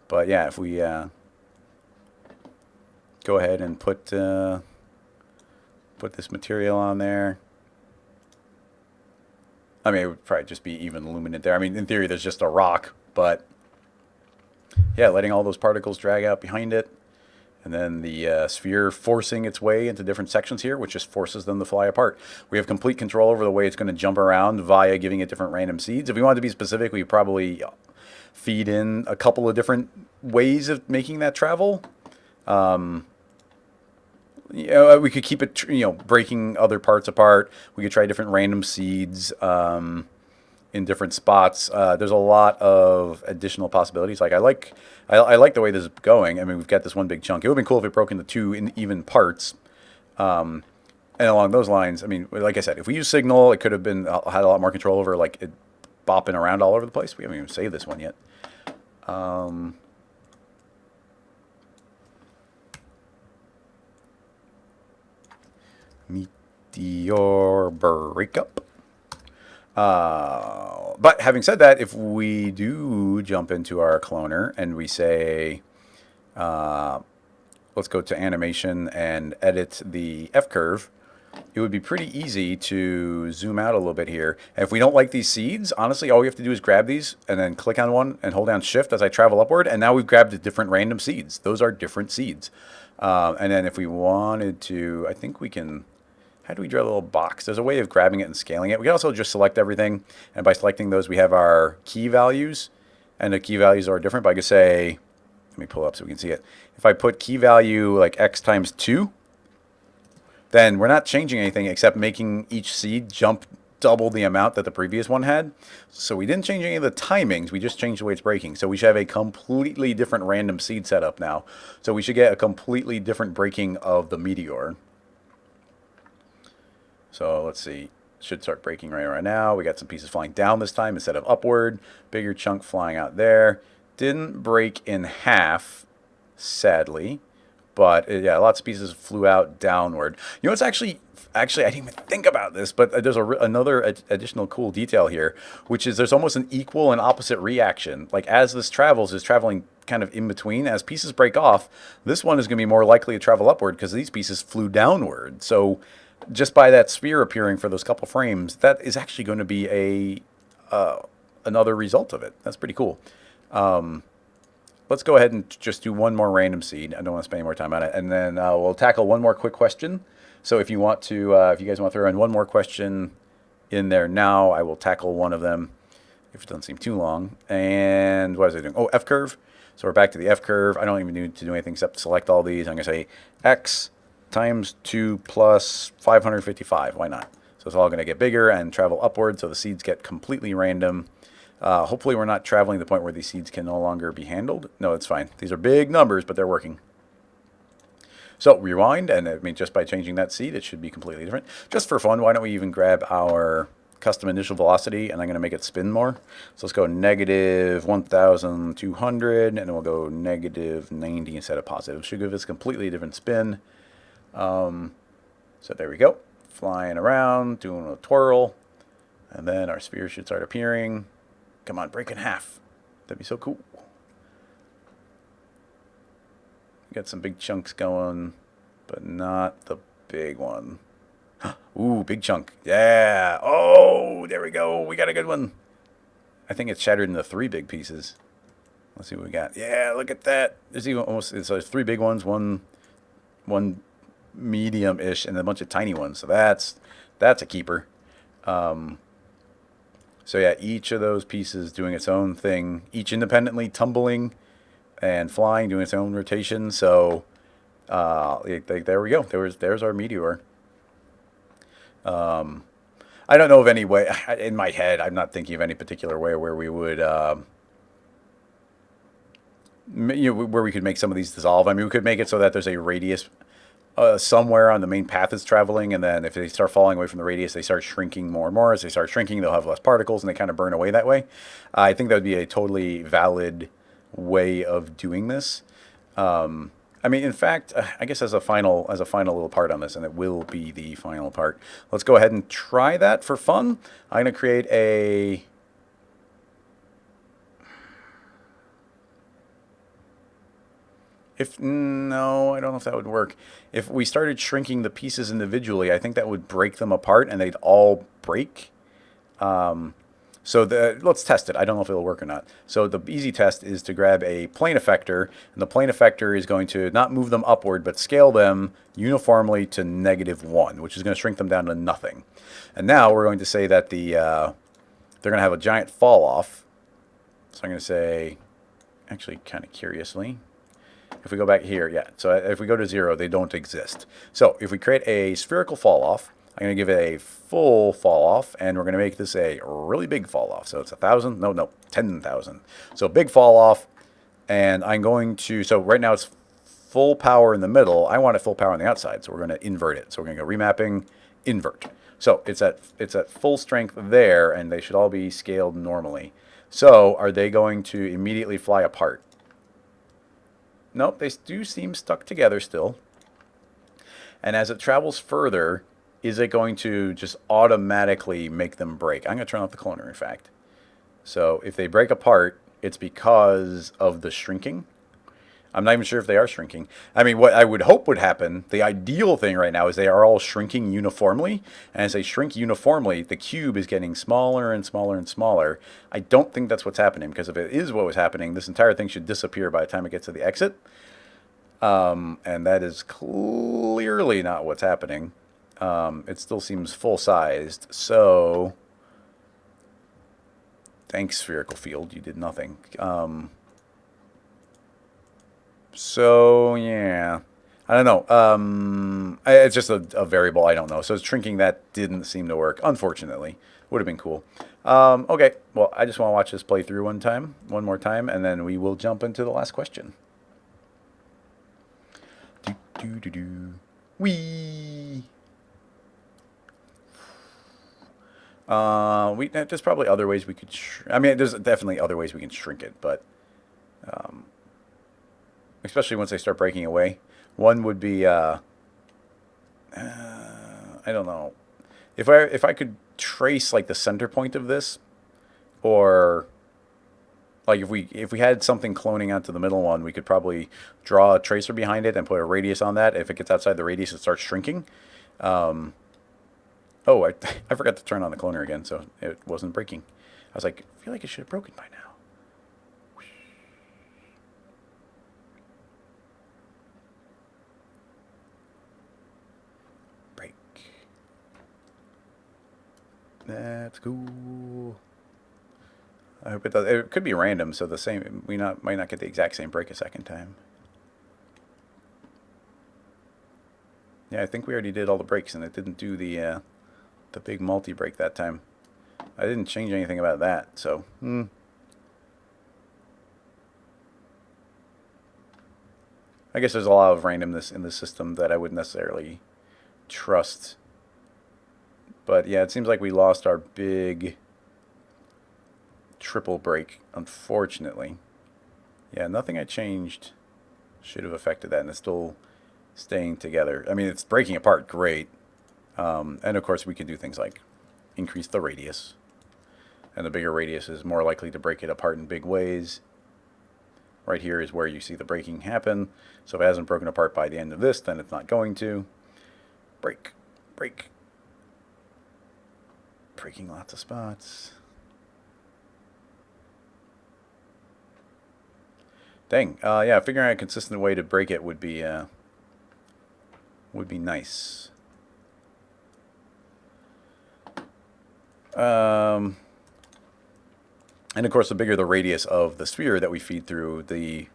But yeah, if we go ahead and put this material on there. I mean, it would probably just be even luminant there. I mean, in theory, there's just a rock, but yeah, letting all those particles drag out behind it. And then the sphere forcing its way into different sections here, which just forces them to fly apart. We have complete control over the way it's going to jump around via giving it different random seeds. If we wanted to be specific, we probably feed in a couple of different ways of making that travel. You know, we could keep it, breaking other parts apart. We could try different random seeds in different spots. There's a lot of additional possibilities. Like I like the way this is going. I mean, we've got this one big chunk. It would have been cool if it broke into 2 even parts. And along those lines, I mean, like I said, if we use signal, it could have been had a lot more control over like it bopping around all over the place. We haven't even saved this one yet. Meteor breakup. But having said that, if we do jump into our cloner and we say, let's go to animation and edit the F-curve, it would be pretty easy to zoom out a little bit here. And if we don't like these seeds, honestly, all we have to do is grab these and then click on one and hold down Shift as I travel upward. And now we've grabbed different random seeds. Those are different seeds. And then if we wanted to, I think we can... How do we draw a little box? There's a way of grabbing it and scaling it. We can also just select everything. And by selecting those, we have our key values. And the key values are different. But I could say, let me pull up so we can see it. If I put key value like x times 2, then we're not changing anything except making each seed jump double the amount that the previous one had. So we didn't change any of the timings. We just changed the way it's breaking. So we should have a completely different random seed setup now. So we should get a completely different breaking of the meteor. So let's see. should start breaking right now. We got some pieces flying down this time instead of upward. Bigger chunk flying out there. Didn't break in half, sadly. But yeah, lots of pieces flew out downward. You know, it's actually I didn't even think about this, but there's another additional cool detail here, which is there's almost an equal and opposite reaction. Like as this travels, it's traveling kind of in between. As pieces break off, this one is going to be more likely to travel upward because these pieces flew downward. So just by that sphere appearing for those couple frames, that is actually going to be another result of it. That's pretty cool. Let's go ahead and just do one more random seed. I don't want to spend any more time on it. And then we'll tackle one more quick question. So if you want to, if you guys want to throw in one more question in there now, I will tackle one of them if it doesn't seem too long. And what is it doing? Oh, F curve. So we're back to the F curve. I don't even need to do anything except select all these. I'm going to say X times 2 plus 555. Why not? So it's all going to get bigger and travel upward. So the seeds get completely random. Hopefully we're not traveling to the point where these seeds can no longer be handled. No, it's fine. These are big numbers, but they're working. So rewind, and I mean, just by changing that seed, it should be completely different. Just for fun, why don't we even grab our custom initial velocity, and I'm going to make it spin more. So let's go negative 1,200, and then we'll go negative 90 instead of positive. It should give us a completely different spin. So there we go. Flying around, doing a twirl, and then our sphere should start appearing. Come on, break in half. That'd be so cool. Got some big chunks going, but not the big one. Ooh, big chunk. Yeah. Oh, there we go. We got a good one. I think it's shattered into 3 big pieces. Let's see what we got. Yeah, look at that. There's even almost, so there's 3 big ones, one medium-ish, and a bunch of tiny ones. So that's a keeper. So yeah, each of those pieces doing its own thing, each independently tumbling and flying, doing its own rotation. So there we go. There's our meteor. I don't know of any way, in my head, I'm not thinking of any particular way where we would, where we could make some of these dissolve. I mean, we could make it so that there's a radius somewhere on the main path it's traveling, and then if they start falling away from the radius, they start shrinking more and more. As they start shrinking, they'll have less particles, and they kind of burn away that way. I think that would be a totally valid way of doing this. I mean, in fact, I guess as a final little part on this, and it will be the final part, let's go ahead and try that for fun. I'm going to create a... No, I don't know if that would work. If we started shrinking the pieces individually, I think that would break them apart, and they'd all break. So let's test it. I don't know if it'll work or not. So the easy test is to grab a plane effector, and the plane effector is going to not move them upward, but scale them uniformly to -1, which is going to shrink them down to nothing. And now we're going to say that they're going to have a giant fall off. So I'm going to say, actually kind of curiously, if we go back here, yeah, so if we go to 0, they don't exist. So if we create a spherical fall off, I'm going to give it a full fall off, and we're going to make this a really big fall off. So it's 1,000, no, 10,000. So big fall off, and I'm going to, so right now it's full power in the middle. I want it full power on the outside, so we're going to invert it. So we're going to go remapping, invert. So it's at full strength there, and they should all be scaled normally. So are they going to immediately fly apart? Nope, they do seem stuck together still. And as it travels further, is it going to just automatically make them break? I'm going to turn off the cloner, in fact. So if they break apart, it's because of the shrinking. I'm not even sure if they are shrinking. I mean, what I would hope would happen, the ideal thing right now is they are all shrinking uniformly. And as they shrink uniformly, the cube is getting smaller and smaller and smaller. I don't think that's what's happening, because if it is what was happening, this entire thing should disappear by the time it gets to the exit. And that is clearly not what's happening. It still seems full-sized. So, thanks, spherical field. You did nothing. So, yeah. I don't know. It's just a variable. I don't know. So, shrinking that didn't seem to work, unfortunately. Would have been cool. Okay. Well, I just want to watch this play through one more time, and then we will jump into the last question. Whee! There's probably other ways we could. I mean, there's definitely other ways we can shrink it, but especially once they start breaking away, one would be I don't know if I could trace like the center point of this, or like if we had something cloning onto the middle one, we could probably draw a tracer behind it and put a radius on that. If it gets outside the radius, it starts shrinking. Oh, I forgot to turn on the cloner again, so it wasn't breaking. I was like, I feel like it should have broken by now. Break. That's cool. I hope it does. It could be random, so the same might not get the exact same break a second time. Yeah, I think we already did all the breaks, and it didn't do the big multi-break that time. I didn't change anything about that, so I guess there's a lot of randomness in the system that I wouldn't necessarily trust. But yeah, it seems like we lost our big triple break, unfortunately. Yeah, nothing I changed should have affected that, and it's still staying together. I mean, it's breaking apart great. And of course, we can do things like increase the radius. And the bigger radius is more likely to break it apart in big ways. Right here is where you see the breaking happen. So if it hasn't broken apart by the end of this, then it's not going to. Break. Break. Breaking lots of spots. Dang. Yeah, figuring out a consistent way to break it would be nice. And of course, the bigger the radius of the sphere that we feed through, the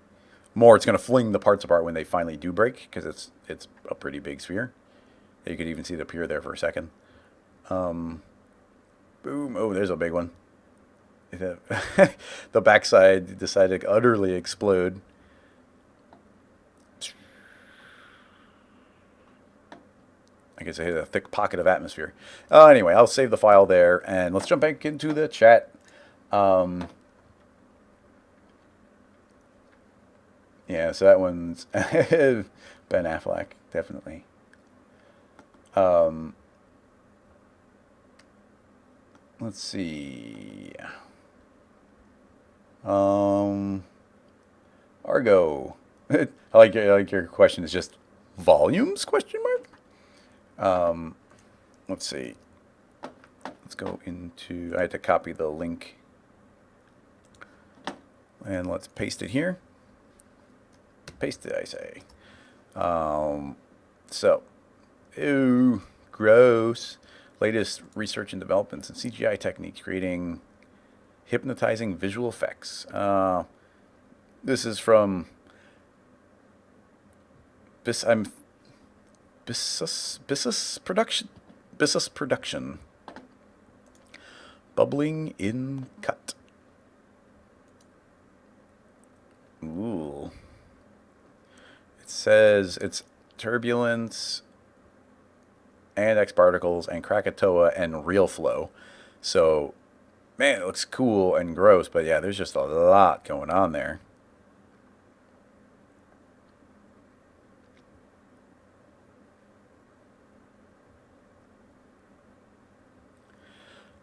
more it's going to fling the parts apart when they finally do break, because it's a pretty big sphere. You could even see it appear there for a second. Boom. Oh, there's a big one. The backside decided to utterly explode. I guess I hit a thick pocket of atmosphere. Anyway, I'll save the file there, and let's jump back into the chat. Yeah, so that one's Ben Affleck, definitely. Let's see. Argo. I like your question is just volumes, question mark? Let's see. Let's go into, I had to copy the link. And let's paste it here. Paste it, I say. So, ew, gross. Latest research and developments in CGI techniques creating hypnotizing visual effects. This is from Bissus Production. Bubbling in cut. Ooh. It says it's turbulence and X particles and Krakatoa and real flow. So, man, it looks cool and gross, but yeah, there's just a lot going on there.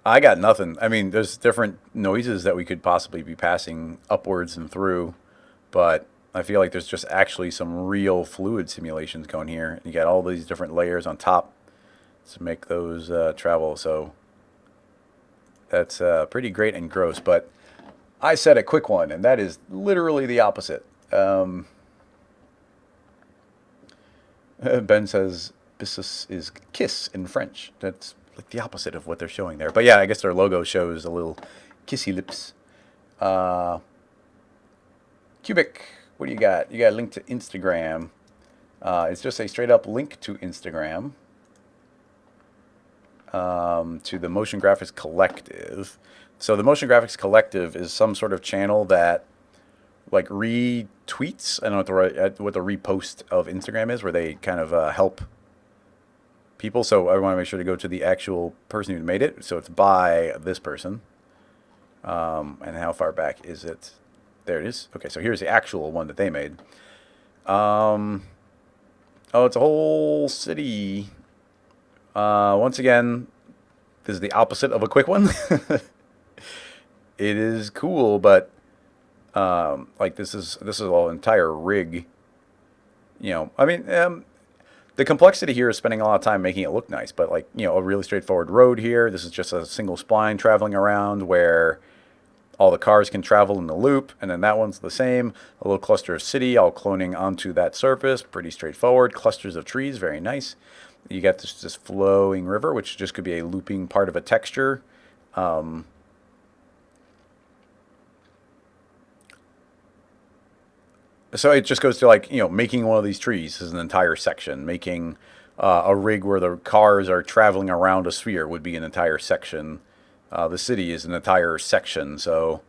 I got nothing. I mean, there's different noises that we could possibly be passing upwards and through, but I feel like there's just actually some real fluid simulations going here. You got all these different layers on top to make those travel, so that's pretty great and gross. But I said a quick one, and that is literally the opposite. Ben says Bissus is kiss in French. That's like the opposite of what they're showing there. But yeah, I guess their logo shows a little kissy lips. Cubic, what do you got? You got a link to Instagram. It's just a straight up link to Instagram. To the Motion Graphics Collective. So the Motion Graphics Collective is some sort of channel that like retweets. I don't know what the repost of Instagram is, where they kind of help people, so I want to make sure to go to the actual person who made it. So it's by this person. And how far back is it? There it is. Okay, so here's the actual one that they made. Oh, it's a whole city. Once again, this is the opposite of a quick one. It is cool, but like this is an entire rig. You know, I mean, the complexity here is spending a lot of time making it look nice, but like, you know, a really straightforward road here. This is just a single spline traveling around where all the cars can travel in the loop, and then that one's the same. A little cluster of city, all cloning onto that surface. Pretty straightforward. Clusters of trees, very nice. You get this flowing river, which just could be a looping part of a texture. So it just goes to, like, you know, making one of these trees is an entire section. Making a rig where the cars are traveling around a sphere would be an entire section. The city is an entire section, so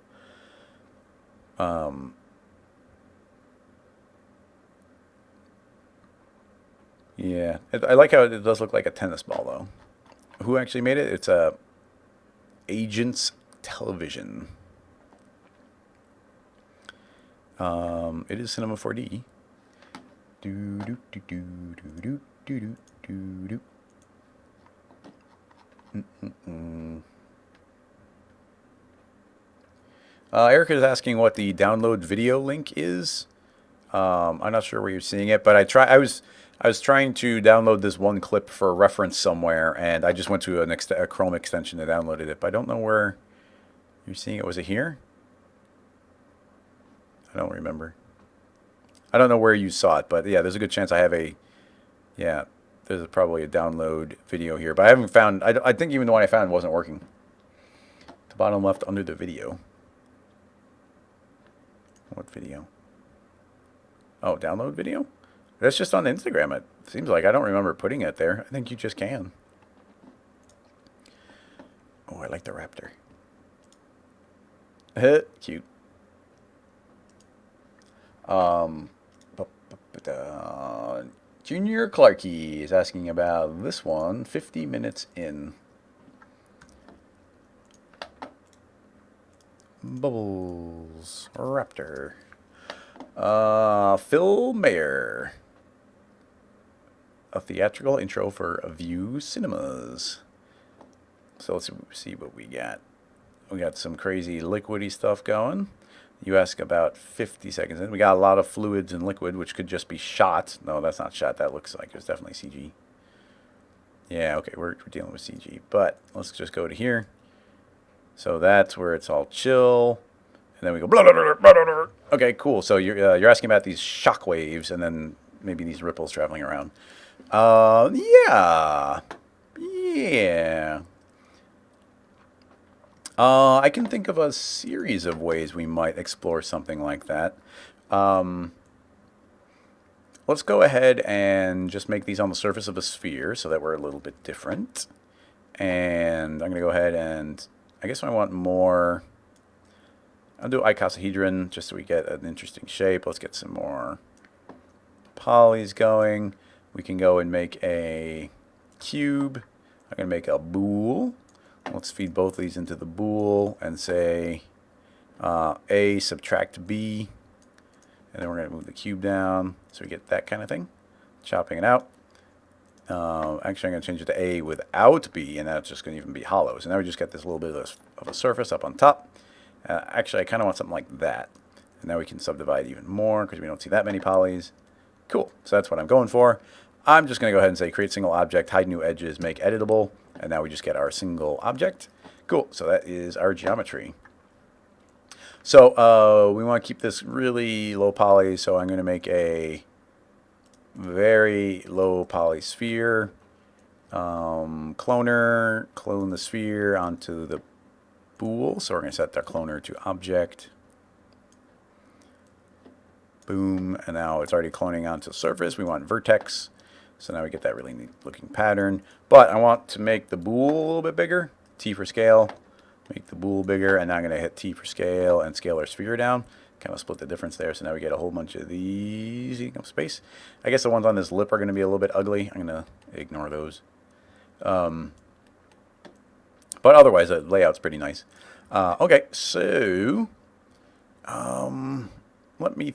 yeah. I like how it does look like a tennis ball, though. Who actually made it? It's Agents Television. It is Cinema 4D. Do do do do do do do do do. Erica is asking what the download video link is. I'm not sure where you're seeing it, but I was trying to download this one clip for reference somewhere, and I just went to a Chrome extension and downloaded it. But I don't know where you're seeing it. Was it here? I don't remember. I don't know where you saw it, but yeah, there's a good chance I have a. Yeah, there's probably a download video here, but I haven't found. I think even the one I found wasn't working. The bottom left under the video. What video? Oh, download video? That's just on Instagram. It seems like I don't remember putting it there. I think you just can. Oh, I like the raptor. Cute. Junior Clarkey is asking about this one. 50 minutes in. Bubbles. Raptor. Phil Mayer. A theatrical intro for View Cinemas. So let's see what we got. We got some crazy liquidy stuff going. You ask about 50 seconds in. We got a lot of fluids and liquid, which could just be shot. No, that's not shot. That looks like it's definitely CG. Yeah, okay, we're dealing with CG. But let's just go to here. So that's where it's all chill. And then we go blah, blah, blah, blah, blah. Okay, cool. So you're asking about these shock waves and then maybe these ripples traveling around. Yeah. I can think of a series of ways we might explore something like that. Let's go ahead and just make these on the surface of a sphere so that we're a little bit different. And I'm going to go ahead and, I guess I want more, I'll do icosahedron just so we get an interesting shape. Let's get some more polys going. We can go and make a cube. I'm going to make a bool. Let's feed both of these into the bool and say A subtract B. And then we're going to move the cube down so we get that kind of thing. Chopping it out. Actually, I'm going to change it to A without B, and that's just going to even be hollow. So now we just got this little bit of a surface up on top. Actually, I kind of want something like that. And now we can subdivide even more because we don't see that many polys. Cool. So that's what I'm going for. I'm just going to go ahead and say create single object, hide new edges, make editable. And now we just get our single object. Cool. So that is our geometry. So we want to keep this really low poly. So I'm going to make a very low poly sphere. Cloner, clone the sphere onto the bool. So we're going to set the cloner to object. Boom. And now it's already cloning onto the surface. We want vertex. So now we get that really neat looking pattern. But I want to make the bool a little bit bigger. T for scale. Make the bool bigger. And now I'm going to hit T for scale and scale our sphere down. Kind of split the difference there. So now we get a whole bunch of these eating up space. I guess the ones on this lip are going to be a little bit ugly. I'm going to ignore those. But otherwise, the layout's pretty nice. Okay, so let me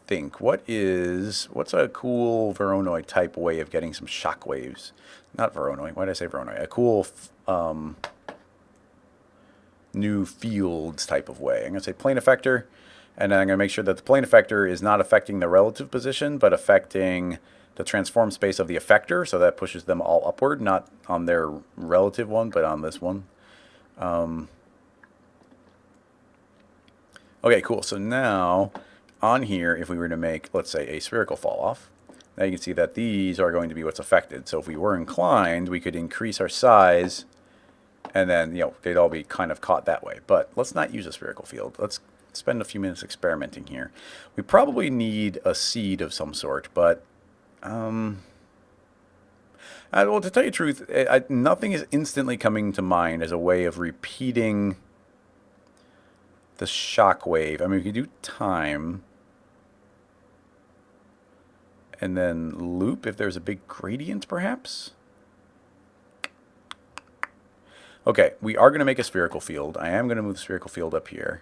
think. What's a cool Voronoi type way of getting some shock waves? Not Voronoi. Why did I say Voronoi? A cool new fields type of way. I'm going to say plane effector, and then I'm going to make sure that the plane effector is not affecting the relative position, but affecting the transform space of the effector, so that pushes them all upward, not on their relative one, but on this one. Okay, cool. So now on here, if we were to make, let's say, a spherical fall off, now you can see that these are going to be what's affected. So if we were inclined, we could increase our size, and then, they'd all be kind of caught that way. But let's not use a spherical field. Let's spend a few minutes experimenting here. We probably need a seed of some sort, but well, to tell you the truth, nothing is instantly coming to mind as a way of repeating the shock wave. I mean, we could do time and then loop if there's a big gradient, perhaps. Okay, we are going to make a spherical field. I am going to move the spherical field up here.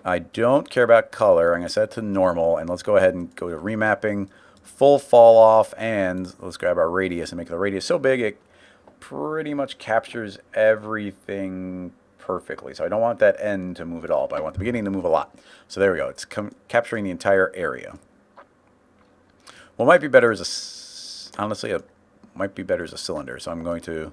I don't care about color. I'm going to set it to normal, and let's go ahead and go to remapping, full fall off, and let's grab our radius and make the radius so big it pretty much captures everything perfectly. So I don't want that end to move at all, but I want the beginning to move a lot. So there we go. It's capturing the entire area. What might be better is honestly, it might be better as a cylinder. So I'm going to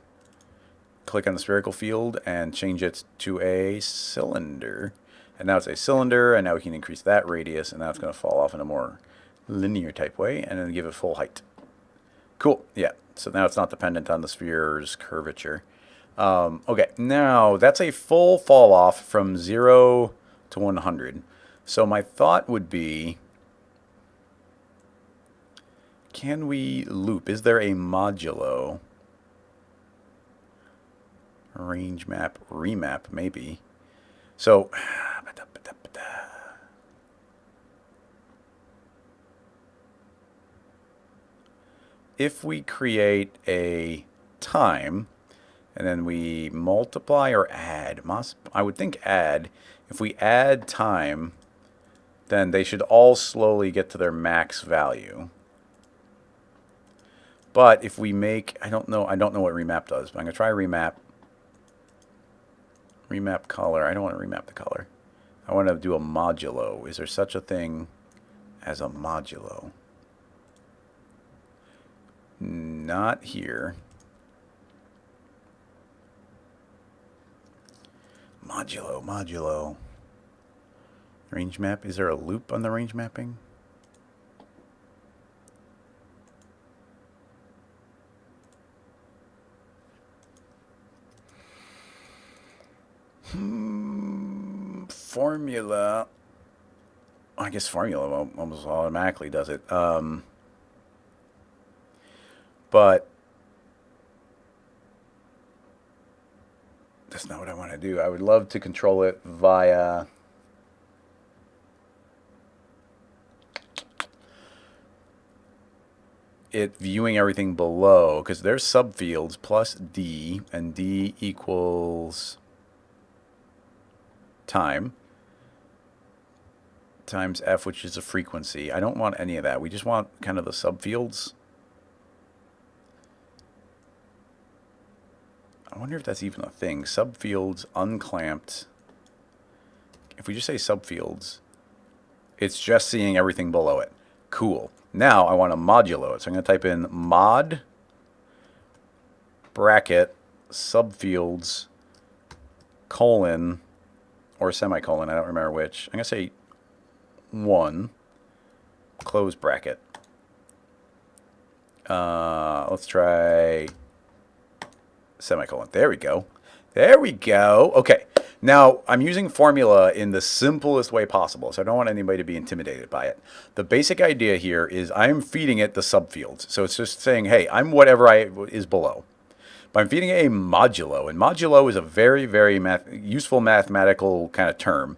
click on the spherical field and change it to a cylinder. And now it's a cylinder, and now we can increase that radius, and now it's going to fall off in a more linear type way, and then give it full height. Cool. Yeah. So now it's not dependent on the sphere's curvature. Okay. Now that's a full fall off from 0 to 100. So my thought would be, can we loop? Is there a modulo? Range map, remap, maybe. So if we create a time and then we multiply or add, I would think add. If we add time, then they should all slowly get to their max value. But if we make, I don't know what remap does, but I'm going to try remap. Remap color. I don't want to remap the color. I want to do a modulo. Is there such a thing as a modulo? Not here. Modulo. Range map. Is there a loop on the range mapping? Formula. I guess formula almost automatically does it. But that's not what I want to do. I would love to control it via it viewing everything below, because there's subfields plus D, and D equals time times F, which is a frequency. I don't want any of that. We just want kind of the subfields. I wonder if that's even a thing. Subfields unclamped. If we just say subfields, it's just seeing everything below it. Cool. Now I want to modulo it. So I'm going to type in mod bracket subfields colon or semicolon. I don't remember which. I'm going to say 1 close bracket. Let's try semicolon. There we go. There we go. Okay. Now, I'm using formula in the simplest way possible, so I don't want anybody to be intimidated by it. The basic idea here is I'm feeding it the subfields. So it's just saying, hey, I'm whatever is below. But I'm feeding it a modulo, and modulo is a very, very useful mathematical kind of term.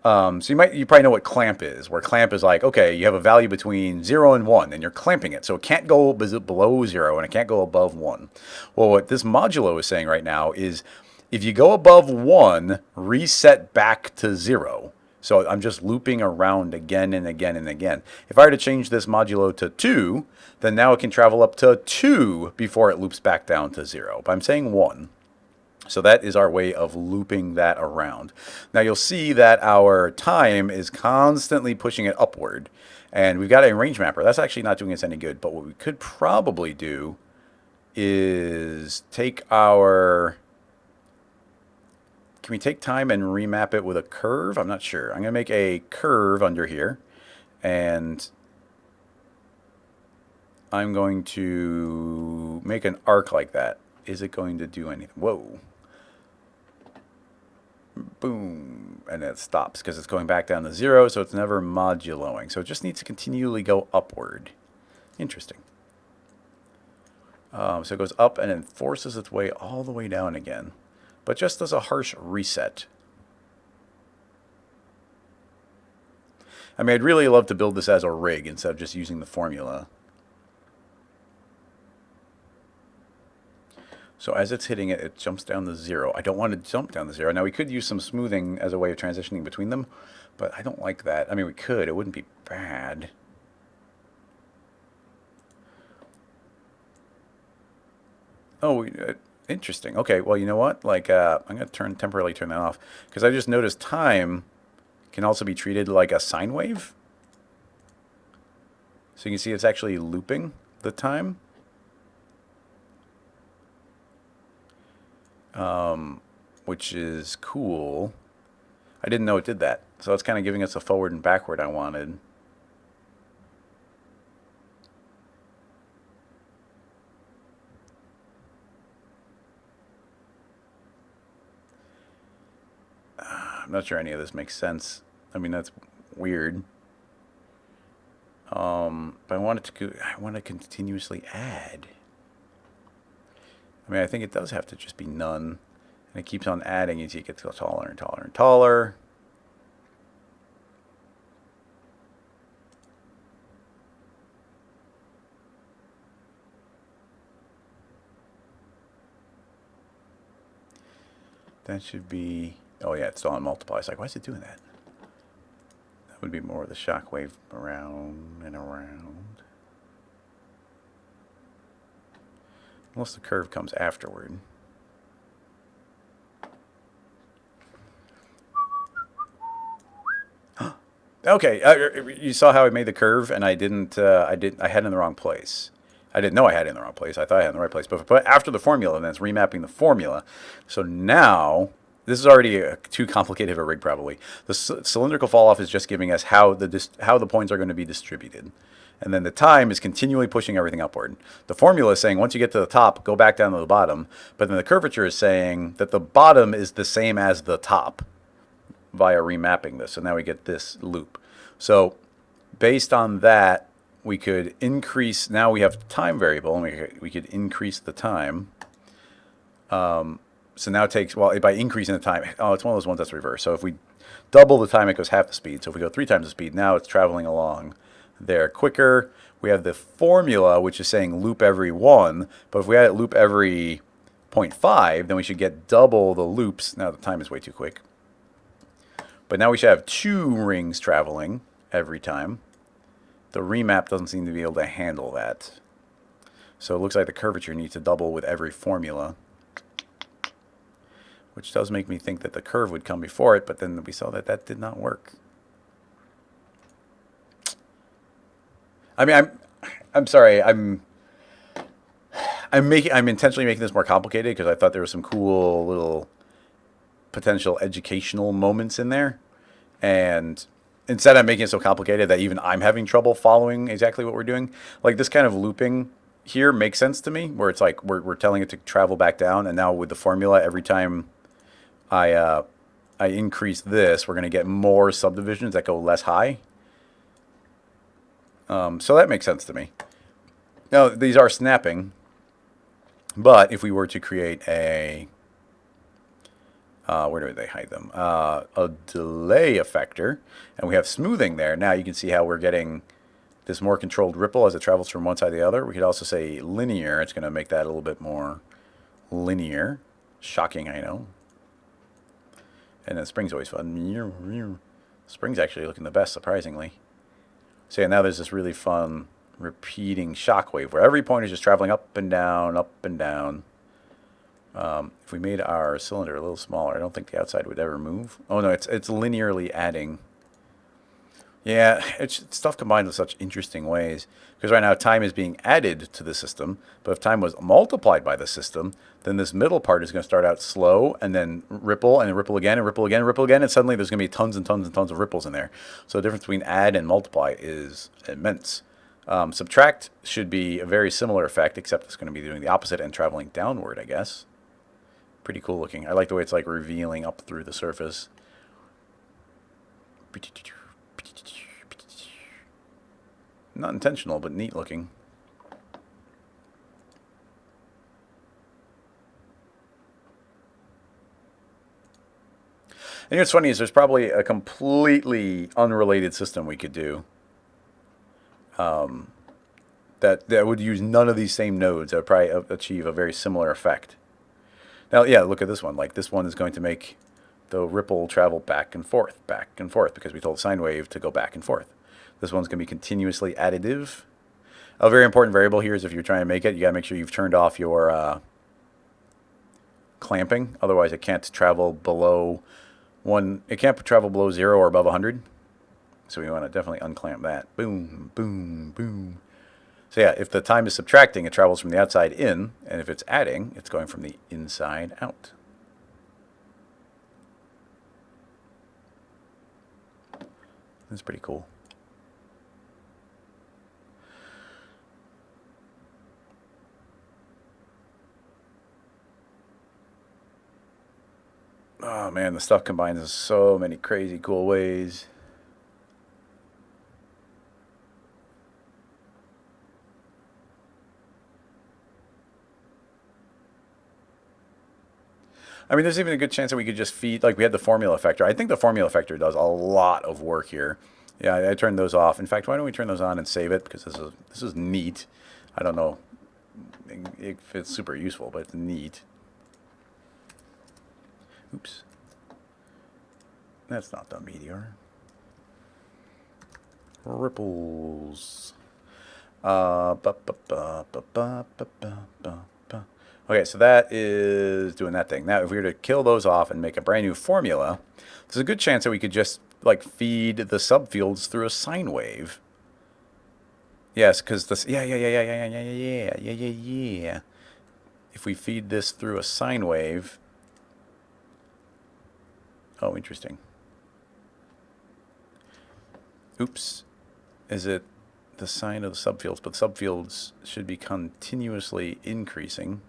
So you probably know what clamp is, where clamp is like, okay, you have a value between 0 and 1, and you're clamping it. So it can't go below 0, and it can't go above 1. Well, what this modulo is saying right now is if you go above 1, reset back to 0. So I'm just looping around again and again and again. If I were to change this modulo to 2, then now it can travel up to 2 before it loops back down to 0. But I'm saying 1. So that is our way of looping that around. Now you'll see that our time is constantly pushing it upward. And we've got a range mapper. That's actually not doing us any good. But what we could probably do is take our... Can we take time and remap it with a curve? I'm not sure. I'm going to make a curve under here. And I'm going to make an arc like that. Is it going to do anything? Whoa. Boom. And it stops because it's going back down to 0, so it's never moduloing. So it just needs to continually go upward. Interesting. So it goes up and then forces its way all the way down again. But just does a harsh reset. I mean, I'd really love to build this as a rig instead of just using the formula. So as it's hitting it, it jumps down to 0. I don't want to jump down to 0. Now, we could use some smoothing as a way of transitioning between them, but I don't like that. I mean, we could. It wouldn't be bad. Oh, interesting. Okay, well, you know what? Like, I'm going to temporarily turn that off, because I just noticed time can also be treated like a sine wave. So you can see it's actually looping the time. Which is cool. I didn't know it did that. So it's kind of giving us a forward and backward I wanted. I'm not sure any of this makes sense. I mean, that's weird. But I want to continuously add. I mean, I think it does have to just be none. And it keeps on adding as you get taller and taller and taller. That should be... Oh, yeah, it's still on multiply. It's like, why is it doing that? That would be more of the shock wave around and around. Unless the curve comes afterward. Okay, you saw how I made the curve, and I had it in the wrong place. I didn't know I had it in the wrong place. I thought I had it in the right place. But if I put after the formula, then it's remapping the formula. So now, this is already too complicated of a rig, probably. The cylindrical fall-off is just giving us how the points are going to be distributed. And then the time is continually pushing everything upward. The formula is saying once you get to the top, go back down to the bottom. But then the curvature is saying that the bottom is the same as the top via remapping this. So now we get this loop. So based on that, we could increase. Now we have time variable, and we could increase the time. So now it takes, well, by increasing the time, oh, it's one of those ones that's reversed. So if we double the time, it goes half the speed. So if we go 3 times the speed, now it's traveling along there quicker. We have the formula, which is saying loop every 1. But if we had it loop every 0.5, then we should get double the loops. Now the time is way too quick. But now we should have 2 rings traveling every time. The remap doesn't seem to be able to handle that. So it looks like the curvature needs to double with every formula. Which does make me think that the curve would come before it, but then we saw that that did not work. I mean, I'm sorry. I'm intentionally making this more complicated because I thought there were some cool little potential educational moments in there, and instead I'm making it so complicated that even I'm having trouble following exactly what we're doing. Like this kind of looping here makes sense to me, where it's like we're telling it to travel back down, and now with the formula, every time I increase this, we're going to get more subdivisions that go less high. So that makes sense to me. Now these are snapping, but if we were to create a where do they hide them? A delay effector, and we have smoothing there. Now you can see how we're getting this more controlled ripple as it travels from one side to the other. We could also say linear. It's going to make that a little bit more linear. Shocking, I know. And then spring's always fun. Spring's actually looking the best, surprisingly. So yeah, now there's this really fun repeating shockwave where every point is just traveling up and down, up and down. If we made our cylinder a little smaller, I don't think the outside would ever move. Oh no, it's linearly adding. Yeah, it's stuff combined in such interesting ways. Because right now time is being added to the system, but if time was multiplied by the system, then this middle part is going to start out slow and then ripple and ripple again and ripple again and ripple again, and suddenly there's going to be tons and tons and tons of ripples in there. So the difference between add and multiply is immense. Subtract should be a very similar effect, except it's going to be doing the opposite and traveling downward, I guess. Pretty cool looking. I like the way it's like revealing up through the surface. Not intentional, but neat looking. And what's funny is there's probably a completely unrelated system we could do that would use none of these same nodes. That would probably achieve a very similar effect. Now, yeah, look at this one. Like, this one is going to make the ripple travel back and forth, because we told the sine wave to go back and forth. This one's going to be continuously additive. A very important variable here is if you're trying to make it, you got to make sure you've turned off your clamping. Otherwise, it can't travel below it can't travel below 0 or above 100. So we want to definitely unclamp that. Boom, boom, boom. So yeah, if the time is subtracting, it travels from the outside in, and if it's adding, it's going from the inside out. That's pretty cool. Oh man, the stuff combines in so many crazy cool ways. I mean, there's even a good chance that we could just feed, like we had the formula effector. I think the formula effector does a lot of work here. Yeah, I turned those off. In fact, why don't we turn those on and save it? Because this is neat. I don't know if it's super useful, but it's neat. Oops. That's not the Meteor. Ripples. Okay, so that is doing that thing. Now, if we were to kill those off and make a brand new formula, there's a good chance that we could just like feed the subfields through a sine wave. Yes, because this. Yeah. If we feed this through a sine wave. Oh, interesting. Oops. Is it the sine of the subfields? But the subfields should be continuously increasing.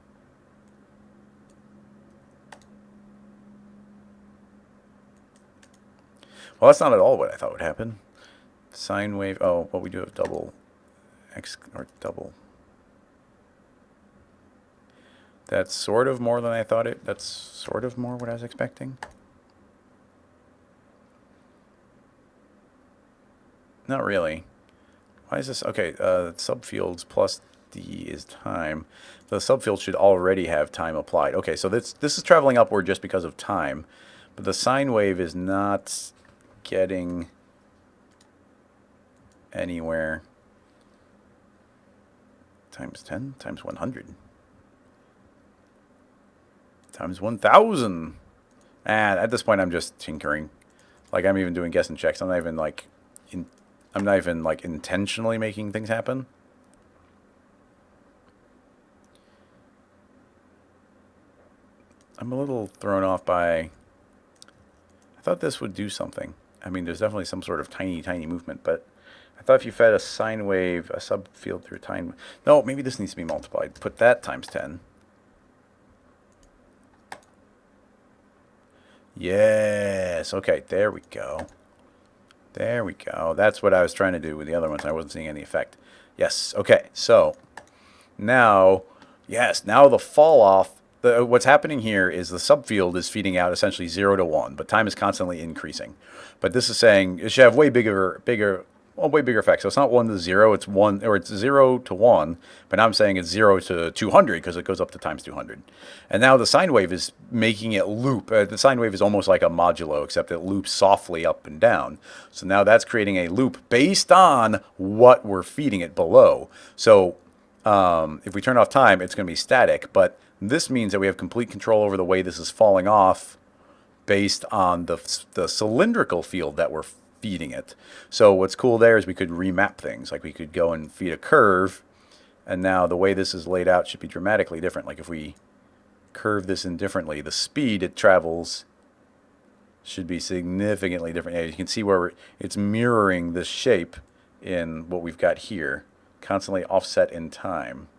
Well, that's not at all what I thought would happen. Sine wave. Oh, well, we do have double x or double. That's sort of more than I thought it. That's sort of more what I was expecting. Not really. Why is this? Okay, subfields plus d is time. The subfield should already have time applied. Okay, so this is traveling upward just because of time, but the sine wave is not getting anywhere. Times 10 times 100 times 1,000. And at this point, I'm just tinkering. Like, I'm even doing guessing checks. I'm not even like intentionally making things happen. I'm a little thrown off by. I thought this would do something. I mean, there's definitely some sort of tiny movement, but I thought if you fed a sine wave, a subfield through time. No, maybe this needs to be multiplied. Put that times 10. Yes. Okay, there we go. There we go. That's what I was trying to do with the other ones. I wasn't seeing any effect. Yes. Okay. So now, yes, now the fall off what's happening here is the subfield is feeding out essentially 0 to 1, but time is constantly increasing. But this is saying it should have way bigger effect. So it's not 1 to 0, it's 1, or it's 0 to 1, but now I'm saying it's 0 to 200 because it goes up to times 200. And now the sine wave is making it loop. The sine wave is almost like a modulo, except it loops softly up and down. So now that's creating a loop based on what we're feeding it below. So if we turn off time, it's going to be static, but this means that we have complete control over the way this is falling off based on the cylindrical field that we're feeding it. So what's cool there is we could remap things. Like we could go and feed a curve, and now the way this is laid out should be dramatically different. Like if we curve this in differently, the speed it travels should be significantly different. Yeah, you can see where it's mirroring this shape in what we've got here, constantly offset in time.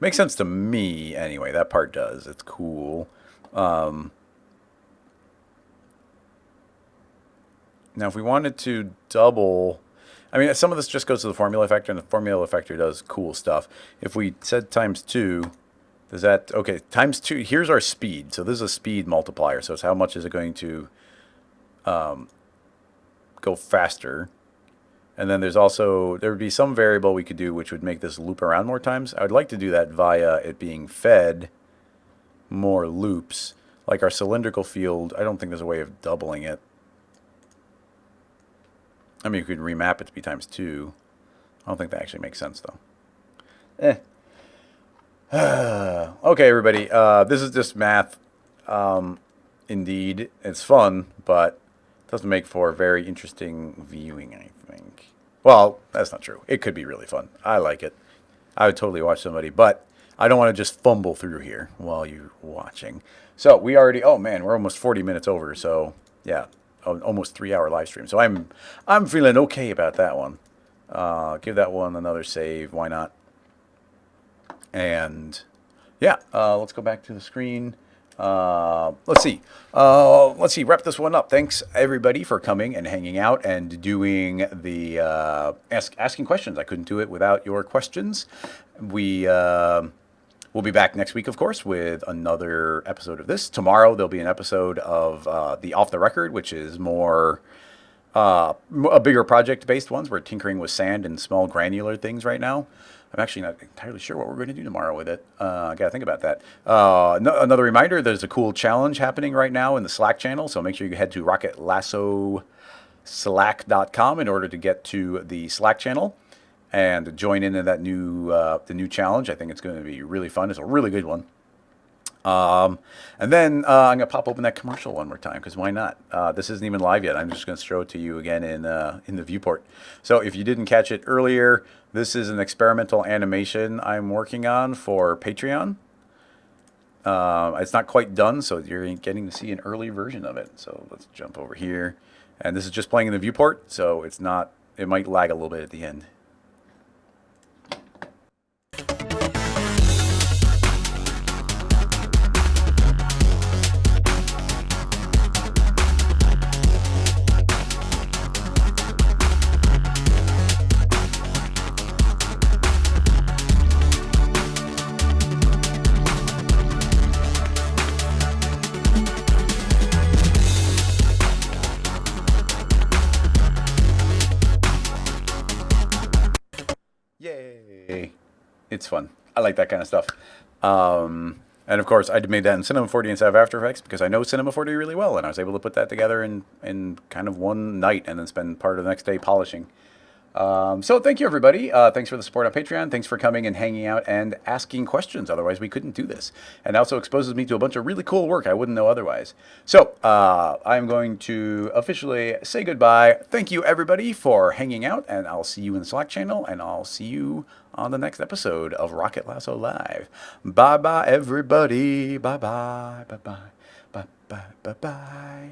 Makes sense to me anyway. That part does. It's cool. Now, if we wanted to double, I mean, some of this just goes to the formula effector, and the formula effector does cool stuff. If we said times 2, does that, okay, times 2, here's our speed. So this is a speed multiplier. So it's how much is it going to go faster. And then there's also, there would be some variable we could do which would make this loop around more times. I would like to do that via it being fed more loops. Like our cylindrical field, I don't think there's a way of doubling it. I mean, you could remap it to be times 2. I don't think that actually makes sense, though. Okay, everybody. This is just math. Indeed, it's fun, but it doesn't make for very interesting viewing, I think. Well, that's not true. It could be really fun. I like it. I would totally watch somebody, but I don't want to just fumble through here while you're watching. So we already, oh man, we're almost 40 minutes over. So yeah, almost 3-hour live stream. So I'm feeling okay about that one. Give that one another save. Why not? And yeah, let's go back to the screen. Let's see. Wrap this one up. Thanks everybody for coming and hanging out and doing the asking questions. I couldn't do it without your questions. We'll be back next week, of course, with another episode of this. Tomorrow there'll be an episode of the Off the Record, which is more a bigger project-based ones. We're tinkering with sand and small granular things right now. I'm actually not entirely sure what we're going to do tomorrow with it. I got to think about that. Another reminder, there's a cool challenge happening right now in the Slack channel, so make sure you head to rocketlassoslack.com in order to get to the Slack channel and join in that the new challenge. I think it's going to be really fun. It's a really good one. And then I'm going to pop open that commercial one more time, because why not? This isn't even live yet. I'm just going to show it to you again in the viewport. So if you didn't catch it earlier, this is an experimental animation I'm working on for Patreon. It's not quite done, so you're getting to see an early version of it. So let's jump over here. And this is just playing in the viewport, so it's not, it might lag a little bit at the end. Yay! It's fun. I like that kind of stuff. And of course, I made that in Cinema 4D instead of After Effects because I know Cinema 4D really well, and I was able to put that together in kind of one night and then spend part of the next day polishing. So thank you, everybody. Thanks for the support on Patreon. Thanks for coming and hanging out and asking questions. Otherwise, we couldn't do this. And also exposes me to a bunch of really cool work I wouldn't know otherwise. So I'm going to officially say goodbye. Thank you, everybody, for hanging out. And I'll see you in the Slack channel. And I'll see you on the next episode of Rocket Lasso Live. Bye-bye, everybody. Bye-bye. Bye-bye. Bye-bye. Bye-bye.